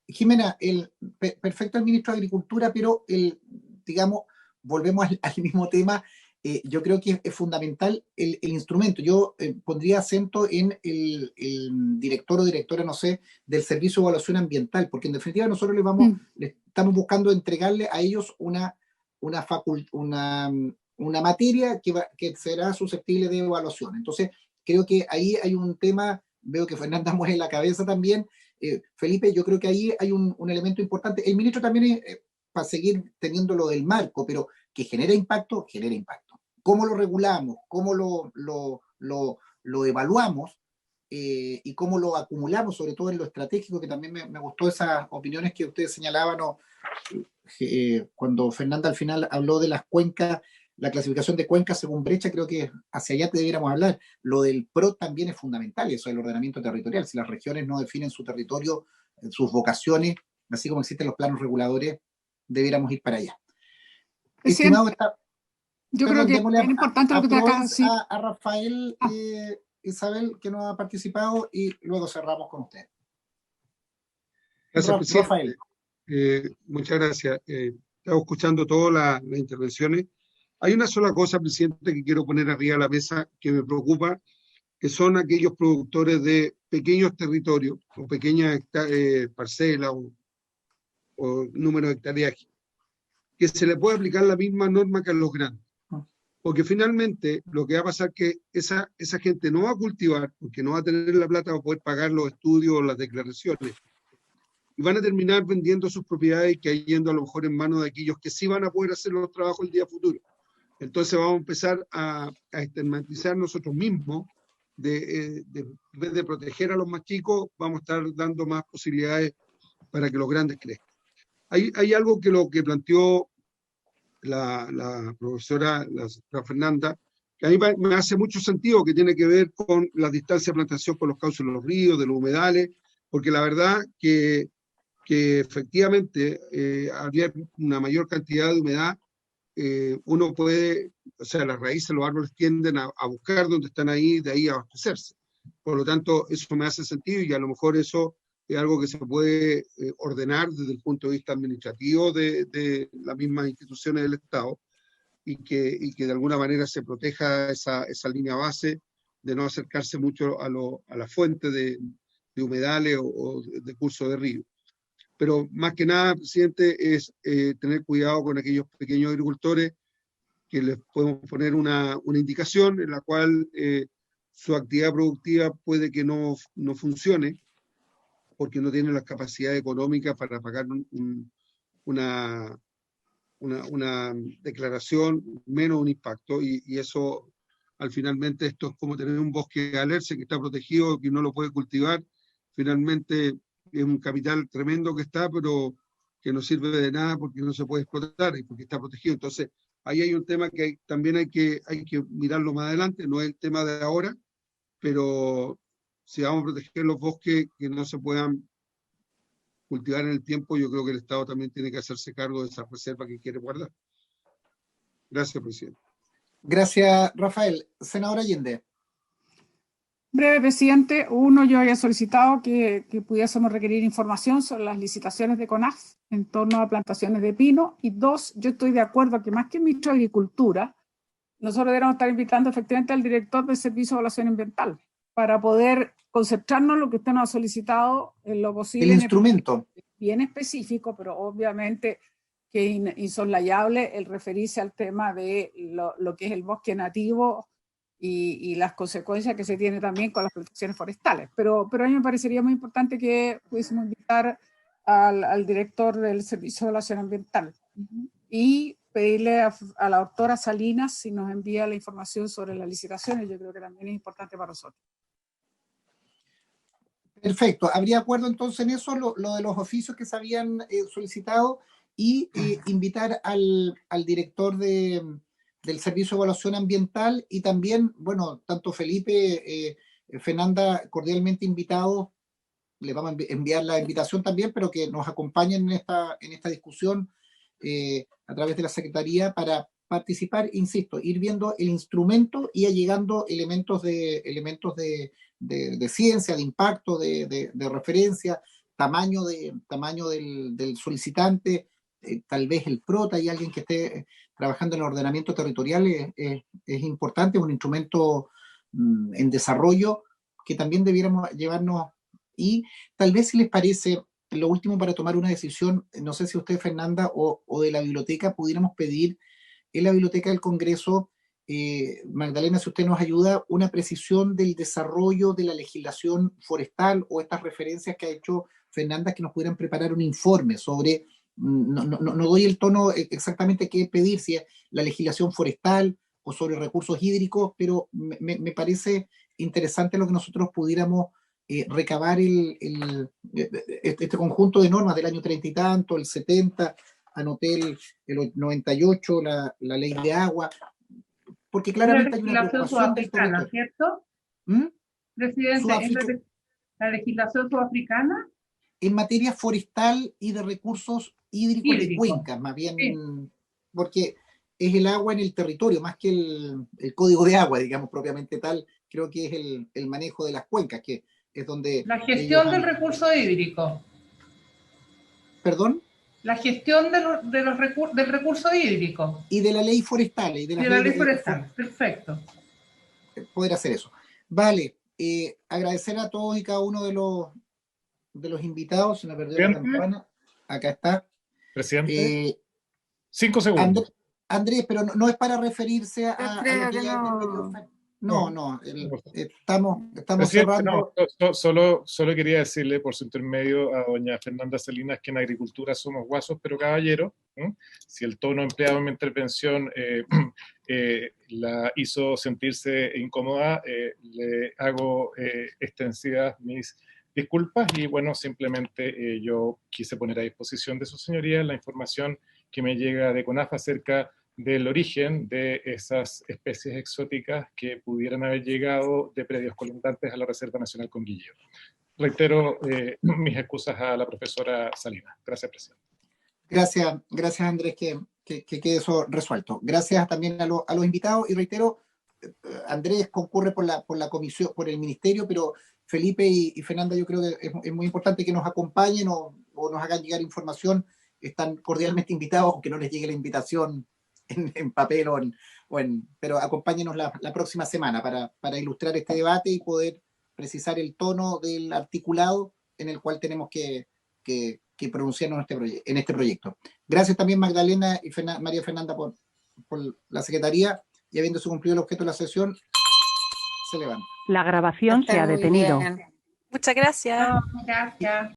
Jimena, perfecto el ministro de Agricultura, pero digamos, volvemos al mismo tema? Yo creo que es fundamental el instrumento. Yo pondría acento en el director o directora, no sé, del Servicio de Evaluación Ambiental, porque en definitiva nosotros le estamos buscando entregarle a ellos una materia que será susceptible de evaluación. Entonces, creo que ahí hay un tema, veo que Fernanda mueve la cabeza también. Felipe, yo creo que ahí hay un elemento importante. El ministro también, para seguir teniendo lo del marco, pero que genera impacto, genera impacto. ¿Cómo lo regulamos? ¿Cómo lo evaluamos? Y cómo lo acumulamos, sobre todo en lo estratégico, que también me gustó esas opiniones que ustedes señalaban, cuando Fernanda al final habló de las cuencas, la clasificación de cuencas según brecha. Creo que hacia allá debiéramos hablar. Lo del PRO también es fundamental, eso del ordenamiento territorial. Si las regiones no definen su territorio, sus vocaciones, así como existen los planos reguladores, debiéramos ir para allá. Estimado, yo creo que es importante lo que te acabas de decir. A Rafael, Isabel, que no ha participado, y luego cerramos con usted. Gracias, presidente. Rafael. Muchas gracias. Estaba escuchando todas las intervenciones. Hay una sola cosa, presidente, que quiero poner arriba de la mesa que me preocupa, que son aquellos productores de pequeños territorios o pequeñas parcelas o número de hectáreas, que se le puede aplicar la misma norma que a los grandes. Porque finalmente lo que va a pasar es que esa gente no va a cultivar, porque no va a tener la plata para poder pagar los estudios o las declaraciones. Y van a terminar vendiendo sus propiedades y cayendo a lo mejor en manos de aquellos que sí van a poder hacer los trabajos el día futuro. Entonces vamos a empezar a estigmatizar nosotros mismos, en vez de proteger a los más chicos, vamos a estar dando más posibilidades para que los grandes crezcan. Hay algo que lo que planteó la profesora la Fernanda, que a mí me hace mucho sentido, que tiene que ver con las distancias de plantación con los cauces de los ríos, de los humedales, porque la verdad que efectivamente habría una mayor cantidad de humedad, uno puede, o sea, las raíces de los árboles tienden a buscar donde están ahí, de ahí a abastecerse. Por lo tanto, eso me hace sentido y a lo mejor eso es algo que se puede ordenar desde el punto de vista administrativo de las mismas instituciones del Estado y que de alguna manera se proteja esa línea base de no acercarse mucho a la fuente de humedales o de curso de río. Pero más que nada, presidente, es tener cuidado con aquellos pequeños agricultores que les podemos poner una indicación en la cual su actividad productiva puede que no funcione porque no tienen las capacidades económicas para pagar una declaración menos un impacto, y eso, al finalmente, esto es como tener un bosque de alerce que está protegido, que no lo puede cultivar, finalmente es un capital tremendo que está, pero que no sirve de nada porque no se puede explotar y porque está protegido. Entonces, ahí hay un tema que también hay que mirarlo más adelante, no es el tema de ahora, pero si vamos a proteger los bosques que no se puedan cultivar en el tiempo, yo creo que el Estado también tiene que hacerse cargo de esa reserva que quiere guardar. Gracias, presidente. Gracias, Rafael. Senador Allende. Breve, presidente. Uno, yo había solicitado que pudiésemos requerir información sobre las licitaciones de CONAF en torno a plantaciones de pino. Y dos, yo estoy de acuerdo que más que el ministro de Agricultura, nosotros deberíamos estar invitando efectivamente al director del Servicio de Evaluación Ambiental para poder concentrarnos en lo que usted nos ha solicitado en lo posible. El instrumento. Bien específico, pero obviamente que es insoslayable el referirse al tema de lo que es el bosque nativo y las consecuencias que se tiene también con las protecciones forestales. Pero a mí me parecería muy importante que pudiésemos invitar al director del Servicio de Evaluación Ambiental y pedirle a la doctora Salinas si nos envía la información sobre las licitaciones. Yo creo que también es importante para nosotros. Perfecto. ¿Habría acuerdo entonces en eso, lo de los oficios que se habían solicitado, y invitar al director del Servicio de Evaluación Ambiental y también, bueno, tanto Felipe, Fernanda, cordialmente invitados, les vamos a enviar la invitación también, pero que nos acompañen en esta discusión a través de la Secretaría para participar, insisto, ir viendo el instrumento y llegando elementos de ciencia, de impacto, de referencia, tamaño del solicitante, tal vez el prota y alguien que esté trabajando en el ordenamiento territorial es importante, es un instrumento en desarrollo que también debiéramos llevarnos. Y tal vez, si les parece, lo último para tomar una decisión, no sé si usted, Fernanda, o de la biblioteca, pudiéramos pedir en la biblioteca del Congreso, Magdalena, si usted nos ayuda, una precisión del desarrollo de la legislación forestal o estas referencias que ha hecho Fernanda, que nos pudieran preparar un informe sobre, no doy el tono exactamente qué pedir, si es la legislación forestal o sobre recursos hídricos, pero me parece interesante lo que nosotros pudiéramos recabar este conjunto de normas del año 30 y tanto, el 70, anoté el 98, la ley de agua, porque claramente hay una legislación sudafricana, ¿cierto? Presidente, ¿la legislación sudafricana? En materia forestal y de recursos hídricos de cuencas, más bien, sí. Porque es el agua en el territorio, más que el código de agua, digamos, propiamente tal, creo que es el manejo de las cuencas, que es donde... La gestión del recurso hídrico. ¿Perdón? La gestión del recurso hídrico. Y de la ley forestal. Y de la ley forestal, perfecto. Poder hacer eso. Vale, agradecer a todos y cada uno de los invitados. Se me perdió la campana. Acá está. Presidente, 5 segundos. Andrés, pero no es para referirse a lo que ya no, estamos cerrando. No, solo quería decirle por su intermedio a doña Fernanda Salinas que en agricultura somos guasos pero caballeros. Si el tono empleado en mi intervención la hizo sentirse incómoda, le hago extensivas mis disculpas y bueno, simplemente yo quise poner a disposición de su señoría la información que me llega de CONAF acerca del origen de esas especies exóticas que pudieran haber llegado de predios colindantes a la Reserva Nacional Conguilleo. Reitero mis excusas a la profesora Salinas. Gracias, presidente. Gracias Andrés, que quede eso resuelto. Gracias también a los invitados y reitero, Andrés concurre por la comisión, por el ministerio, pero Felipe y Fernanda yo creo que es muy importante que nos acompañen o nos hagan llegar información. Están cordialmente invitados, aunque no les llegue la invitación en papel pero acompáñenos la próxima semana para ilustrar este debate y poder precisar el tono del articulado en el cual tenemos que pronunciarnos en este proyecto. Gracias también Magdalena y María Fernanda por la Secretaría, y habiéndose cumplido el objeto de la sesión, se levanta. La grabación se ha detenido. Muchas gracias. Gracias.